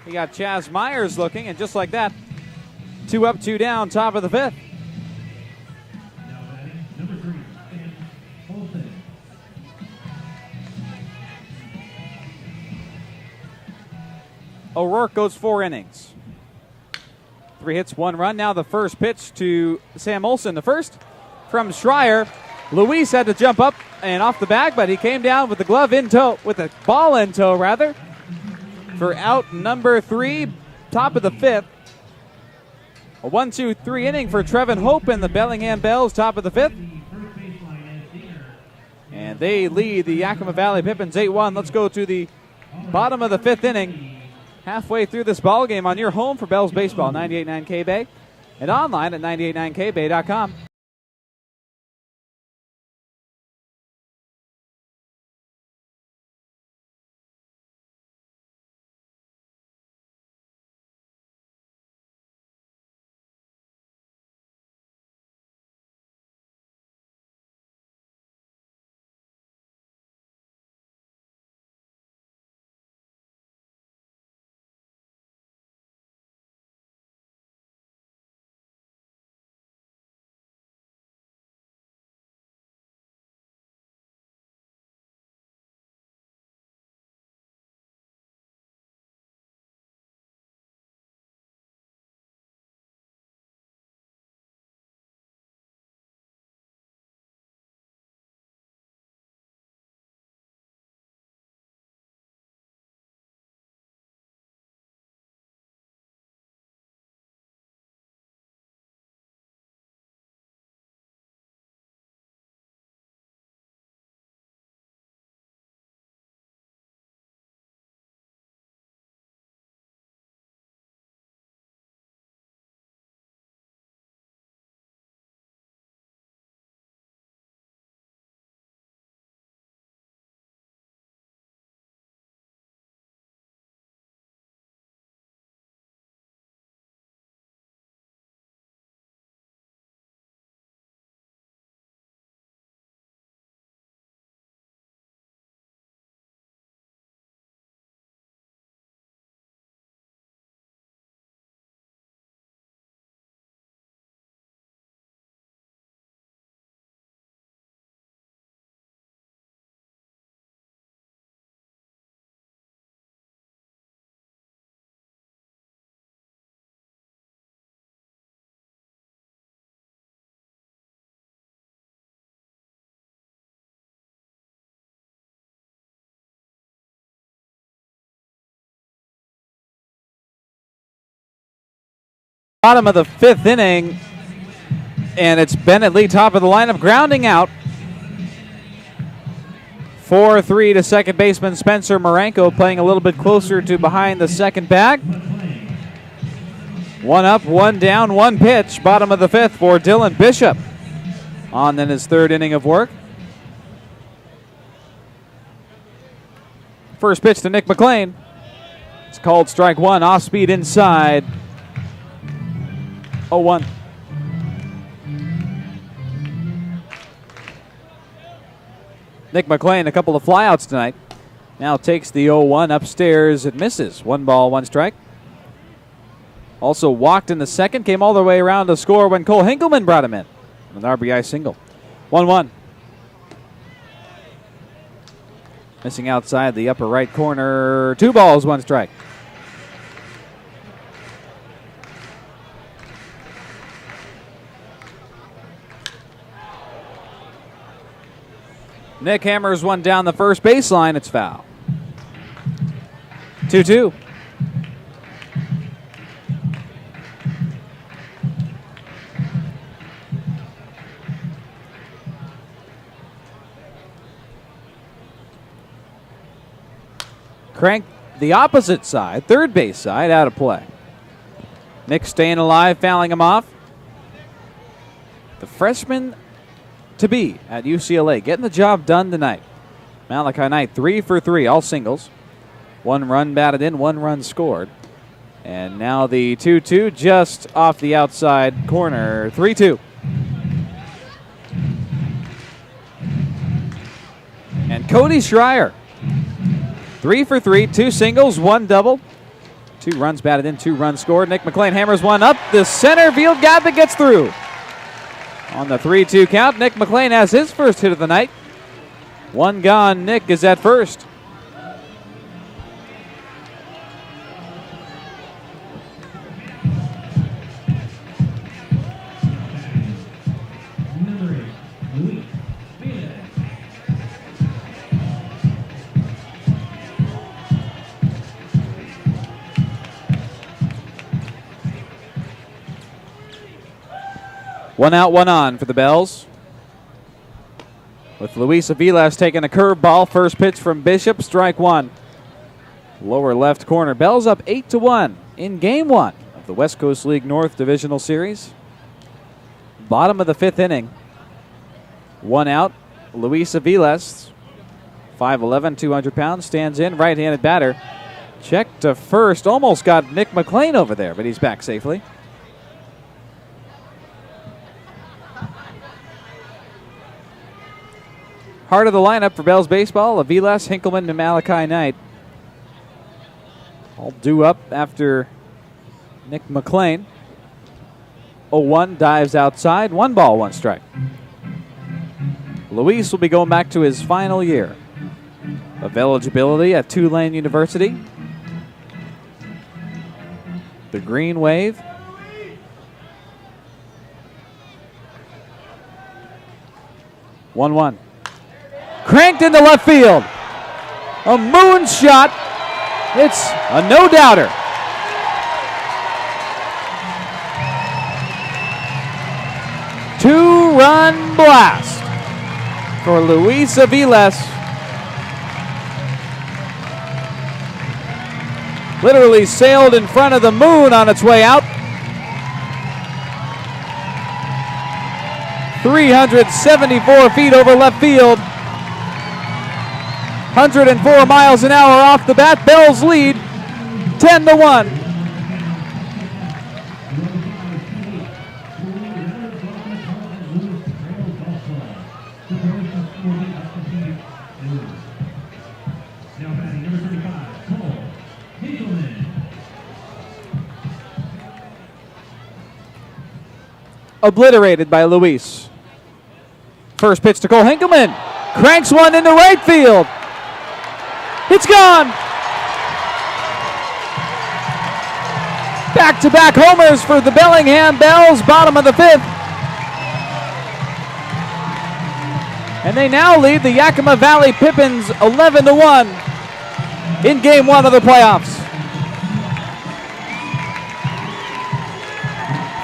He got Chaz Myers looking, and just like that, 2 up, 2 down, top of the 5th. O'Rourke goes 4 innings. 3 hits, 1 run. Now the first pitch to Sam Olson. The first from Schreier. Luis had to jump up and off the bag, but he came down with the glove in tow, with the ball in tow, rather, for out number 3, top of the 5th. A 1-2-3 inning for Trevin Hope and the Bellingham Bells, top of the 5th. And they lead the Yakima Valley Pippins 8-1. Let's go to the bottom of the 5th inning. Halfway through this ball game on your home for Bells Baseball, 98.9 K-Bay, and online at 989kbay.com. Bottom of the 5th inning, and it's Bennett Lee, top of the lineup, grounding out. 4-3 to second baseman Spencer Marenko, playing a little bit closer to behind the second bag. 1 up, 1 down, 1 pitch. Bottom of the 5th for Dylan Bishop on in his 3rd inning of work. First pitch to Nick McLean. It's called strike 1, off speed inside. 0-1. Nick McLean, a couple of flyouts tonight. Now takes the 0-1 upstairs. It misses. 1 ball, 1 strike. Also walked in the second. Came all the way around to score when Cole Hinkleman brought him in. An RBI single. 1-1. Missing outside the upper right corner. 2 balls, 1 strike. Nick hammers one down the first baseline. It's foul. 2-2. Crank the opposite side, third base side, out of play. Nick staying alive, fouling him off. The freshman to be at UCLA, getting the job done tonight. Malachi Knight, 3 for 3, all singles. 1 run batted in, 1 run scored. And now the 2-2 just off the outside corner, 3-2. And Cody Schreier, 3 for 3, 2 singles, 1 double. 2 runs batted in, 2 runs scored. Nick McLean hammers one up the center field gap that gets through. On the 3-2 count, Nick McLean has his first hit of the night. 1 gone, Nick is at first. One out, one on for the Bells. With Luis Aviles taking a curveball. First pitch from Bishop, strike 1. Lower left corner. Bells up 8-1 in game 1 of the West Coast League North Divisional Series. Bottom of the 5th inning. 1 out. Luis Aviles, 5'11", 200 pounds, stands in. Right-handed batter. Check to first. Almost got Nick McLean over there, but he's back safely. Heart of the lineup for Bells baseball, Aviles, Hinkleman, and Malachi Knight. All due up after Nick McLean. 0-1, dives outside, 1 ball, 1 strike. Luis will be going back to his final year of eligibility at Tulane University. The Green Wave. One. Cranked into left field. A moonshot. It's a no-doubter. Two-run blast for Luis Aviles. Literally sailed in front of the moon on its way out. 374 feet over left field. 104 miles an hour off the bat. Bells lead 10-1. Obliterated by Luis. First pitch to Cole Hinkleman. Cranks one into right field. It's gone. Back-to-back homers for the Bellingham Bells, bottom of the 5th. And they now lead the Yakima Valley Pippins 11-1 in game 1 of the playoffs.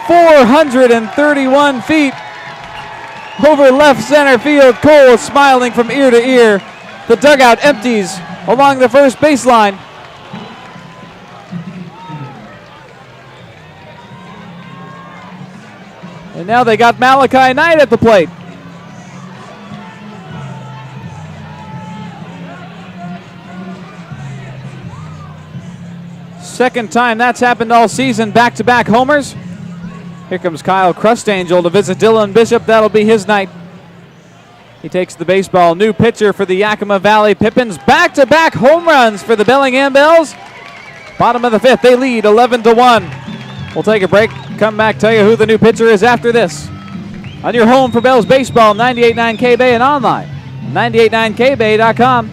431 feet over left center field. Cole is smiling from ear to ear. The dugout empties along the first baseline. And now they got Malachi Knight at the plate. Second time that's happened all season, back-to-back homers. Here comes Kyle Crustangel to visit Dylan Bishop. That'll be his night. He takes the baseball. New pitcher for the Yakima Valley Pippins. Back-to-back home runs for the Bellingham Bells. Bottom of the 5th, they lead 11-1. We'll take a break. Come back, tell you who the new pitcher is after this. On your home for Bells baseball, 98.9 K-Bay and online, 989kbay.com.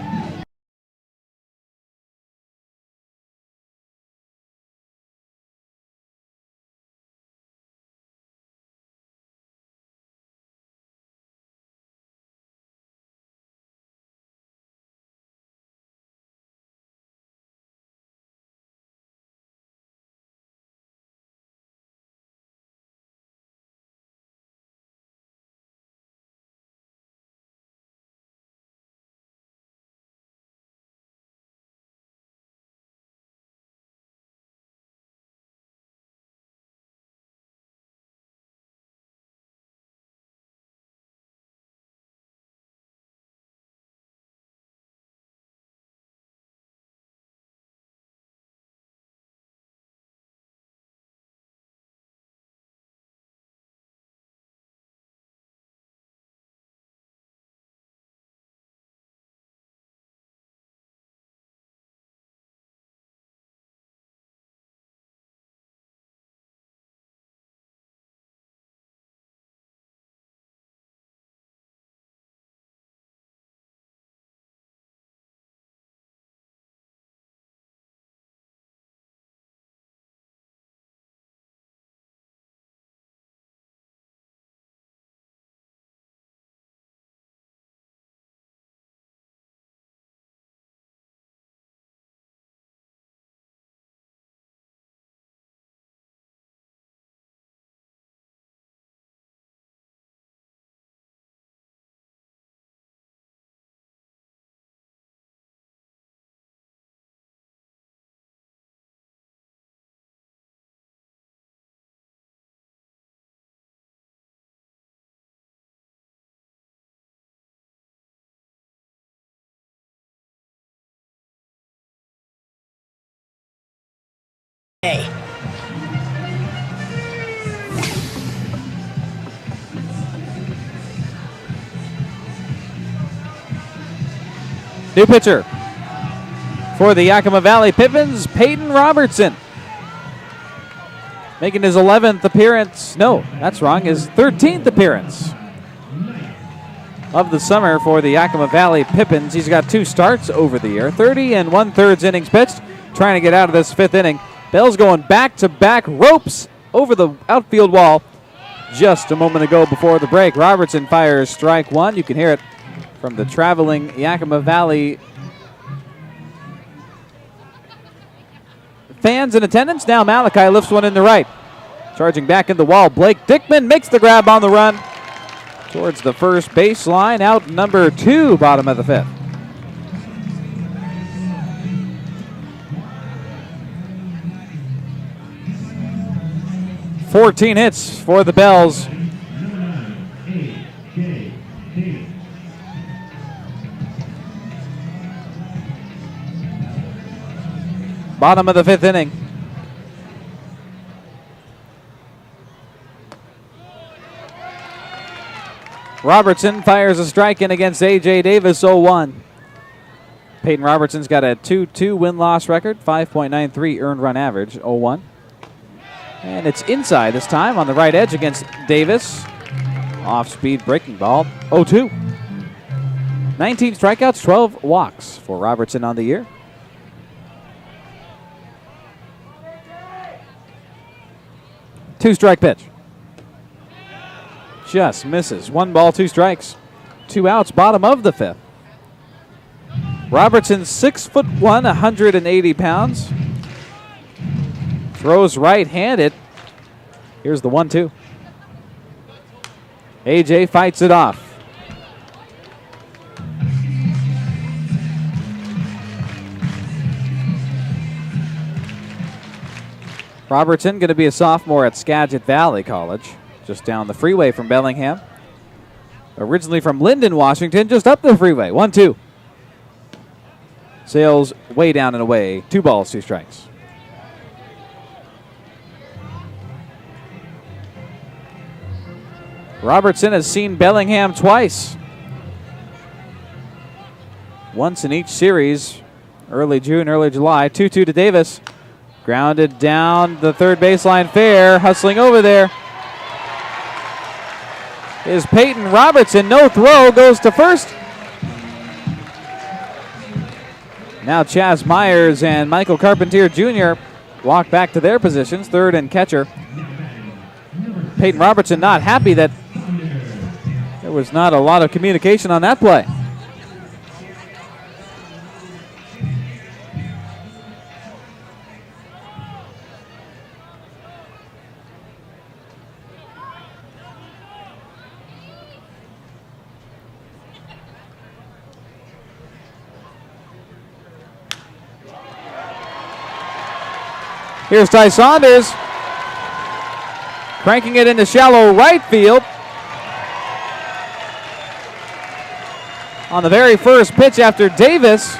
New pitcher for the Yakima Valley Pippins, Peyton Robertson. Making his 11th appearance. No, that's wrong. His 13th appearance of the summer for the Yakima Valley Pippins. He's got 2 starts over the year. 30 and 1/3 innings pitched. Trying to get out of this 5th inning. Bell's going back-to-back ropes over the outfield wall just a moment ago before the break. Robertson fires strike 1. You can hear it from the traveling Yakima Valley fans in attendance. Now Malachi lifts one in the right. Charging back in the wall, Blake Dickman makes the grab on the run towards the first baseline. Out number 2, bottom of the 5th. "14 hits for the Bells. Bottom of the 5th inning. Robertson fires a strike in against A.J. Davis, 0-1. Peyton Robertson's got a 2-2 win-loss record, 5.93 earned run average, 0-1. And it's inside this time on the right edge against Davis. Off-speed breaking ball, 0-2. 19 strikeouts, 12 walks for Robertson on the year. Two-strike pitch. Just misses. 1 ball, 2 strikes. 2 outs, bottom of the 5th. Robertson, 6'1", 180 pounds. Throws right-handed. Here's the 1-2. AJ fights it off. Robertson going to be a sophomore at Skagit Valley College, just down the freeway from Bellingham. Originally from Linden, Washington, just up the freeway. 1-2. Sails way down and away. 2 balls, 2 strikes. Robertson has seen Bellingham twice. Once in each series, early June, early July. 2-2 to Davis. Grounded down the third baseline fair. Hustling over there is Peyton Robertson. No throw, goes to first. Now Chaz Myers and Michael Carpentier Jr. walk back to their positions, third and catcher. Peyton Robertson not happy that there was not a lot of communication on that play. Here's Ty Saunders, cranking it into shallow right field. On the very first pitch after Davis.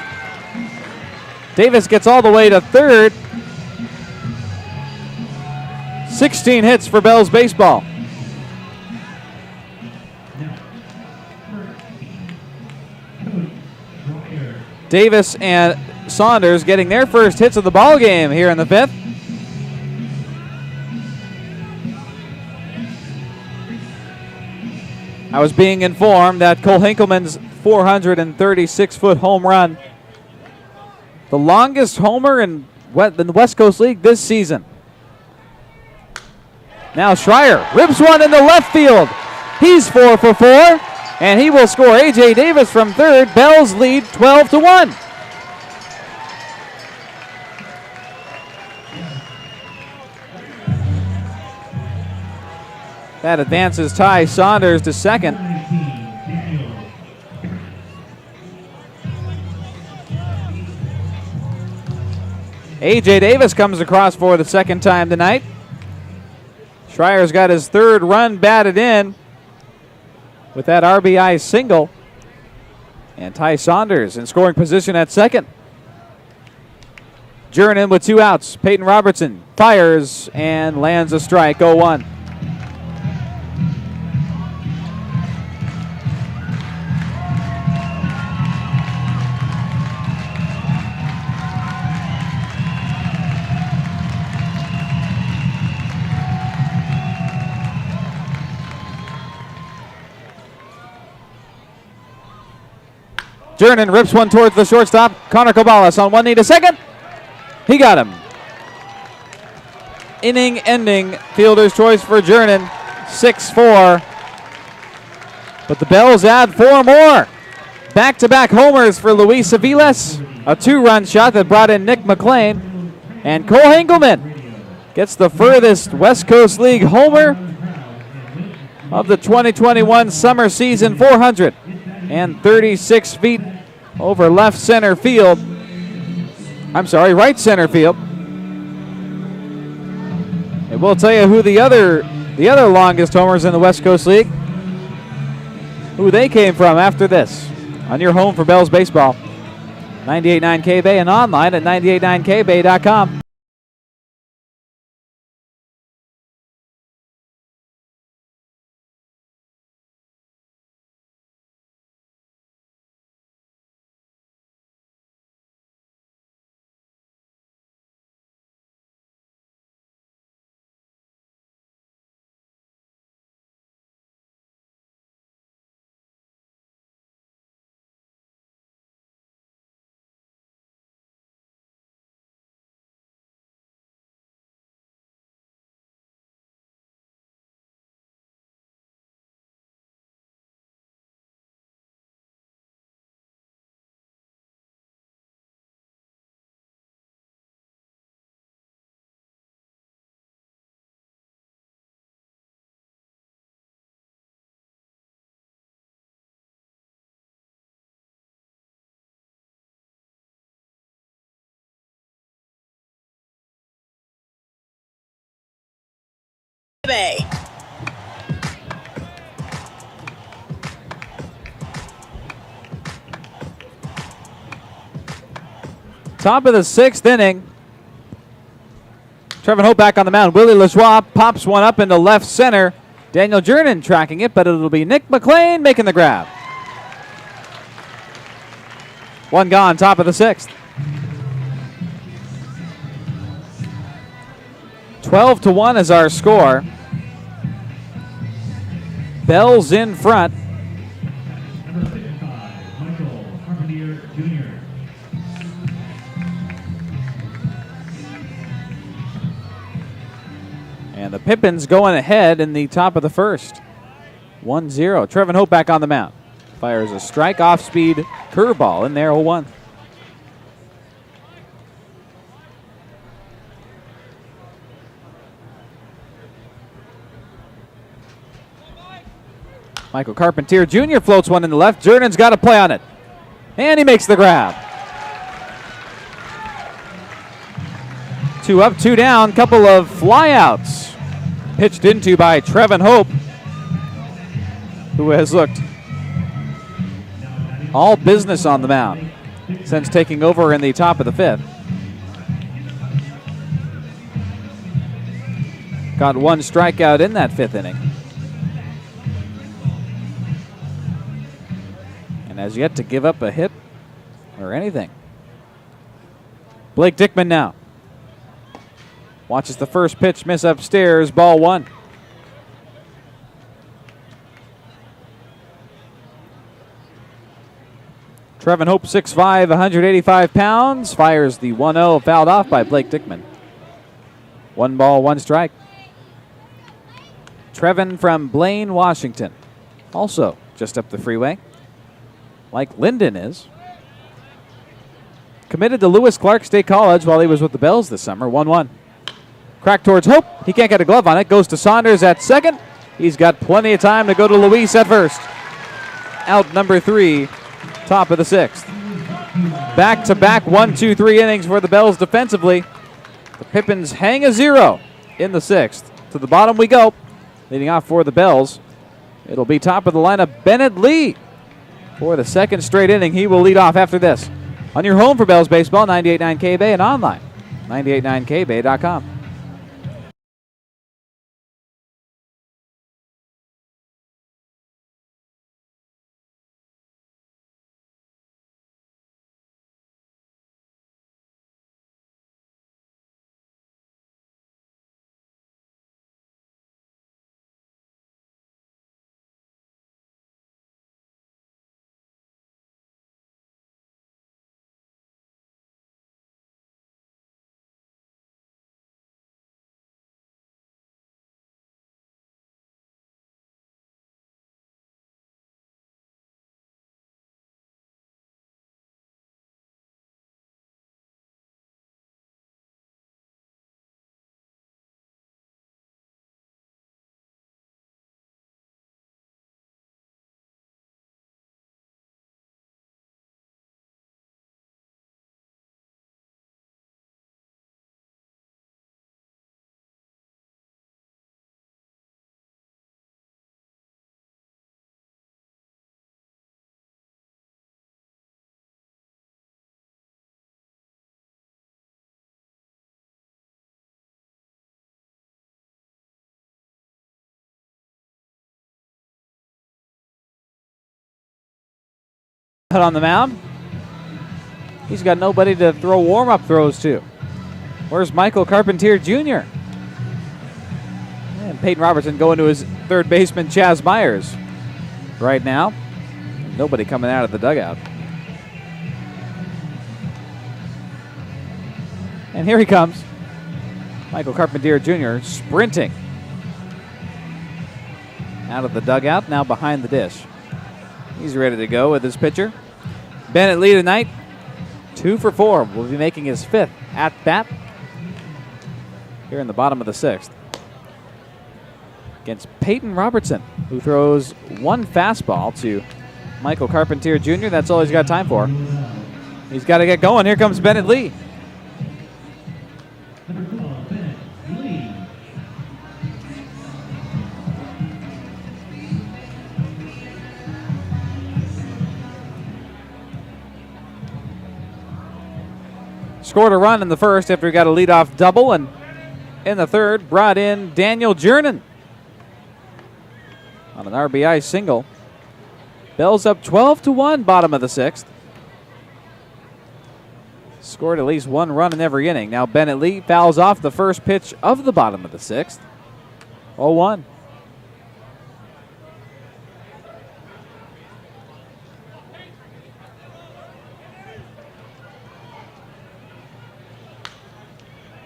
Davis gets all the way to third. 16 hits for Bells baseball. Davis and Saunders getting their first hits of the ball game here in the 5th. I was being informed that Cole Hinkleman's 436-foot home run, the longest homer in the West Coast League this season. Now Schreier rips one in the left field. He's 4 for 4, and he will score. A.J. Davis from third. Bells lead 12-1. That advances Ty Saunders to second. A.J. Davis comes across for the second time tonight. Schreier's got his third run batted in with that RBI single. And Ty Saunders in scoring position at second. Jernin with 2 outs. Peyton Robertson fires and lands a strike, 0-1. Jernin rips one towards the shortstop. Connor Cabalas on one knee to second. He got him. Inning-ending fielder's choice for Jernin, 6-4. But the Bells add 4 more. Back-to-back homers for Luis Aviles. A 2-run shot that brought in Nick McLean. And Cole Hengelman gets the furthest West Coast League homer of the 2021 summer season, 436 feet over right center field. And we'll tell you who the other longest homers in the West Coast League, who they came from after this, on your home for Bells baseball. 98.9 K-Bay and online at 989kbay.com. Bay. Top of the 6th inning. Trevin Hope back on the mound. Willie Lajoie pops one up into left center. Daniel Jernin tracking it, but it'll be Nick McLean making the grab. One gone, top of the 6th. 12-1 is our score. Bells in front. Number 55, Michael Carpentier Jr. And the Pippins going ahead in the top of the 1st. 1-0. Trevin Hope back on the mound. Fires a strike off-speed curveball in there, 0-1. Michael Carpentier Jr. floats one in the left. Jernin's got a play on it. And he makes the grab. 2 up, 2 down. Couple of flyouts. Pitched into by Trevin Hope, who has looked all business on the mound since taking over in the top of the 5th. Got 1 strikeout in that 5th inning. And has yet to give up a hit or anything. Blake Dickman now. Watches the first pitch miss upstairs, ball 1. Trevin Hope, 6'5", 185 pounds, fires the 1-0, fouled off by Blake Dickman. 1 ball, 1 strike. Trevin from Blaine, Washington. Also just up the freeway, like Linden is. Committed to Lewis Clark State College while he was with the Bells this summer, 1-1. Crack towards Hope. He can't get a glove on it. Goes to Saunders at second. He's got plenty of time to go to Luis at first. Out number 3, top of the 6th. Back-to-back 1-2-3 innings for the Bells defensively. The Pippins hang a 0 in the 6th. To the bottom we go. Leading off for the Bells, it'll be top of the lineup, Bennett Lee. For the 2nd straight inning, he will lead off after this. On your home for Bells baseball, 98.9 K-Bay and online 989kbay.com. On the mound. He's got nobody to throw warm-up throws to. Where's Michael Carpentier Jr.? And Peyton Robertson going to his third baseman, Chaz Myers. Right now, nobody coming out of the dugout. And here he comes. Michael Carpentier Jr. sprinting out of the dugout, now behind the dish. He's ready to go with his pitcher. Bennett Lee tonight, 2 for 4. Will be making his 5th at bat here in the bottom of the 6th. Against Peyton Robertson, who throws one fastball to Michael Carpentier Jr. That's all he's got time for. He's got to get going. Here comes Bennett Lee. Scored a run in the first after he got a leadoff double, and in the third brought in Daniel Jernan on an RBI single. Bell's up 12-1, bottom of the 6th. Scored at least one run in every inning. Now Bennett Lee fouls off the first pitch of the bottom of the 6th. 0-1.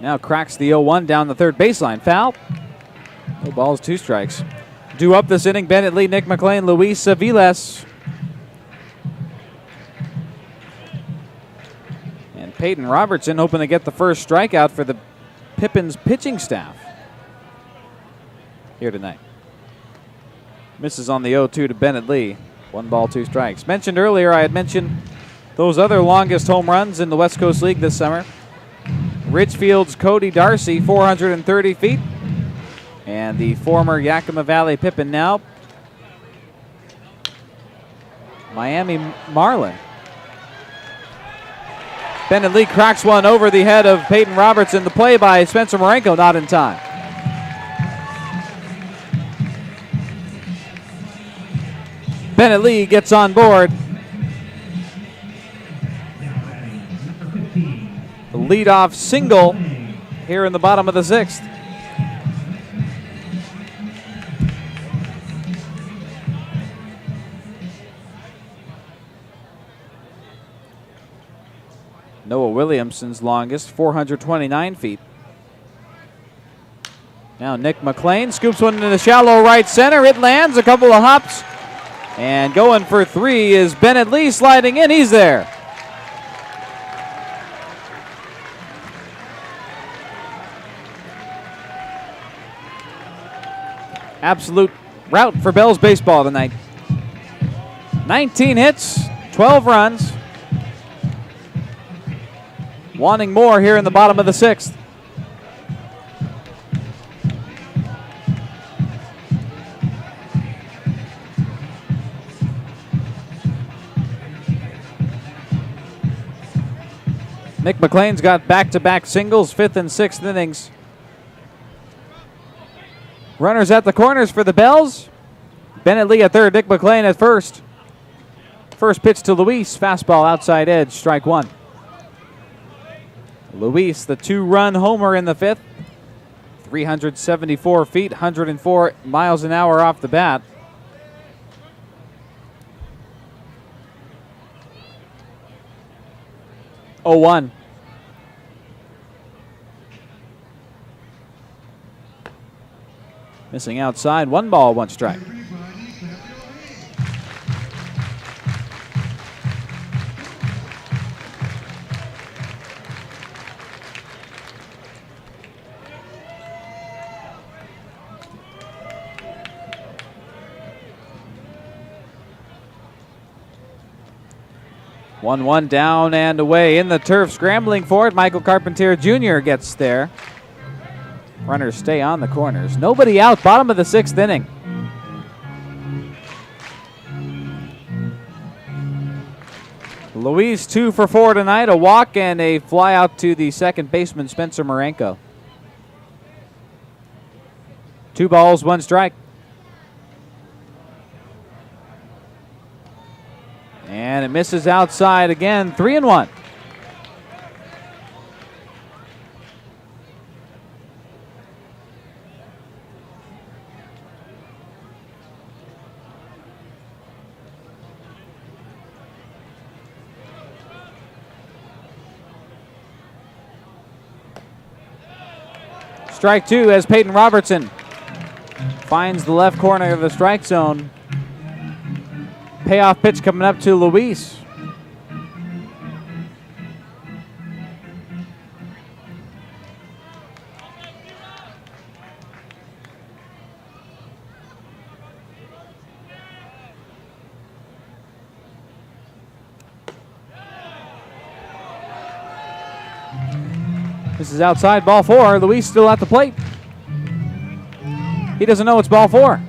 Now cracks the 0-1 down the third baseline. Foul. No balls, 2 strikes. Due up this inning, Bennett Lee, Nick McLean, Luis Aviles. And Peyton Robertson hoping to get the first strikeout for the Pippins pitching staff here tonight. Misses on the 0-2 to Bennett Lee. 1 ball, 2 strikes. Mentioned earlier, I had mentioned those other longest home runs in the West Coast League this summer. Ridgefield's Cody Darcy, 430 feet. And the former Yakima Valley Pippin now, Miami Marlin. Bennett Lee cracks one over the head of Peyton Robertson. The play by Spencer Marenko not in time. Bennett Lee gets on board. The leadoff single here in the bottom of the 6th. Noah Williamson's longest, 429 feet. Now Nick McLean scoops one into the shallow right center. It lands, a couple of hops. And going for 3 is Bennett Lee sliding in. He's there. Absolute rout for Bell's baseball tonight. 19 hits, 12 runs. Wanting more here in the bottom of the 6th. Nick McLean's got back-to-back singles, 5th and 6th innings. Runners at the corners for the Bells. Bennett Lee at third, Nick McLean at first. First pitch to Luis, fastball outside edge, strike one. Luis, the 2-run homer in the 5th. 374 feet, 104 miles an hour off the bat. Oh, 1. Missing outside, 1 ball, 1 strike. One down and away in the turf, scrambling for it. Michael Carpentier Jr. gets there. Runners stay on the corners. Nobody out, bottom of the 6th inning. Luis 2 for 4 tonight, a walk and a fly out to the second baseman, Spencer Marenko. 2 balls, 1 strike. And it misses outside again, 3-1. Strike 2 as Peyton Robertson finds the left corner of the strike zone. Payoff pitch coming up to Luis. This is outside, ball 4. Luis still at the plate. He doesn't know it's ball 4.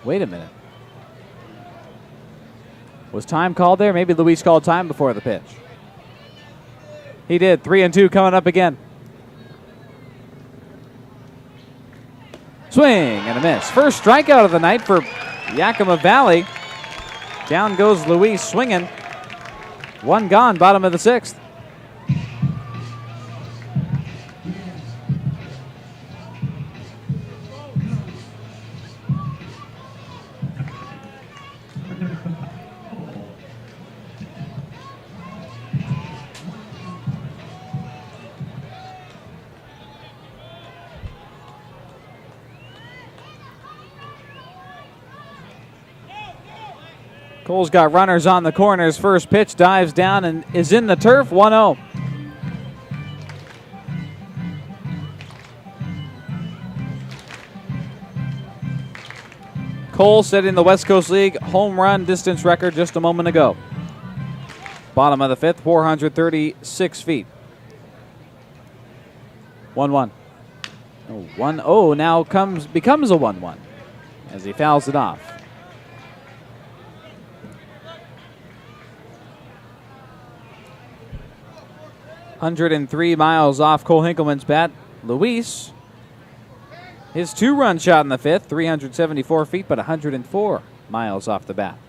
Wait a minute. Was time called there? Maybe Luis called time before the pitch. He did. 3-2 coming up again. Swing and a miss. First strikeout of the night for Yakima Valley. Down goes Luis swinging. 1 gone, bottom of the 6th. Cole's got runners on the corners. First pitch dives down and is in the turf. 1-0. Cole setting the West Coast League home run distance record just a moment ago. Bottom of the 5th, 436 feet. 1-1. 1-0 now becomes a 1-1 as he fouls it off. .103 miles off Cole Hinkleman's bat. Luis, his 2-run shot in the 5th, 374 feet, but 104 miles off the bat.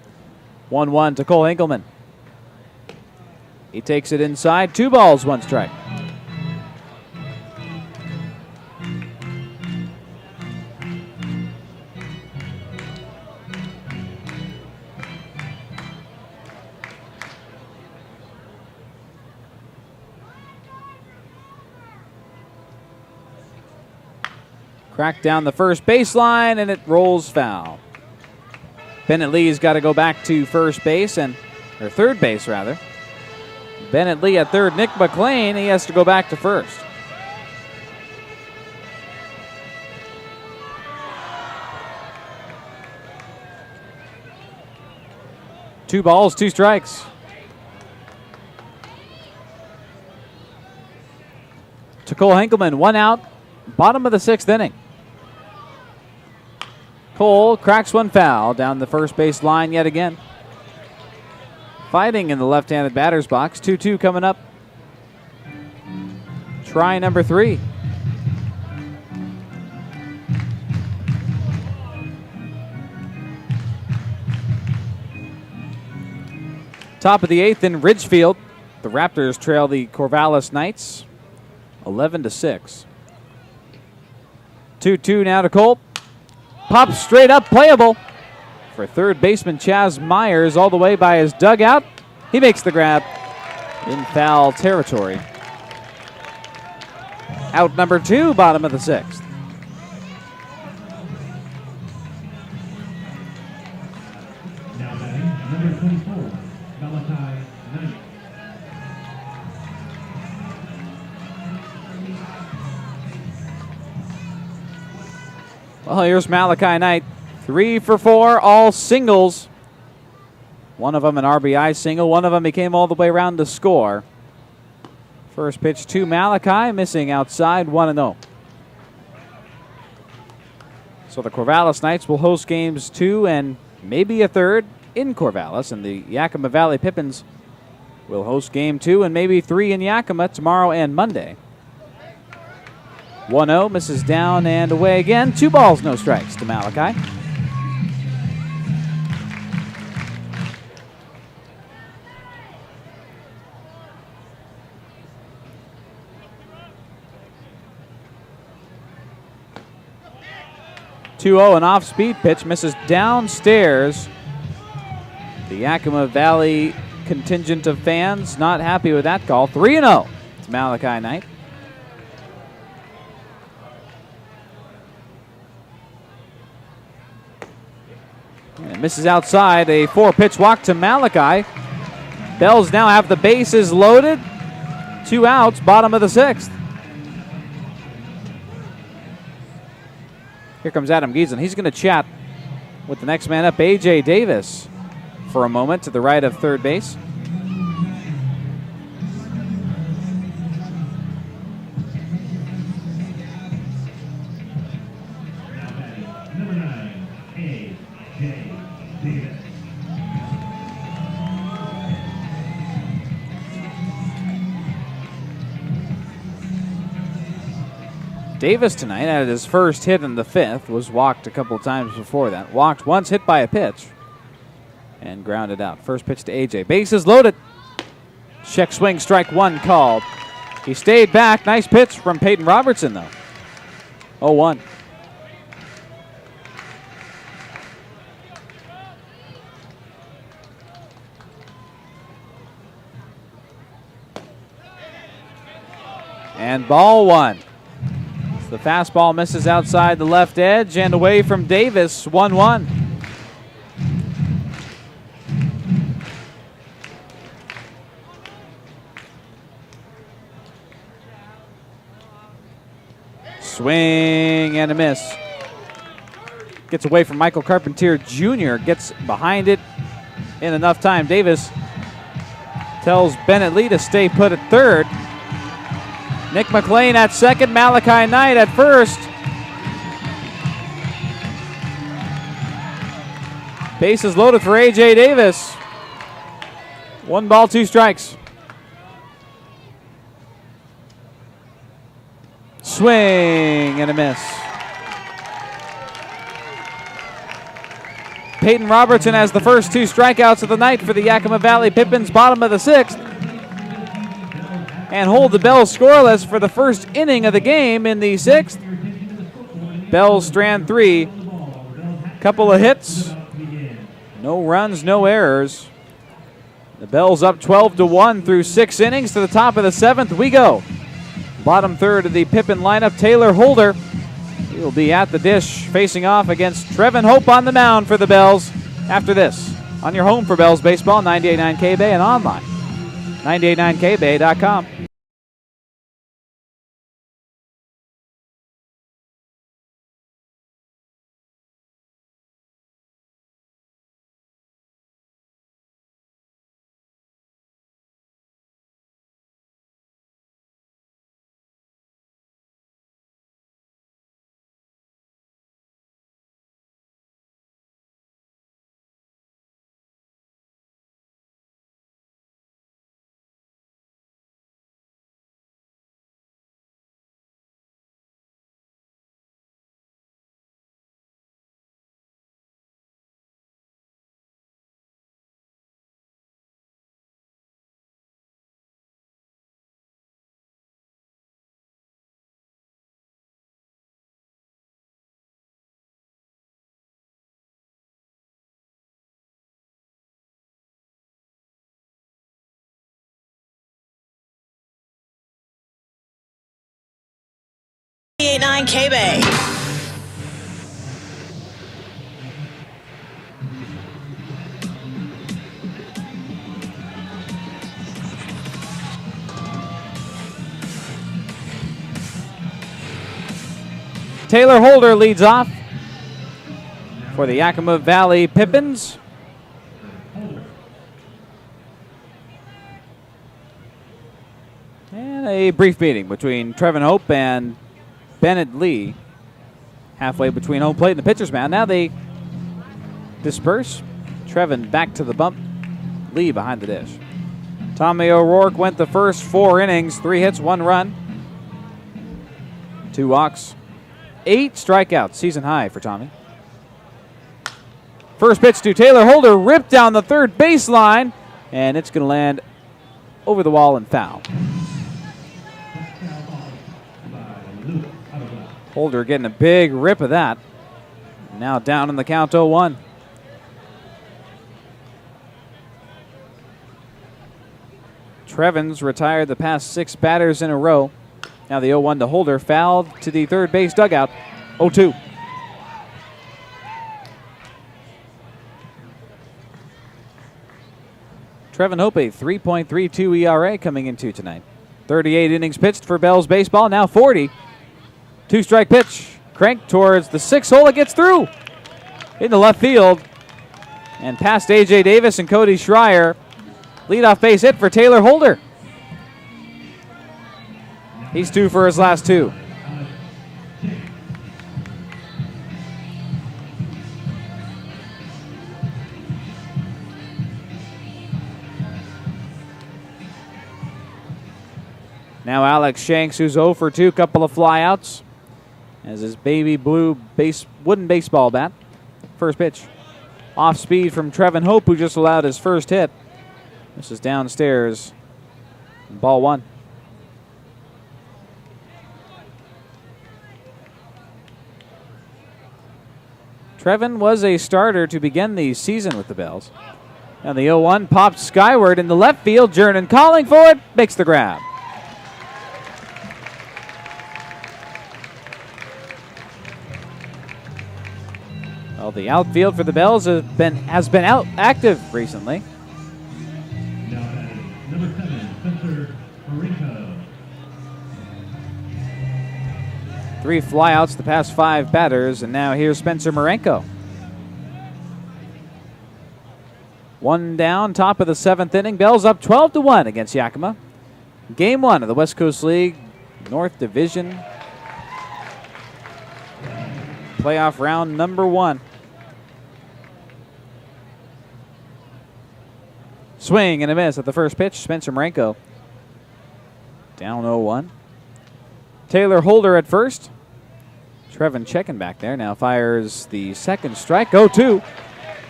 1-1 to Cole Hinkleman. He takes it inside. 2 balls, 1 strike. Cracked down the first baseline, and it rolls foul. Bennett Lee's got to go back to first base, or third base, rather. Bennett Lee at third. Nick McLean, he has to go back to first. Two balls, 2 strikes. To Cole Hinkleman, 1 out, bottom of the 6th inning. Cole cracks one foul down the first base line yet again. Fighting in the left-handed batter's box. 2-2 coming up. Try number 3. Top of the 8th in Ridgefield. The Raptors trail the Corvallis Knights 11-6. 2-2 now to Cole. Pops straight up, playable for third baseman Chaz Myers all the way by his dugout. He makes the grab in foul territory. Out number 2, bottom of the 6th. Now batting, number 24, Malachi Knight. Well, here's Malachi Knight. 3 for 4, all singles. One of them an RBI single. One of them he came all the way around to score. First pitch to Malachi, missing outside, 1-0. So the Corvallis Knights will host games 2 and maybe a third in Corvallis, and the Yakima Valley Pippins will host game 2 and maybe 3 in Yakima tomorrow and Monday. 1-0, misses down and away again. 2 balls, no strikes to Malachi. An off-speed pitch, misses downstairs. The Yakima Valley contingent of fans not happy with that call. 3-0 to Malachi Knight. And it misses outside. A 4-pitch walk to Malachi. Bells now have the bases loaded. 2 outs, bottom of the 6th. Here comes Adam Giesen. He's going to chat with the next man up, A.J. Davis, for a moment to the right of third base. Number 9, A.J. Davis. Davis tonight had his first hit in the 5th, was walked a couple times before that. Walked once, hit by a pitch, and grounded out. First pitch to A.J. Bases loaded. Check swing, strike 1 called. He stayed back. Nice pitch from Peyton Robertson, though. 0-1. And ball 1. The fastball misses outside the left edge and away from Davis, 1-1. Swing and a miss. Gets away from Michael Carpentier Jr., gets behind it in enough time. Davis tells Bennett Lee to stay put at third. Nick McLean at second, Malachi Knight at first. Bases loaded for A.J. Davis. 1 ball, 2 strikes. Swing and a miss. Peyton Robertson has the first 2 strikeouts of the night for the Yakima Valley Pippins, bottom of the 6th. And hold the Bells scoreless for the first inning of the game in the 6th. Bells strand 3. Couple of hits. No runs, no errors. The Bells up 12-1 through 6 innings. To the top of the 7th we go. Bottom third of the Pippin lineup, Taylor Holder. He will be at the dish facing off against Trevin Hope on the mound for the Bells. After this, on your home for Bells baseball, 98.9 K-Bay and online, 989kbay.com. 98.9 K-Bay. Taylor Holder leads off for the Yakima Valley Pippins. And a brief meeting between Trevin Hope and Bennett Lee. Halfway between home plate and the pitcher's mound. Now they disperse. Trevin back to the bump. Lee behind the dish. Tommy O'Rourke went the first 4 innings. 3 hits, 1 run. 2 walks. 8 strikeouts. Season high for Tommy. First pitch to Taylor Holder. Ripped down the third baseline. And it's going to land over the wall and foul. Holder getting a big rip of that. Now down in the count 0-1. Trevin's retired the past 6 batters in a row. Now the 0-1 to Holder, fouled to the third base dugout. 0-2. Trevin Hope, a 3.32 ERA coming into tonight. 38 innings pitched for Bell's baseball, now 40. 2-strike pitch. Crank towards the 6 hole. It gets through into left field and past A.J. Davis and Cody Schreier. Leadoff base hit for Taylor Holder. He's 2 for his last 2. Now Alex Shanks, who's 0 for 2, couple of flyouts. As his baby blue wooden baseball bat. First pitch. Off speed from Trevin Hope, who just allowed his first hit. This is downstairs. Ball 1. Trevin was a starter to begin the season with the Bells. And the 0-1 popped skyward in the left field. Jernan calling for it, makes the grab. Well, the outfield for the Bells has been out active recently. Now batting, number 7, Spencer Marinko. 3 flyouts the past 5 batters, and now here's Spencer Marenko. 1 down, top of the 7th inning. Bells up 12-1 against Yakima. Game 1 of the West Coast League North Division playoff round number 1. Swing and a miss at the first pitch. Spencer Marenko down 0-1. Taylor Holder at first. Trevin checking back there. Now fires the second strike. 0-2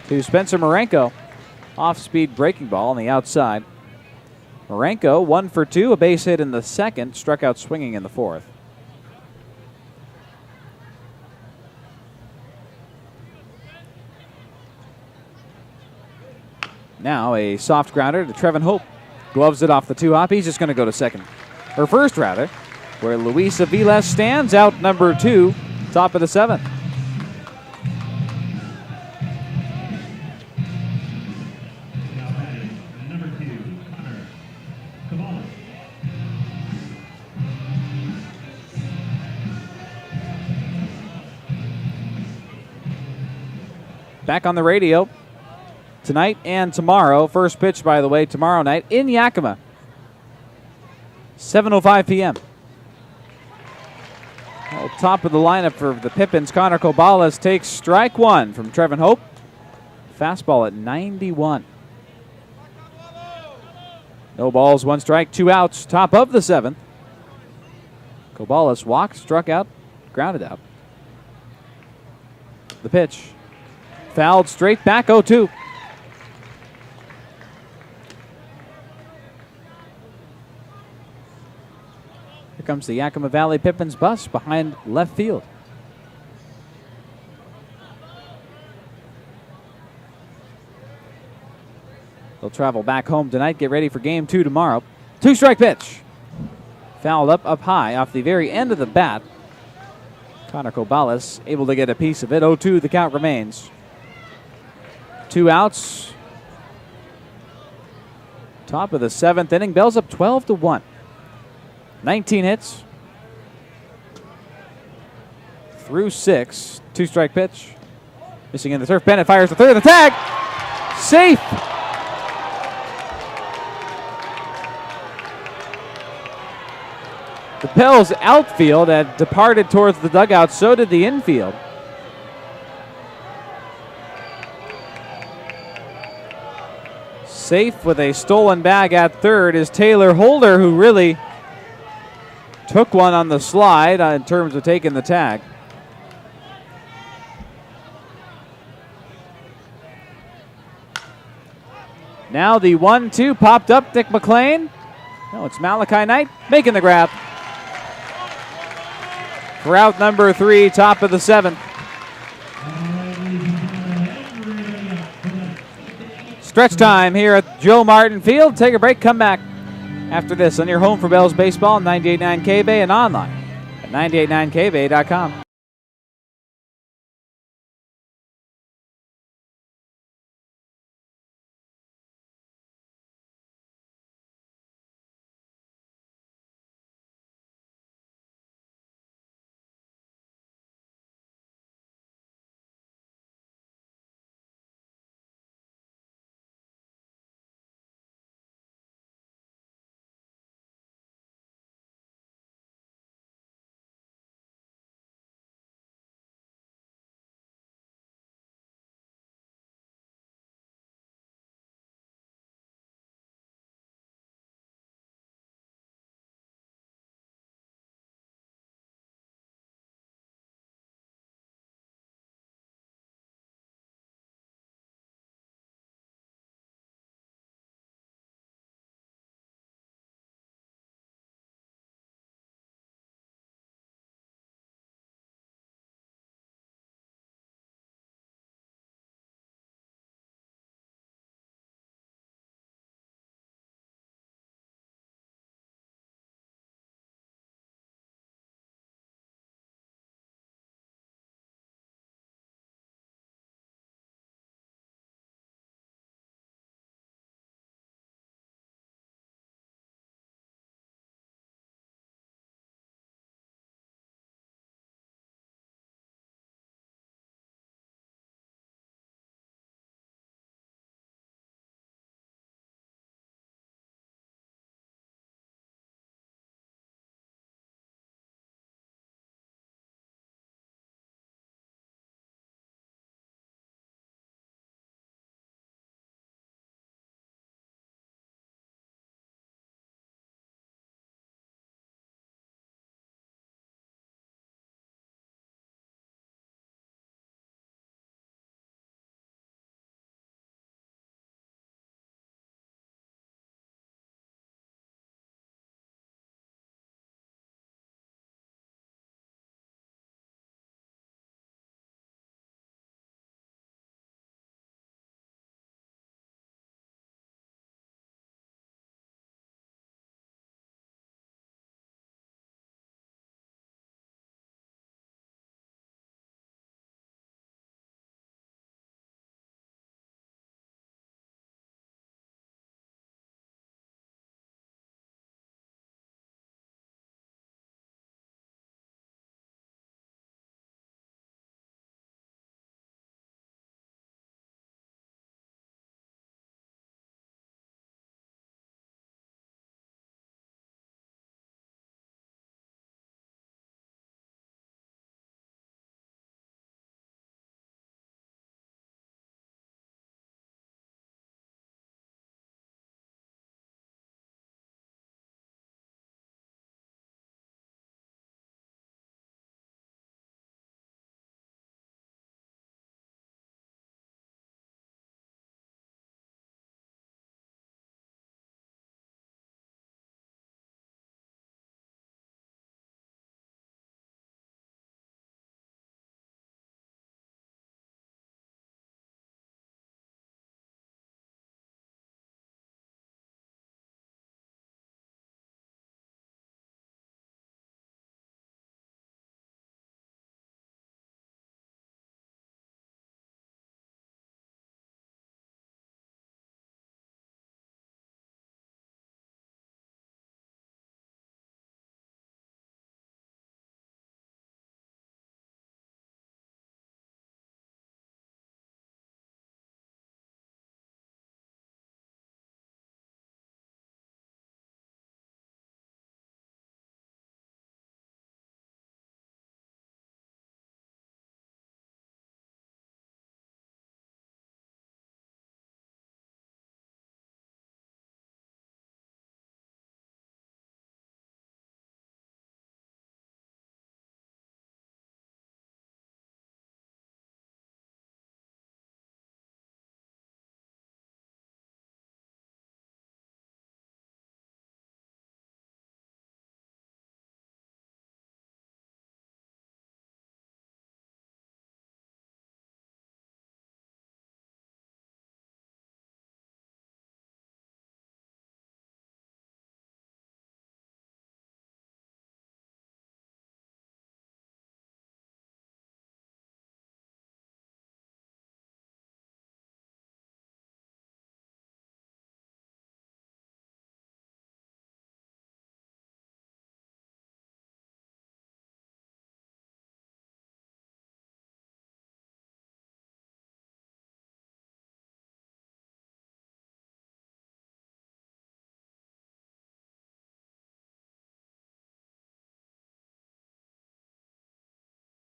to Spencer Marenko. Off-speed breaking ball on the outside. Marenko 1 for 2. A base hit in the second. Struck out swinging in the fourth. Now a soft grounder to Trevin Hope. Gloves it off the 2-hop. He's just going to go to second. Or first, rather, where Luis Aviles stands out number 2, top of the 7th. Now batting, number 2, Connor Cavalli. Back on the radio tonight and tomorrow. First pitch, by the way, tomorrow night in Yakima. 7:05 p.m. Well, top of the lineup for the Pippins, Connor Cobales takes strike 1 from Trevin Hope. Fastball at 91. No balls, 1 strike, 2 outs. Top of the 7th. Cobales walked, struck out, grounded out. The pitch. Fouled straight back, 0-2. Here comes the Yakima Valley Pippins bus behind left field. They'll travel back home tonight, get ready for game 2 tomorrow. 2-strike pitch. Fouled up high off the very end of the bat. Connor Cobalis able to get a piece of it. 0-2 the count remains. 2 outs. Top of the 7th inning. Bells up 12-1. 19 hits. Through 6. 2-strike pitch. Missing in the turf. Bennett fires the third. The tag. Safe. The Bells outfield had departed towards the dugout. So did the infield. Safe with a stolen bag at third is Taylor Holder, who really took one on the slide in terms of taking the tag. Now the 1-2 popped up. Nick McLean. No, it's Malachi Knight making the grab. For out number 3, top of the 7th. Stretch time here at Joe Martin Field. Take a break, come back after this on your home for Bells baseball, 98.9 K-Bay, and online at 989kbay.com.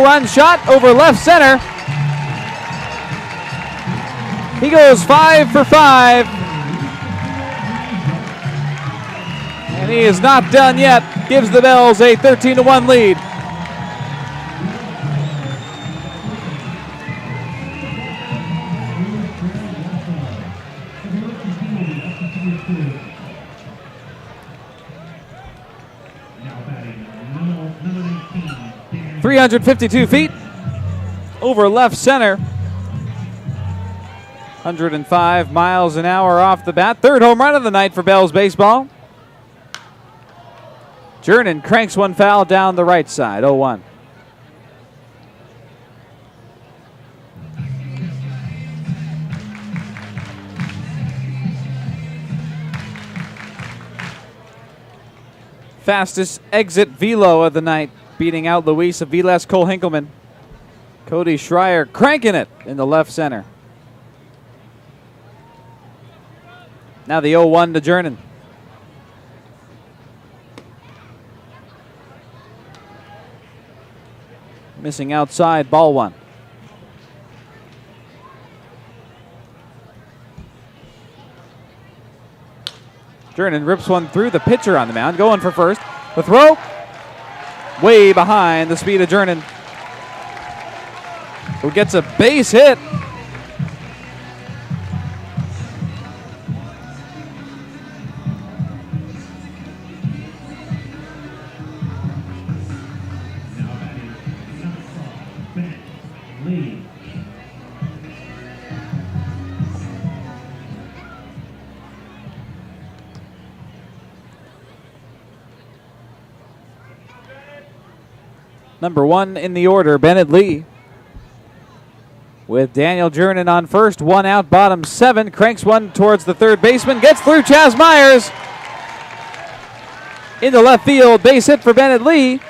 Run shot over left center. He goes 5 for 5. And he is not done yet. Gives the Bells a 13-1 lead. Now batting, number 19, 352 feet over left center. 105 miles an hour off the bat. Third home run of the night for Bells baseball. Jernan cranks one foul down the right side, 0-1. Fastest exit velo of the night, beating out Luis Aviles Cole Hinkleman. Cody Schreier cranking it in the left center. Now the 0-1 to Jernan. Missing outside, ball one. Jernan rips one through the pitcher on the mound, going for first. The throw, way behind the speed of Jernan. Who gets a base hit. Number one in the order, Bennett Lee. With Daniel Jernan on first, one out, bottom seven. Cranks one towards the third baseman. Gets through Chaz Myers. Into left field, base hit for Bennett Lee.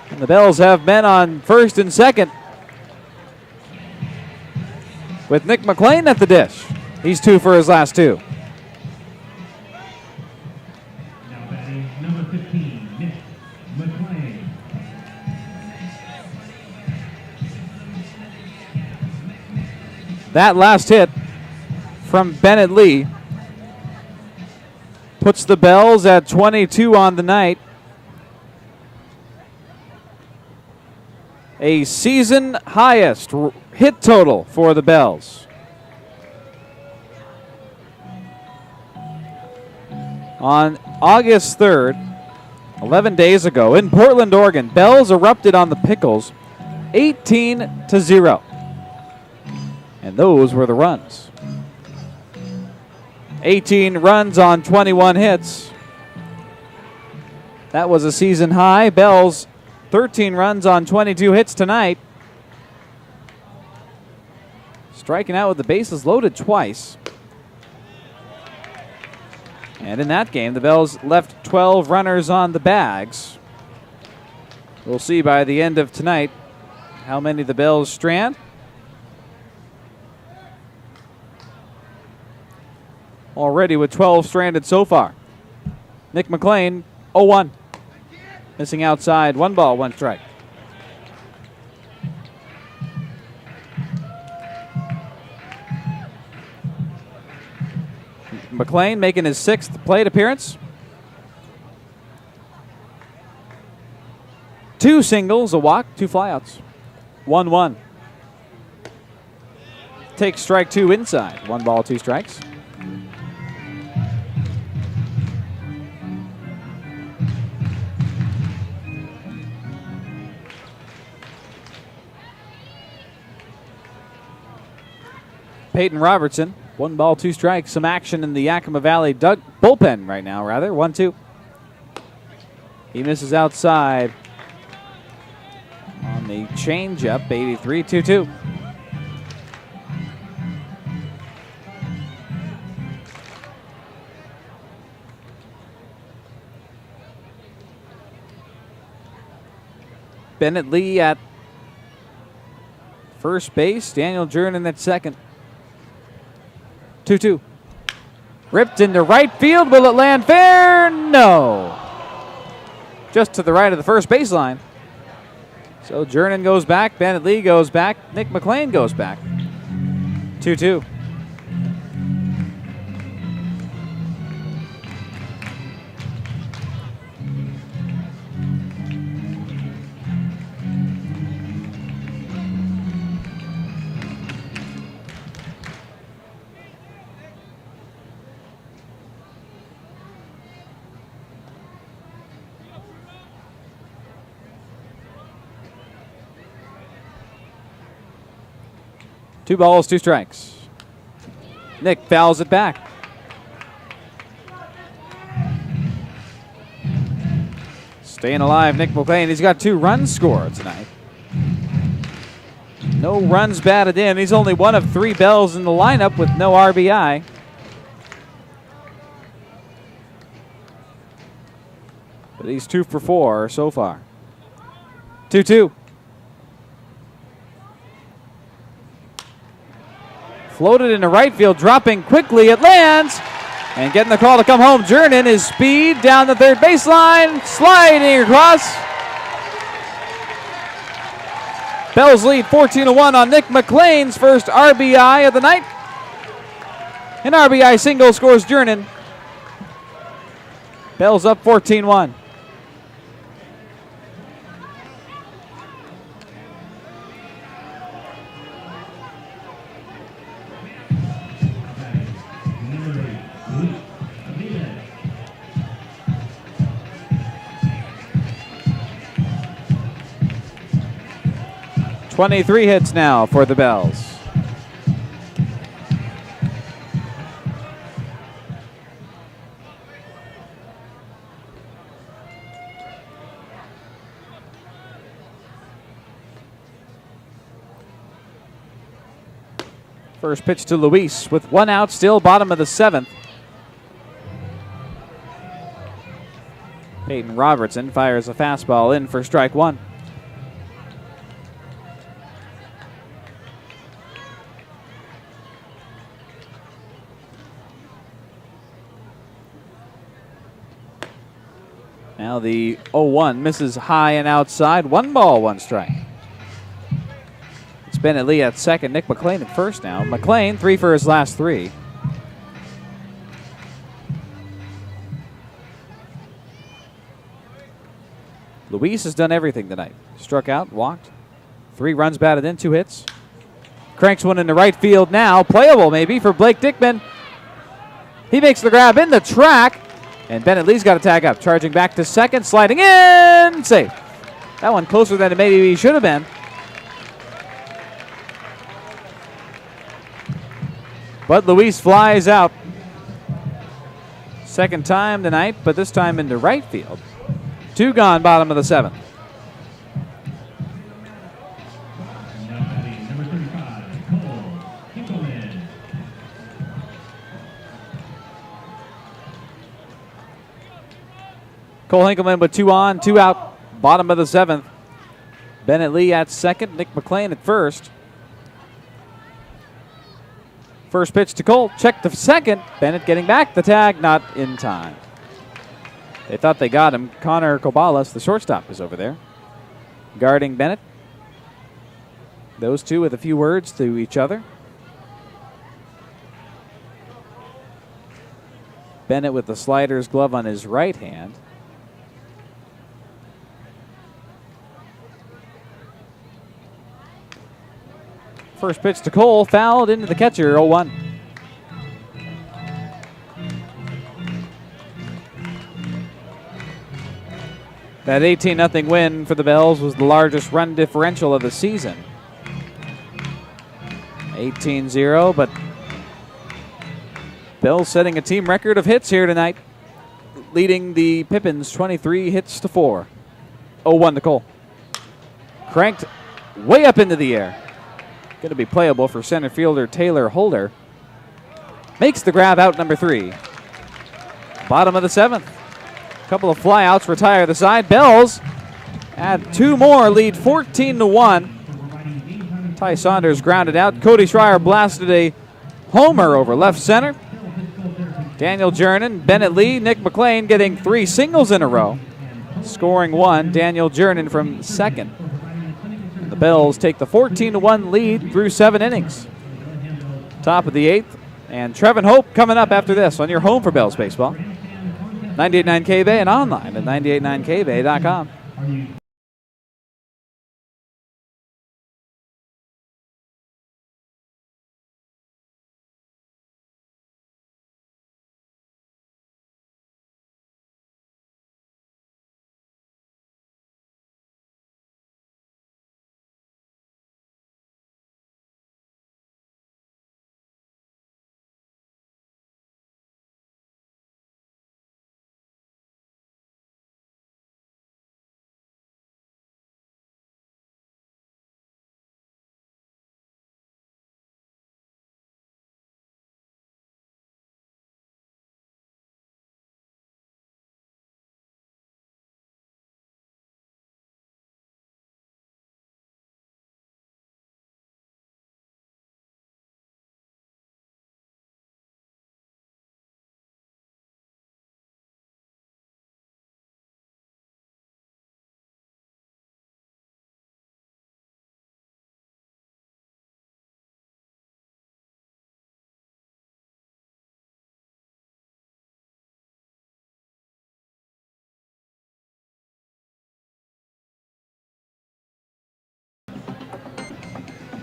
And the Bells have men on first and second. With Nick McLean at the dish. He's 2 for his last 2. now batting, number 15, Nick McLean. That last hit from Bennett Lee puts the Bells at 22 on the night. A season highest hit total for the Bells. On August 3rd, 11 days ago, in Portland, Oregon, Bells erupted on the Pickles 18-0. And those were the runs. 18 runs on 21 hits. That was a season high. Bells 13 runs on 22 hits tonight. Striking out with the bases loaded twice. And in that game, the Bells left 12 runners on the bags. We'll see by the end of tonight how many the Bells strand. Already with 12 stranded so far. Nick McLean, 0-1. Missing outside, 1 ball, 1 strike. McLean making his 6th plate appearance. 2 singles, a walk, 2 flyouts. 1-1. Takes strike 2 inside. 1 ball, 2 strikes. Peyton Robertson, 1 ball, 2 strikes. Some action in the Yakima Valley bullpen right now, rather. 1-2. He misses outside on the changeup, 83-2-2. Bennett Lee at first base. Daniel Jernan at second. 2-2. Ripped into right field. Will it land fair? No. Just to the right of the first baseline. So Jernin goes back, Bennett Lee goes back, Nick McLean goes back. 2-2. Two balls, two strikes. Nick fouls it back. Staying alive, Nick McLean. He's got 2 runs scored tonight. No runs batted in. He's only one of 3 Bells in the lineup with no RBI. But he's 2 for 4 so far. 2-2. Floated into right field, dropping quickly. It lands. And getting the call to come home. Jernin, his speed down the third baseline. Sliding across. Bells lead 14-1 on Nick McLean's first RBI of the night. An RBI single scores Jernin. Bells up 14-1. .23 hits now for the Bells. First pitch to Luis with 1 out, still bottom of the 7th. Peyton Robertson fires a fastball in for strike 1. Now the 0-1 misses high and outside. 1 ball, 1 strike. It's Bennett Lee at second. Nick McLean at first now. McLean 3 for his last 3. Luis has done everything tonight. Struck out, walked. 3 runs batted in, 2 hits. Cranks one into right field now. Playable maybe for Blake Dickman. He makes the grab in the track. And Bennett Lee's got to tag up. Charging back to second, sliding in. Safe. That one closer than it maybe should have been. But Luis flies out. Second time tonight, but this time into right field. 2 gone, bottom of the 7th. Cole Hinkleman with 2 on, 2 out, bottom of the 7th. Bennett Lee at second, Nick McLean at first. First pitch to Cole, check to second. Bennett getting back, the tag not in time. They thought they got him. Connor Kobalas, the shortstop, is over there, guarding Bennett. Those two with a few words to each other. Bennett with the slider's glove on his right hand. First pitch to Cole, fouled into the catcher, 0-1. That 18-0 win for the Bells was the largest run differential of the season. 18-0, but Bells setting a team record of hits here tonight, leading the Pippins 23 hits to 4. 0-1 to Cole. Cranked way up into the air. Going to be playable for center fielder Taylor Holder. Makes the grab, out number 3. Bottom of the 7th. Couple of flyouts retire the side. Bells add 2 more, lead 14-1. Ty Saunders grounded out. Cody Schreier blasted a homer over left center. Daniel Jernin, Bennett Lee, Nick McLean getting 3 singles in a row. Scoring 1, Daniel Jernin from second. The Bells take the 14-1 lead through 7 innings. Top of the 8th. And Trevin Hope coming up after this on your home for Bells baseball. 98.9 KBay and online at 989kbay.com.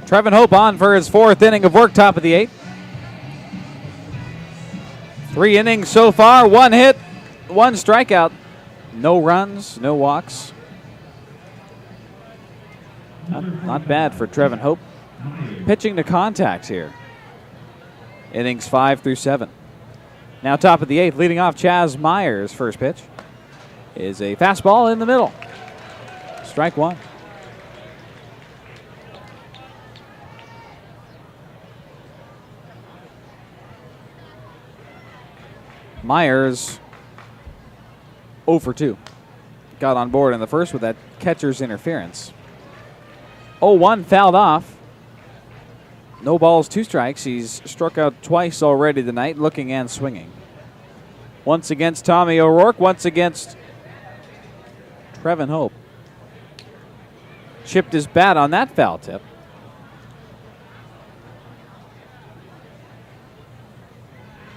Trevin Hope on for his 4th inning of work, top of the 8th. 3 innings so far, 1 hit, 1 strikeout. No runs, no walks. Not bad for Trevin Hope. Pitching to contact here. Innings 5 through 7. Now top of the 8th, leading off Chaz Myers' first pitch is a fastball in the middle. Strike 1. Myers 0 for 2. Got on board in the first with that catcher's interference. 0-1 fouled off. No balls, 2 strikes. He's struck out twice already tonight, looking and swinging. Once against Tommy O'Rourke, once against Trevin Hope. Chipped his bat on that foul tip.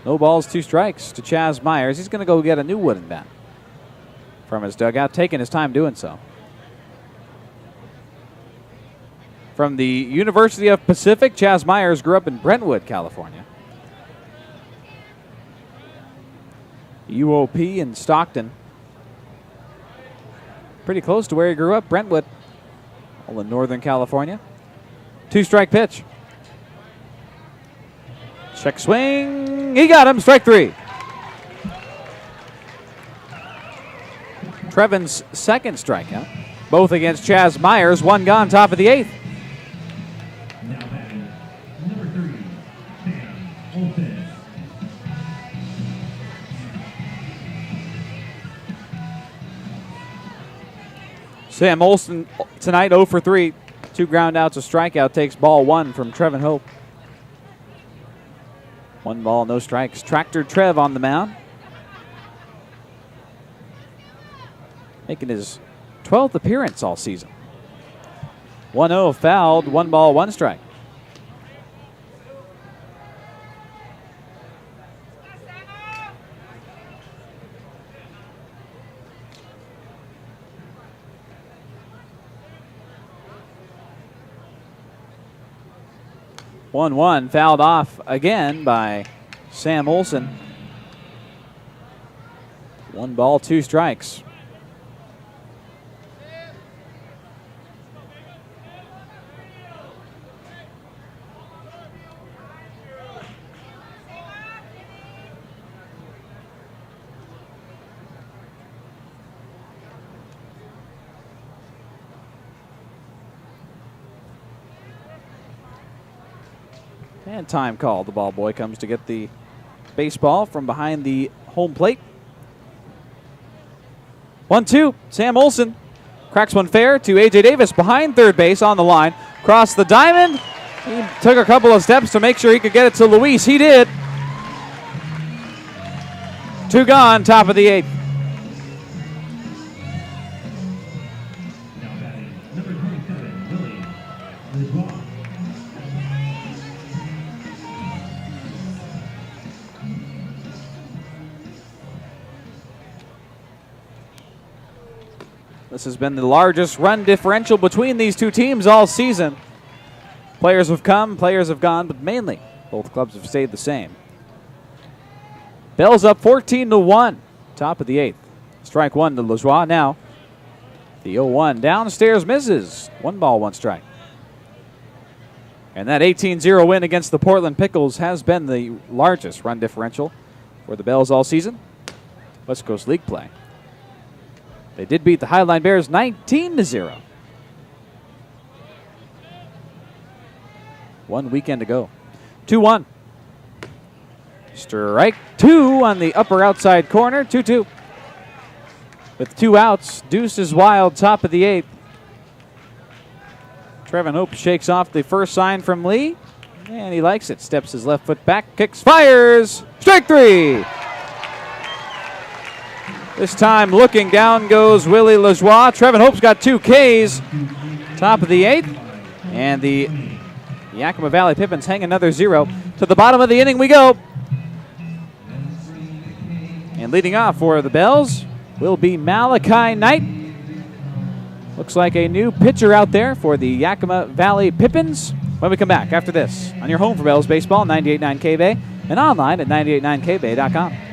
No balls, 2 strikes to Chaz Myers. He's going to go get a new wooden bat from his dugout, taking his time doing so. From the University of Pacific, Chaz Myers grew up in Brentwood, California. UOP in Stockton. Pretty close to where he grew up, Brentwood, all in Northern California. 2-strike pitch. Check swing. He got him. Strike 3. Trevin's 2nd strikeout. Both against Chaz Myers. 1 gone, top of the 8th. Now batting, number 3, Sam Olsen. Sam Olsen tonight 0 for 3. 2 ground outs, a strikeout. Takes ball 1 from Trevin Hope. 1 ball, no strikes. Tractor Trev on the mound. Making his 12th appearance all season. 1-0 fouled, 1 ball, 1 strike. One fouled off again by Sam Olsen. 1 ball, 2 strikes. And time called. The ball boy comes to get the baseball from behind the home plate. 1-2. Sam Olsen cracks one fair to A.J. Davis behind third base on the line. Crossed the diamond. He took a couple of steps to make sure he could get it to Luis. He did. 2 gone, top of the 8th. Now batting, number 27, Willie This has been the largest run differential between these two teams all season. Players have come, players have gone, but mainly both clubs have stayed the same. Bells up 14-1, top of the 8th. Strike one to Lajoie now. The 0-1 downstairs misses. 1 ball, 1 strike. And that 18-0 win against the Portland Pickles has been the largest run differential for the Bells all season. West Coast League play. They did beat the Highline Bears 19-0. 1 weekend to go. 2-1. Strike 2 on the upper outside corner. 2-2. With 2 outs, Deuce is wild, top of the 8th. Trevin Hope shakes off the first sign from Lee, and he likes it. Steps his left foot back, kicks, fires. Strike 3. This time looking down goes Willie Lajoie. Trevin Hope's got 2 Ks. Top of the 8th. And the Yakima Valley Pippins hang another 0. To the bottom of the inning we go. And leading off for the Bells will be Malachi Knight. Looks like a new pitcher out there for the Yakima Valley Pippins. When we come back after this on your home for Bells Baseball, 98.9 K-Bay, and online at 989kbay.com.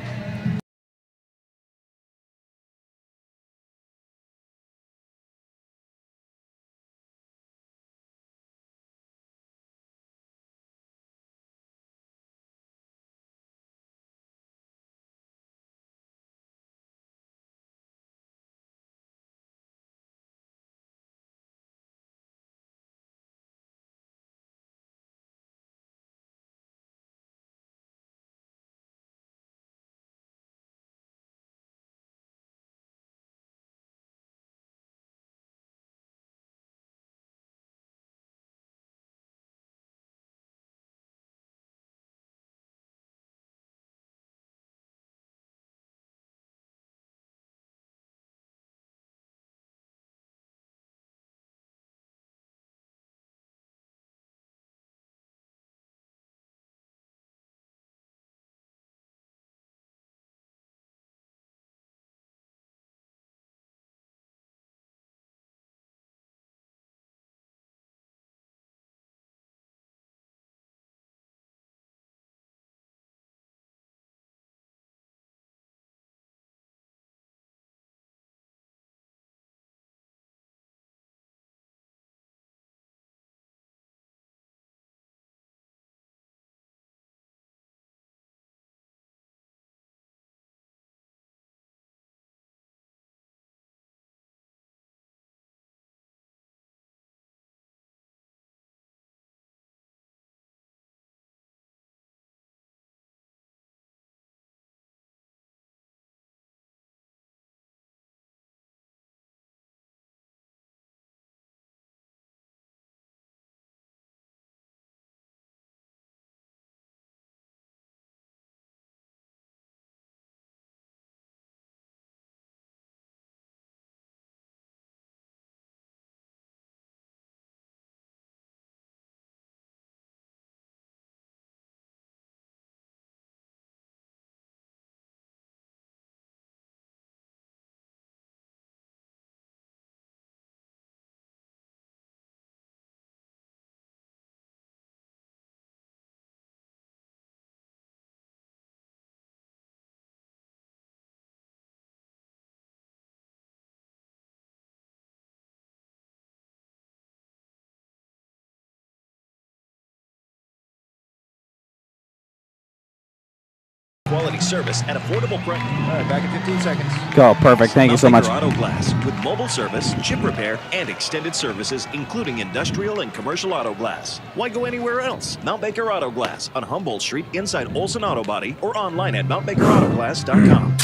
Quality service at affordable price. All right, back in 15 seconds. Go, perfect. Thank you so much. Auto Glass with mobile service, chip repair, and extended services, including industrial and commercial auto glass. Why go anywhere else? Mount Baker Auto Glass on Humboldt Street inside Olson Auto Body or online at mountbakerautoglass.com.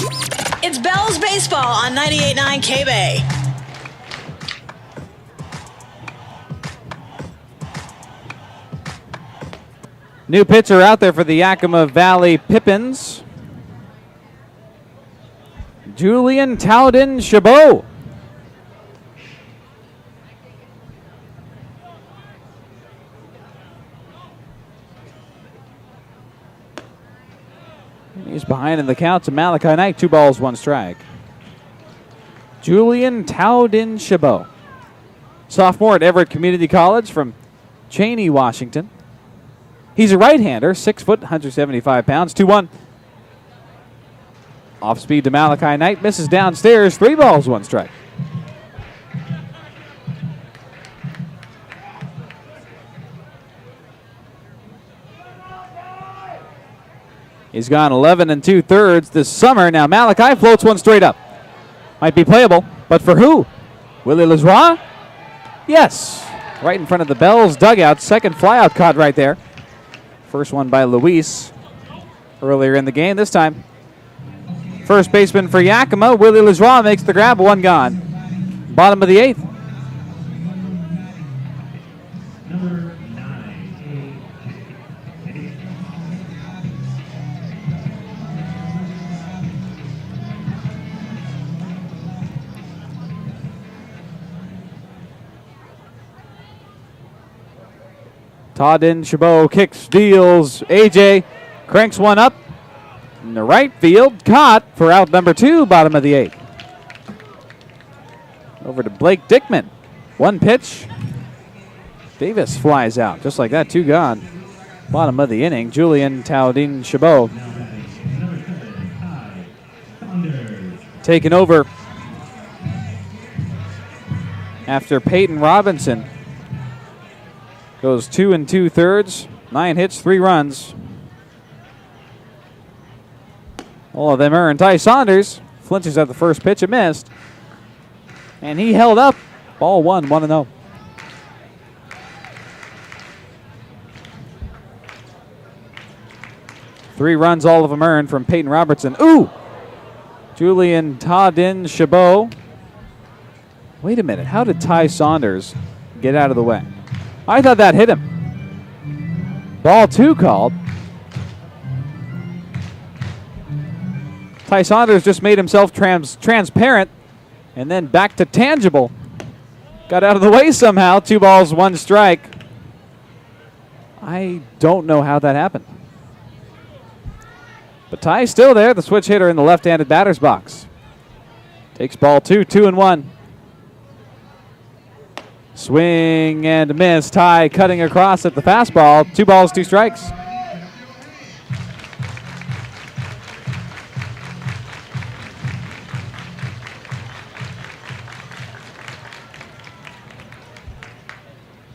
It's Bells Baseball on 98.9 K-Bay. New pitcher out there for the Yakima Valley Pippins. Julian Towden Chabot. He's behind in the count to Malachi Knight. 2 balls, 1 strike. Julian Taudin Chabot. Sophomore at Everett Community College from Cheney, Washington. He's a right-hander, 6 foot, 175 pounds, 2-1. Off speed to Malachi Knight, misses downstairs, 3 balls, 1 strike. He's gone 11 2/3 this summer. Now Malachi floats one straight up. Might be playable, but for who? Willie Lajoie? Yes. Right in front of the Bells dugout. Second flyout caught right there. First one by Luis earlier in the game. This time, first baseman for Yakima, Willie Lajoie makes the grab. 1 gone. Bottom of the 8th. Taudin Chabot kicks, deals. AJ cranks one up in the right field. Caught for out number 2, bottom of the 8th. Over to Blake Dickman. 1 pitch. Davis flies out. Just like that, 2 gone. Bottom of the inning, Julian Taudin Chabot taken over after Peyton Robinson goes 2 2/3, 9 hits, 3 runs. All of them earned. Ty Saunders flinches at the first pitch, it missed. And he held up. Ball 1, 1-0. Three runs, all of them earned from Peyton Robertson. Ooh! Julian Taudin Chabot. Wait a minute. How did Ty Saunders get out of the way? I thought that hit him. Ball 2 called. Ty Saunders just made himself transparent and then back to tangible. Got out of the way somehow. 2 balls, 1 strike. I don't know how that happened. But Ty's still there, the switch hitter in the left-handed batter's box. Takes ball 2, 2-1. Swing and a miss. Ty cutting across at the fastball. 2 balls, 2 strikes.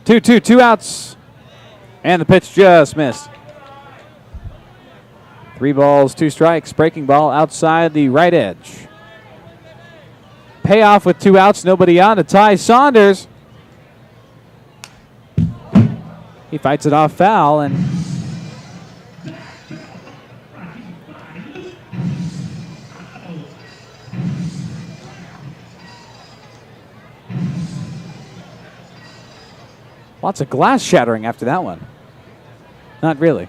Two outs. And the pitch just missed. 3 balls, 2 strikes. Breaking ball outside the right edge. Payoff with 2 outs, nobody out to Ty Saunders. He fights it off foul and lots of glass shattering after that one. Not really.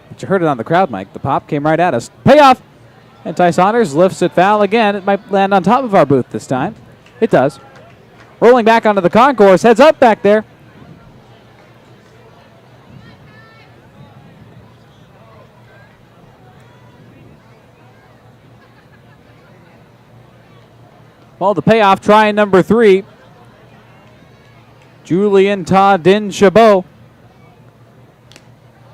But you heard it on the crowd mic. The pop came right at us. Payoff! And Ty Saunders lifts it foul again. It might land on top of our booth this time. It does. Rolling back onto the concourse. Heads up back there. Well, the payoff try number 3. Julian Taudin Chabot.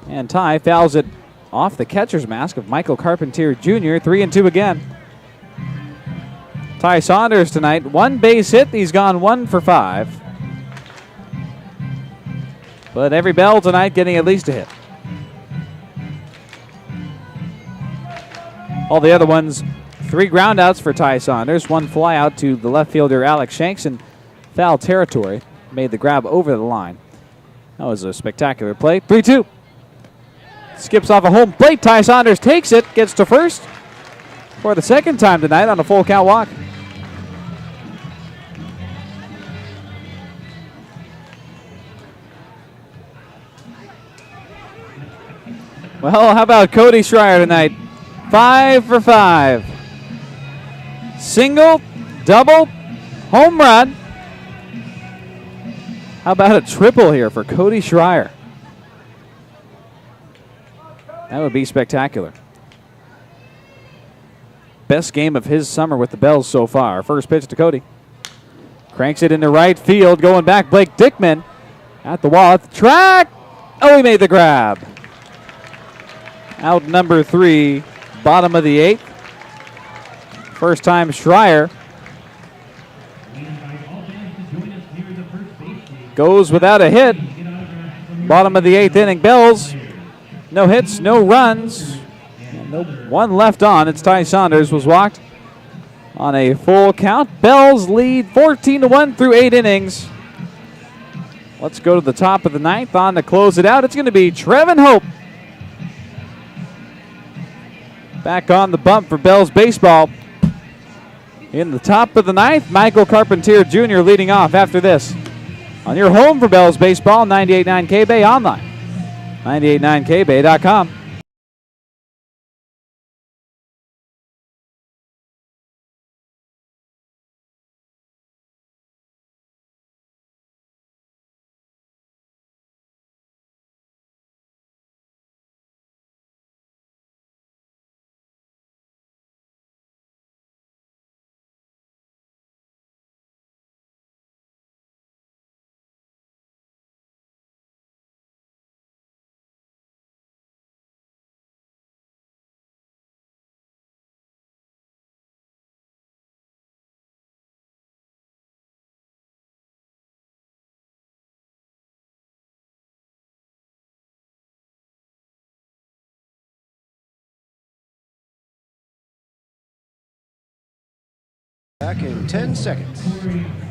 And Ty fouls it off the catcher's mask of Michael Carpentier Jr. 3-2 again. Ty Saunders tonight, 1 base hit. He's gone 1 for 5. But every bell tonight getting at least a hit. All the other ones, 3 groundouts for Ty Saunders. 1 fly out to the left fielder Alex Shanks in foul territory. Made the grab over the line. That was a spectacular play. 3-2. Skips off a home plate. Ty Saunders takes it, gets to first for the second time tonight on a full count walk. Well, how about Cody Schreier tonight? 5 for 5. Single, double, home run. How about a triple here for Cody Schreier? That would be spectacular. best game of his summer with the Bells so far. First pitch to Cody. Cranks it into right field. Going back, Blake Dickman at the wall, at the track. Oh, he made the grab. Out number 3, bottom of the 8th. First time Schreier goes without a hit. Bottom of the 8th inning. Bells, no hits, no runs. No one left on. It's Ty Saunders was walked on a full count. Bells lead 14-1 through 8 innings. Let's go to the top of the 9th. On to close it out, it's going to be Trevin Hope. Back on the bump for Bells baseball. In the top of the 9th, Michael Carpentier Jr. leading off after this. On your home for Bells baseball, 98.9 K-Bay online, 989kbay.com. Back in 10 seconds.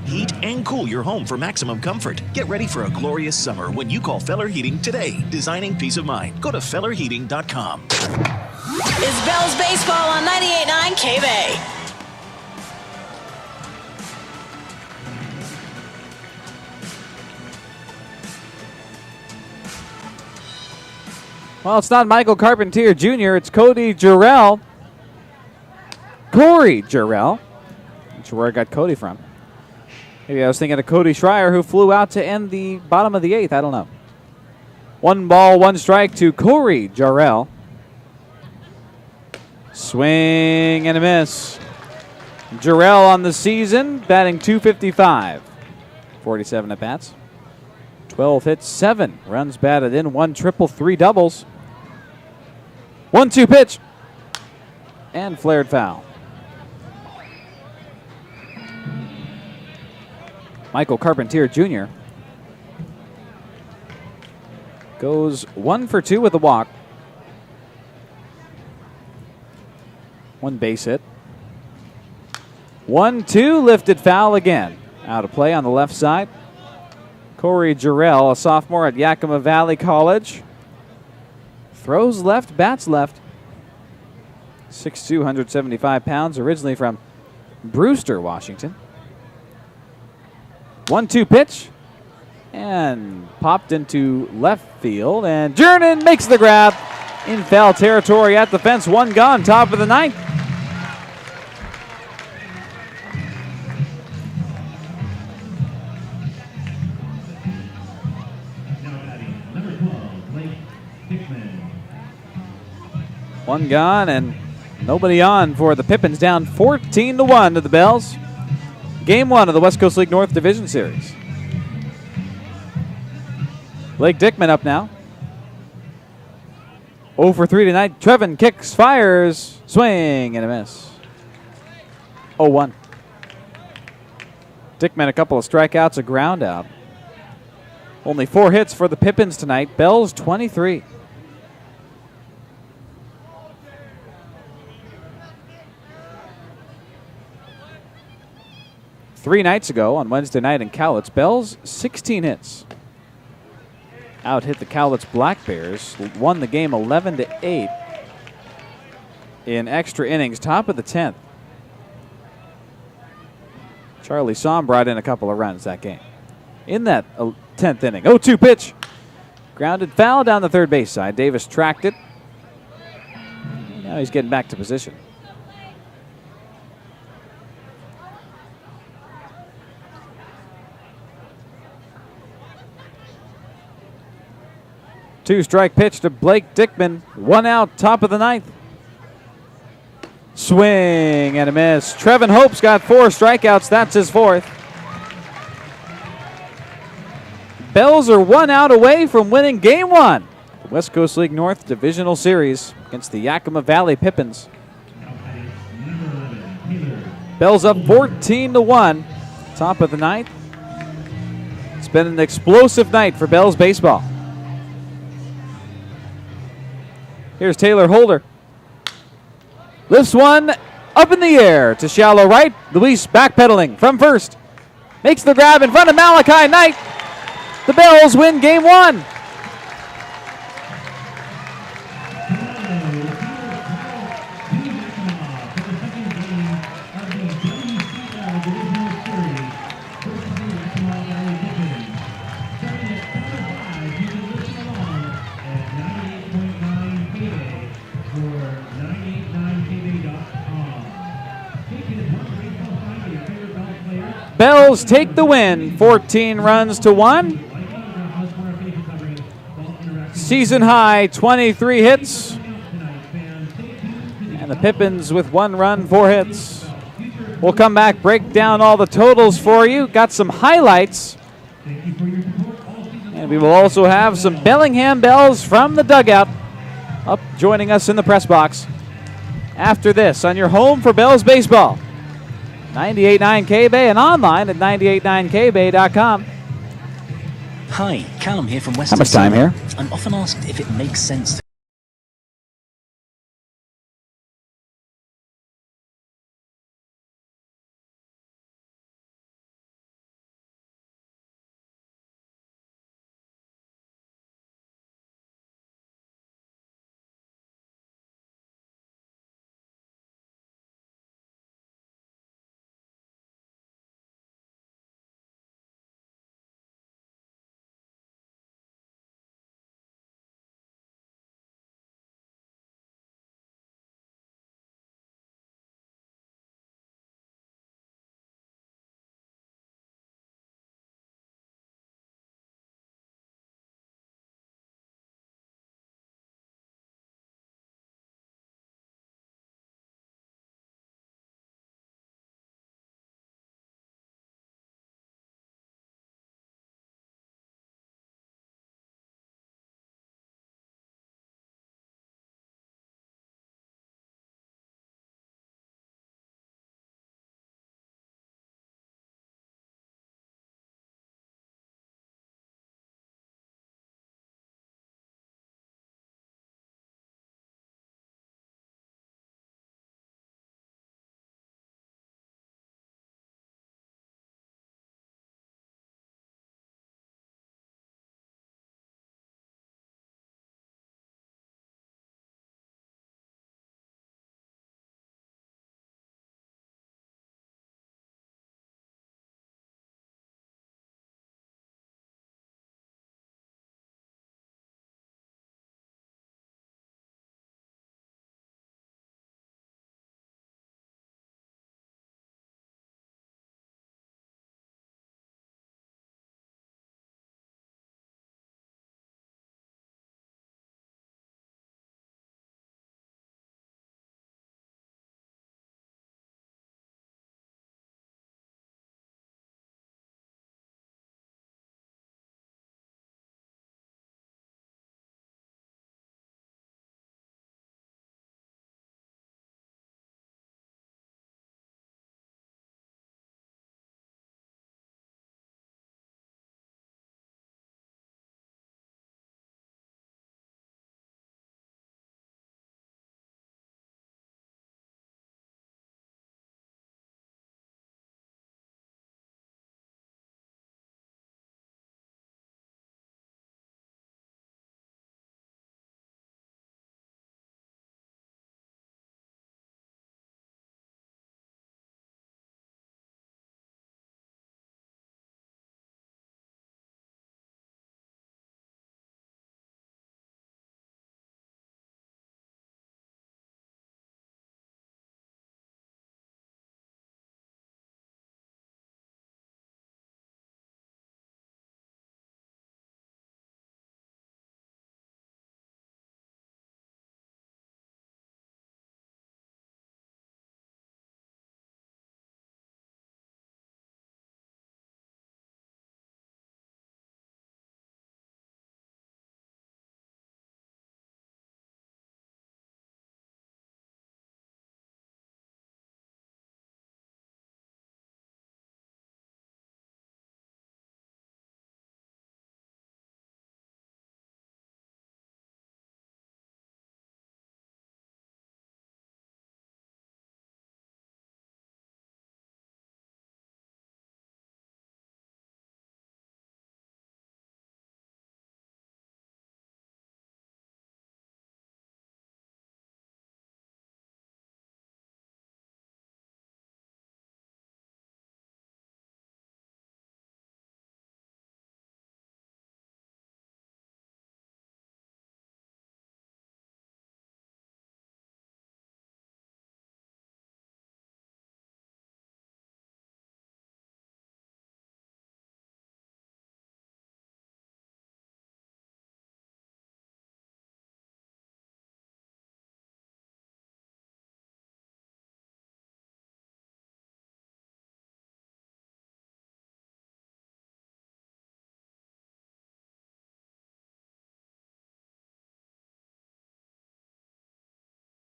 Heat and cool your home for maximum comfort. Get ready for a glorious summer when you call Feller Heating today. Designing peace of mind. Go to fellerheating.com. It's Bells Baseball on 98.9 K-Bay. Well, it's not Michael Carpentier Jr., it's Cody Jarrell. Corey Jarrell. Not sure where I got Cody from. Maybe I was thinking of Cody Schreier, who flew out to end the bottom of the 8th. I don't know. 1 ball, 1 strike to Corey Jarrell. Swing and a miss. Jarrell on the season, batting .255. 47 at-bats. 12 hits, 7 runs batted in, 1 triple, 3 doubles. 1-2 pitch. And flared foul. Michael Carpentier Jr. goes 1 for 2 with a walk. 1 base hit. 1-2 lifted foul again. Out of play on the left side. Corey Jarrell, a sophomore at Yakima Valley College. Throws left, bats left. 6'2", 175 pounds, originally from Brewster, Washington. 1-2 pitch. And popped into left field. And Jernan makes the grab in foul territory at the fence. 1 gone, top of the 9th. One gone and nobody on for the Pippins, down 14-1 to the Bells. Game 1 of the West Coast League North Division Series. Blake Dickman up now. 0 for 3 tonight. Trevin kicks, fires, swing and a miss. 0-1. Dickman a couple of strikeouts, a ground out. Only 4 hits for the Pippins tonight. Bells 23. Three nights ago on Wednesday night in Cowlitz, Bells 16 hits. Out hit the Cowlitz Black Bears, won the game 11-8 in extra innings, top of the 10th. Charlie Somm brought in a couple of runs that game. In that 10th inning, 0-2 pitch. Grounded foul down the third base side. Davis tracked it. Now he's getting back to position. Two-strike pitch to Blake Dickman. 1 out, top of the 9th. Swing and a miss. Trevin Hope's got 4 strikeouts. That's his 4th. Bells are 1 out away from winning Game 1. The West Coast League North Divisional Series against the Yakima Valley Pippins. Bells up 14-1. Top of the 9th. It's been an explosive night for Bells baseball. Here's Taylor Holder. Lifts one up in the air to shallow right. Luis backpedaling from first. Makes the grab in front of Malachi Knight. The Bells win Game 1. Bells take the win, 14 runs to 1. Season high, 23 hits. And the Pippins with 1 run, 4 hits. We'll come back, break down all the totals for you. Got some highlights. And we will also have some Bellingham Bells from the dugout up joining us in the press box. After this, on your home for Bells baseball. 98.9 K-Bay and online at 989kbay.com. Hi, Callum here from Western. How much time here? I'm often asked if it makes sense to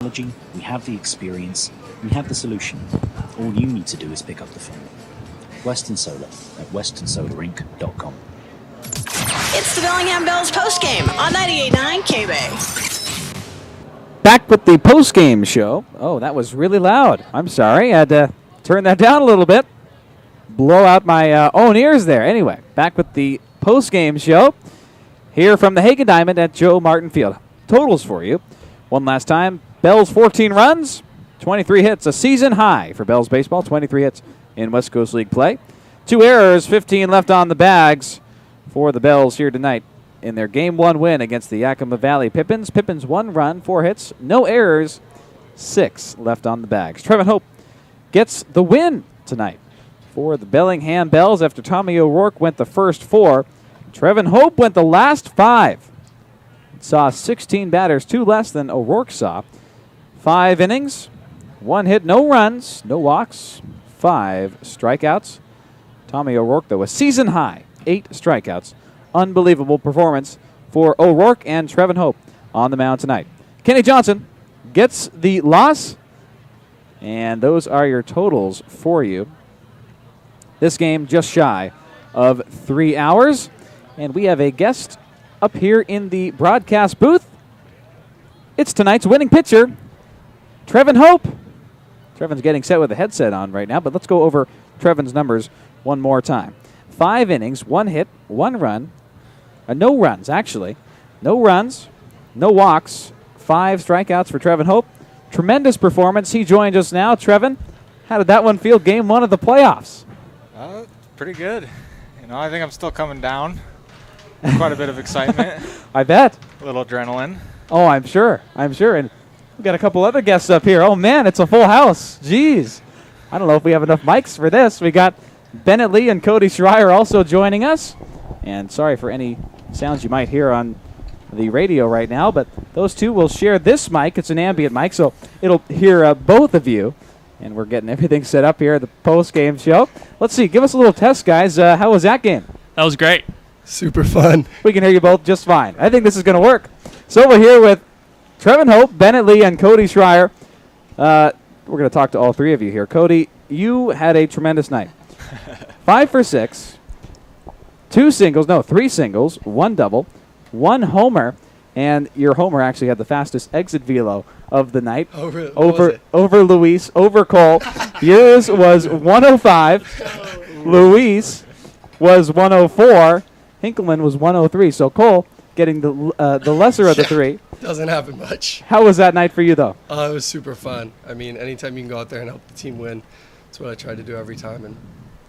technology, we have the experience, we have the solution. All you need to do is pick up the phone. Western Solar at westernsolarinc.com. It's the Bellingham Bells postgame on 98.9 K-Bay. Back with the post-game show. Oh, that was really loud. I'm sorry. I had to turn that down a little bit. Blow out my own ears there. Anyway, back with the post-game show. Here from the Hagen Diamond at Joe Martin Field. Totals for you. One last time. Bells 14 runs, 23 hits. A season high for Bells baseball. 23 hits in West Coast League play. 2 errors, 15 left on the bags for the Bells here tonight in their Game 1 win against the Yakima Valley Pippins. Pippins 1 run, 4 hits, no errors, 6 left on the bags. Trevin Hope gets the win tonight for the Bellingham Bells after Tommy O'Rourke went the first 4. Trevin Hope went the last 5. Saw 16 batters, 2 less than O'Rourke saw. 5 innings, 1 hit, no runs, no walks, 5 strikeouts. Tommy O'Rourke, though, a season high, 8 strikeouts. Unbelievable performance for O'Rourke and Trevin Hope on the mound tonight. Kenny Johnson gets the loss, and those are your totals for you. This game just shy of 3 hours, and we have a guest up here in the broadcast booth. It's tonight's winning pitcher, Trevin Hope. Trevin's getting set with a headset on right now, but let's go over Trevin's numbers one more time. 5 innings, 1 hit, 1 run. No runs, actually. No runs, no walks, 5 strikeouts for Trevin Hope. Tremendous performance. He joined us now. Trevin, how did that one feel, Game 1 of the playoffs? Pretty good. I think I'm still coming down. Quite a bit of excitement. I bet. A little adrenaline. Oh, I'm sure. And we've got a couple other guests up here. Oh, man, it's a full house. Jeez. I don't know if we have enough mics for this. We got Bennett Lee and Cody Schreier also joining us. And sorry for any sounds you might hear on the radio right now, but those two will share this mic. It's an ambient mic, so it'll hear both of you. And we're getting everything set up here at the post-game show. Let's see. Give us a little test, guys. How was that game? That was great. Super fun. We can hear you both just fine. I think this is going to work. So we're here with Trevin Hope, Bennett Lee, and Cody Schreier. We're going to talk to all 3 of you here. Cody, you had a tremendous night. 5 for 6, 3 singles, 1 double, 1 homer, and your homer actually had the fastest exit velo of the night. Over Luis, over Cole. Yours was 105. Luis was 104. Hinkleman was 103. So Cole getting the lesser of the 3. Doesn't happen much. How was that night for you, though? It was super fun. I mean, anytime you can go out there and help the team win, that's what I try to do every time. And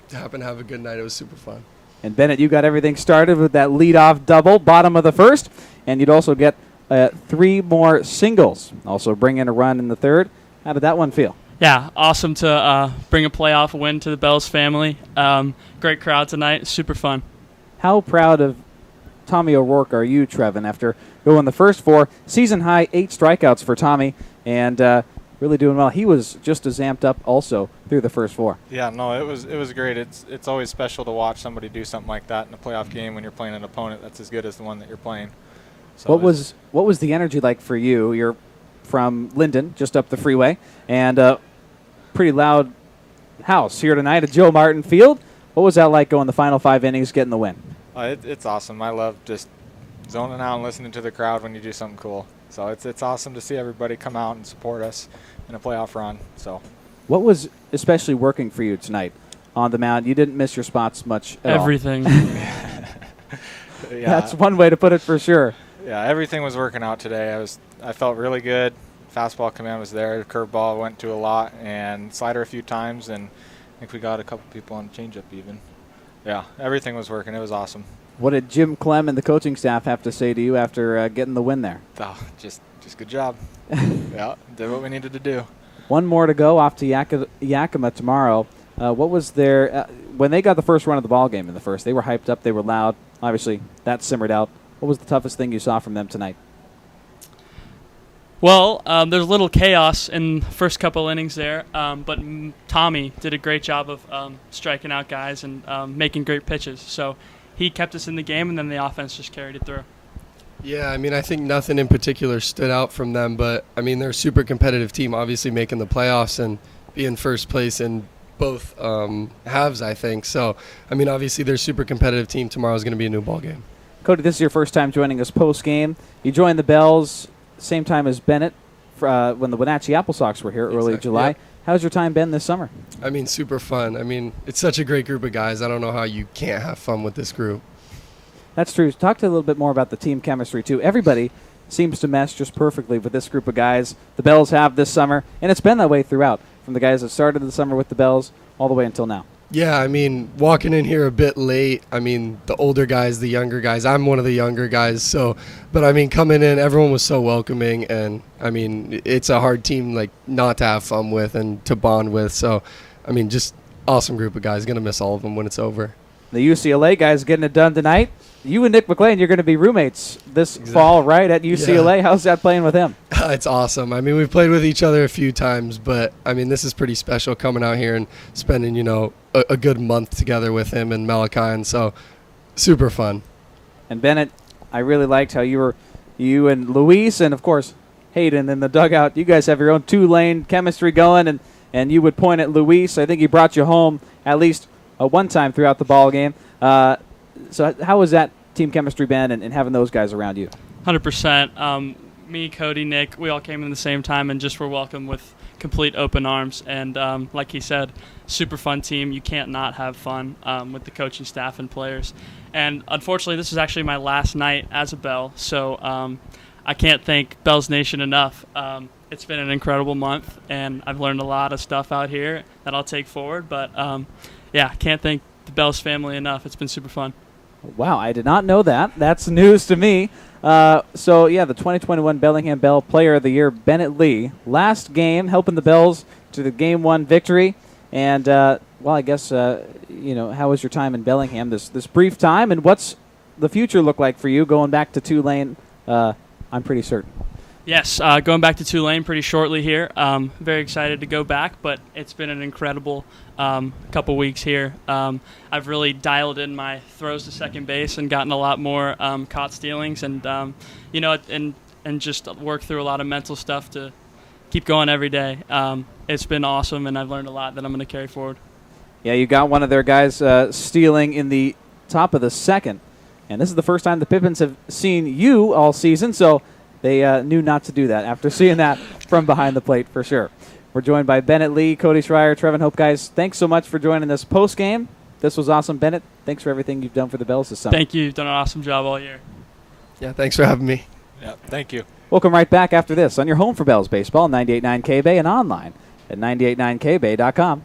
to happen to have a good night, it was super fun. And Bennett, you got everything started with that leadoff double, bottom of the first, and you'd also get 3 more singles. Also bring in a run in the 3rd. How did that one feel? Yeah, awesome to bring a playoff win to the Bells family. Great crowd tonight. Super fun. How proud of Tommy O'Rourke are you, Trevin, after going the first 4, season high 8 strikeouts for Tommy, and really doing well. He was just as amped up also through the first 4. Yeah, no, it was great. It's always special to watch somebody do something like that in a playoff game when you're playing an opponent that's as good as the one that you're playing. So what was the energy like for you? You're from Linden, just up the freeway, and pretty loud house here tonight at Joe Martin Field. What was that like going the final 5 innings, getting the win? It's awesome. I love just zoning out and listening to the crowd when you do something cool. So it's awesome to see everybody come out and support us in a playoff run. So, what was especially working for you tonight on the mound? You didn't miss your spots much at Everything. all. That's one way to put it for sure. Yeah, everything was working out today. I felt really good. Fastball command was there. The curveball went to a lot, and slider a few times, and I think we got a couple people on changeup even. Yeah, everything was working. It was awesome. What did Jim Clem and the coaching staff have to say to you after getting the win there? Oh, just good job. Yeah, did what we needed to do. One more to go off to Yakima tomorrow. What was their when they got the first run of the ball game in the first? They were hyped up. They were loud. Obviously, that simmered out. What was the toughest thing you saw from them tonight? Well, there's a little chaos in the first couple innings there, but Tommy did a great job of striking out guys and making great pitches. So he kept us in the game, and then the offense just carried it through. Yeah, I mean, I think nothing in particular stood out from them, but I mean, they're a super competitive team, obviously making the playoffs and being first place in both halves, I think. So, I mean, obviously they're a super competitive team. Tomorrow's going to be a new ball game. Cody, this is your first time joining us post-game. You joined the Bells same time as Bennett when the Wenatchee Apple Sox were here early July. Yep. How's your time been this summer? I mean, super fun. I mean, it's such a great group of guys. I don't know how you can't have fun with this group. That's true. Talk to a little bit more about the team chemistry, too. Everybody seems to mesh just perfectly with this group of guys the Bells have this summer, and it's been that way throughout, from the guys that started the summer with the Bells all the way until now. Yeah, I mean, walking in here a bit late, I mean, the older guys, the younger guys, I'm one of the younger guys, but I mean, coming in, everyone was so welcoming, and I mean, it's a hard team, like, not to have fun with and to bond with, so, I mean, just awesome group of guys. Gonna miss all of them when it's over. The UCLA guys getting it done tonight. You and Nick McLean, you're going to be roommates this fall, right, at UCLA? Yeah. How's that playing with him? It's awesome. I mean, we've played with each other a few times, but, I mean, this is pretty special coming out here and spending, a good month together with him and Malachi, and so super fun. And Bennett, I really liked how you and Luis and, of course, Hayden in the dugout, you guys have your own two-lane chemistry going, and you would point at Luis. I think he brought you home at least one time throughout the ball game. So how has that team chemistry been and having those guys around you? 100%. Me, Cody, Nick, we all came in the same time and just were welcomed with complete open arms. And like he said, super fun team. You can't not have fun with the coaching staff and players. And unfortunately, this is actually my last night as a Bell, so I can't thank Bells Nation enough. It's been an incredible month, and I've learned a lot of stuff out here that I'll take forward. But, yeah, can't thank the Bells family enough. It's been super fun. Wow, I did not know that. That's news to me. So, yeah, the 2021 Bellingham Bell Player of the Year, Bennett Lee. Last game, helping the Bells to the Game 1 victory. And, well, I guess, how was your time in Bellingham this brief time? And what's the future look like for you going back to Tulane? I'm pretty certain. Yes, going back to Tulane pretty shortly here. Very excited to go back, but it's been an incredible couple weeks here. I've really dialed in my throws to second base and gotten a lot more caught stealings, and and just worked through a lot of mental stuff to keep going every day. It's been awesome, and I've learned a lot that I'm going to carry forward. Yeah, you got one of their guys stealing in the top of the second, and this is the first time the Pippins have seen you all season, so they knew not to do that after seeing that from behind the plate for sure. We're joined by Bennett Lee, Cody Schreier, Trevin Hope. Guys, thanks so much for joining this post-game. This was awesome. Bennett, thanks for everything you've done for the Bells this summer. Thank you. You've done an awesome job all year. Yeah, thanks for having me. Yeah, thank you. We'll come right back after this on your home for Bells baseball, 98.9 K-Bay, and online at 989kbay.com.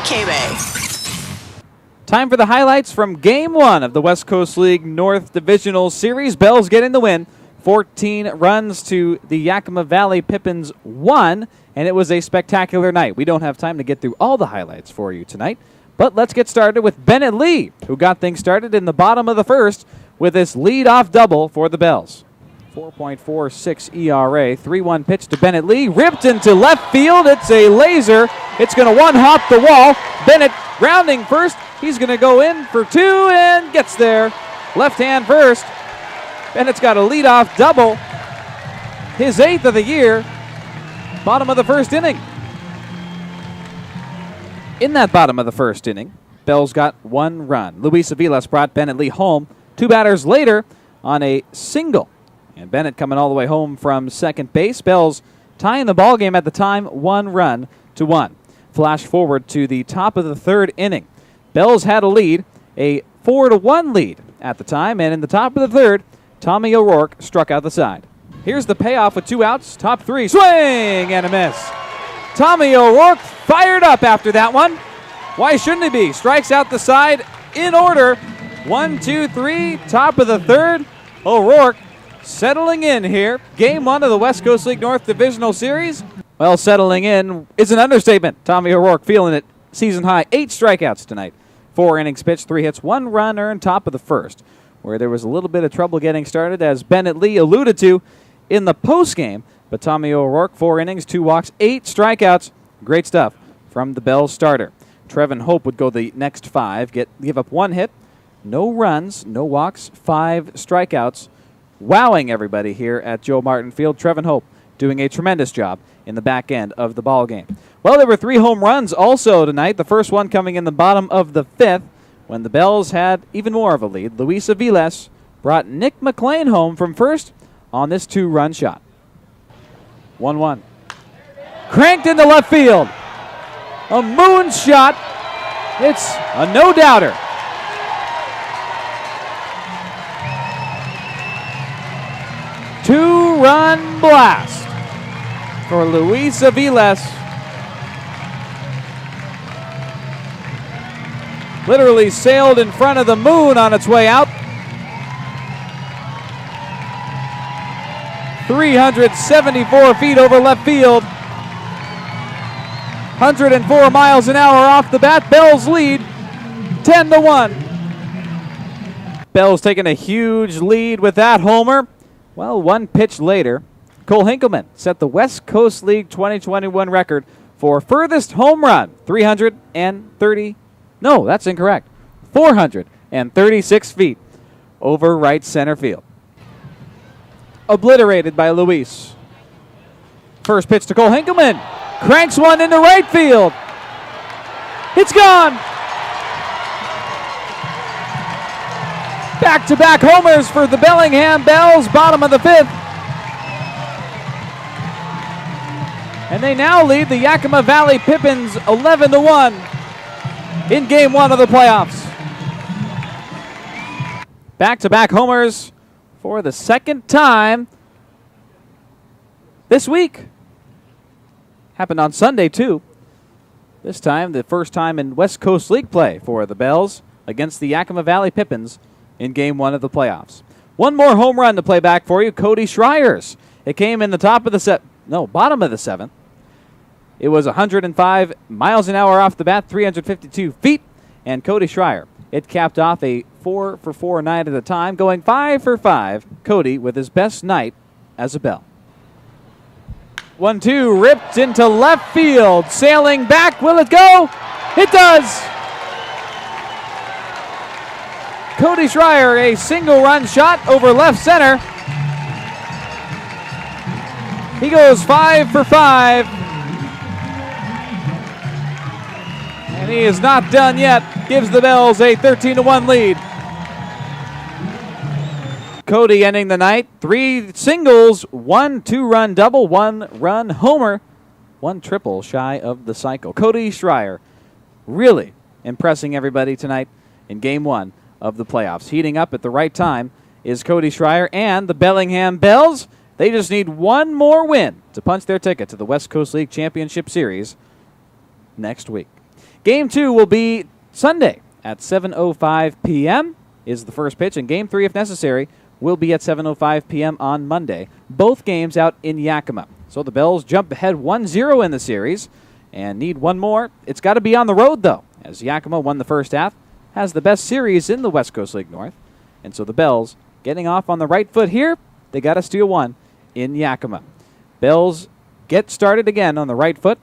K-Bay. Time for the highlights from Game 1 of the West Coast League North Divisional Series. Bells getting the win. 14 runs to the Yakima Valley Pippins 1, and it was a spectacular night. We don't have time to get through all the highlights for you tonight, but let's get started with Bennett Lee, who got things started in the bottom of the first with this lead-off double for the Bells. 4.46 ERA, 3-1 pitch to Bennett Lee, ripped into left field. It's a laser. It's going to one-hop the wall. Bennett rounding first. He's going to go in for two and gets there. Left hand first. Bennett's got a leadoff double, his 8th of the year, bottom of the first inning. In that bottom of the first inning, Bells got 1 run. Luis Aviles brought Bennett Lee home 2 batters later on a single. And Bennett coming all the way home from second base. Bells tying the ball game at the time, 1 run to 1. Flash forward to the top of the 3rd inning. Bells had a lead, a 4-1 lead at the time, and in the top of the 3rd, Tommy O'Rourke struck out the side. Here's the payoff with 2 outs. Top 3. Swing and a miss. Tommy O'Rourke fired up after that one. Why shouldn't he be? Strikes out the side in order. 1, 2, 3. Top of the 3rd. O'Rourke settling in here. Game 1 of the West Coast League North Divisional Series. Well, settling in is an understatement. Tommy O'Rourke feeling it. Season high. 8 strikeouts tonight. 4 innings pitched, 3 hits, 1 run earned, top of the first, where there was a little bit of trouble getting started, as Bennett Lee alluded to in the postgame. But Tommy O'Rourke, 4 innings, 2 walks, 8 strikeouts. Great stuff from the Bells starter. Trevin Hope would go the next 5, give up 1 hit, no runs, no walks, 5 strikeouts. Wowing everybody here at Joe Martin Field. Trevin Hope doing a tremendous job in the back end of the ball game. Well, there were 3 home runs also tonight. The first one coming in the bottom of the 5th, when the Bells had even more of a lead. Luis Aviles brought Nick McLean home from first on this 2-run shot. 1-1. Cranked into left field. A moon shot. It's a no-doubter. Two-run blast for Luis Aviles. Literally sailed in front of the moon on its way out. 374 feet over left field. 104 miles an hour off the bat. Bells lead 10-1. Bells taking a huge lead with that homer. Well, 1 pitch later, Cole Hinkleman set the West Coast League 2021 record for furthest home run, 436 feet over right center field. Obliterated by Luis. First pitch to Cole Hinkleman. Cranks one into right field. It's gone. Back-to-back homers for the Bellingham Bells, bottom of the 5th. And they now lead the Yakima Valley Pippins 11-1 in Game 1 of the playoffs. Back-to-back homers for the second time this week. Happened on Sunday, too. This time, the first time in West Coast League play for the Bells against the Yakima Valley Pippins in Game 1 of the playoffs. One more home run to play back for you, Cody Schreier's. It came in the bottom of the 7th. It was 105 miles an hour off the bat, 352 feet, and Cody Schreier. It capped off a 4-for-4 night at a time, going 5-for-5. Cody with his best night as a Bell. 1-2, ripped into left field, sailing back. Will it go? It does. Cody Schreier, a single-run shot over left center. He goes 5-for-5. And he is not done yet. Gives the Bells a 13-1 lead. Cody ending the night. 3 singles, 1 2-run double, 1 run homer, 1 triple shy of the cycle. Cody Schreier really impressing everybody tonight in Game 1 of the playoffs. Heating up at the right time is Cody Schreier and the Bellingham Bells. They just need one more win to punch their ticket to the West Coast League Championship Series next week. Game 2 will be Sunday at 7:05 p.m. is the first pitch, and Game 3, if necessary, will be at 7:05 p.m. on Monday. Both games out in Yakima. So the Bells jump ahead 1-0 in the series and need one more. It's got to be on the road, though, as Yakima won the first half, has the best series in the West Coast League North. And so the Bells getting off on the right foot here. They got to steal one in Yakima. Bells get started again on the right foot,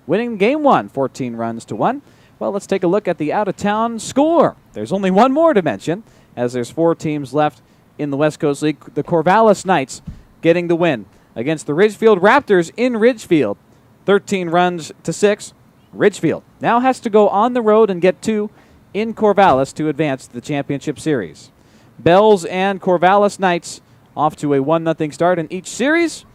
winning Game 1, 14 runs to 1. Well, let's take a look at the out-of-town score. There's only one more to mention, as there's 4 teams left in the West Coast League. The Corvallis Knights getting the win against the Ridgefield Raptors in Ridgefield, 13 runs to 6. Ridgefield now has to go on the road and get 2 in Corvallis to advance to the championship series. Bells and Corvallis Knights off to a 1-0 start in each series.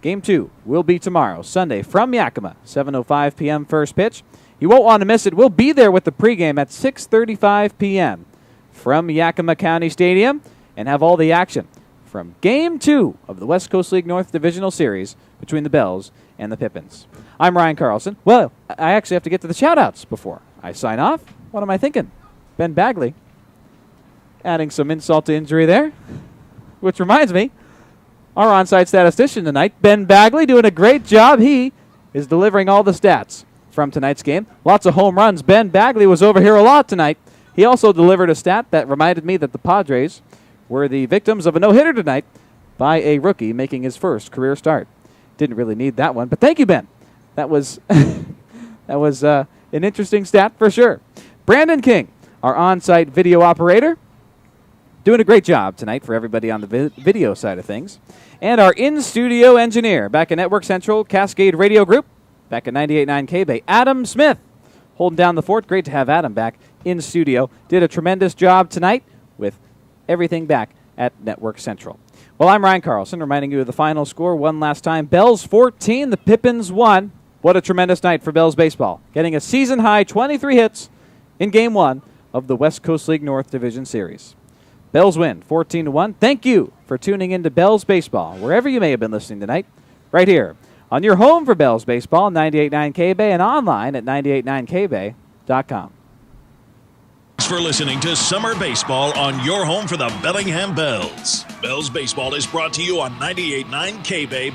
Game 2 will be tomorrow, Sunday, from Yakima, 7:05 p.m. first pitch. You won't want to miss it. We'll be there with the pregame at 6:35 p.m. from Yakima County Stadium and have all the action from Game 2 of the West Coast League North Divisional Series between the Bells and the Pippins. I'm Ryan Carlson. Well, I actually have to get to the shout-outs before I sign off. What am I thinking? Ben Bagley adding some insult to injury there, which reminds me, our on-site statistician tonight, Ben Bagley, doing a great job. He is delivering all the stats from tonight's game. Lots of home runs. Ben Bagley was over here a lot tonight. He also delivered a stat that reminded me that the Padres were the victims of a no-hitter tonight by a rookie making his first career start. Didn't really need that one, but thank you, Ben. That was an interesting stat for sure. Brandon King, our on-site video operator, doing a great job tonight for everybody on the video side of things. And our in-studio engineer back at Network Central Cascade Radio Group, back at 98.9 K-Bay, Adam Smith, holding down the fort. Great to have Adam back in studio. Did a tremendous job tonight with everything back at Network Central. Well, I'm Ryan Carlson, reminding you of the final score one last time. Bells 14, the Pippins 1. What a tremendous night for Bells baseball, getting a season-high 23 hits in Game 1 of the West Coast League North Division Series. Bells win 14-1. Thank you for tuning in to Bells Baseball, wherever you may have been listening tonight, right here on your home for Bells Baseball, 98.9 K-Bay, and online at 989kbay.com. Thanks for listening to Summer Baseball on your home for the Bellingham Bells. Bells Baseball is brought to you on 98.9 K-Bay.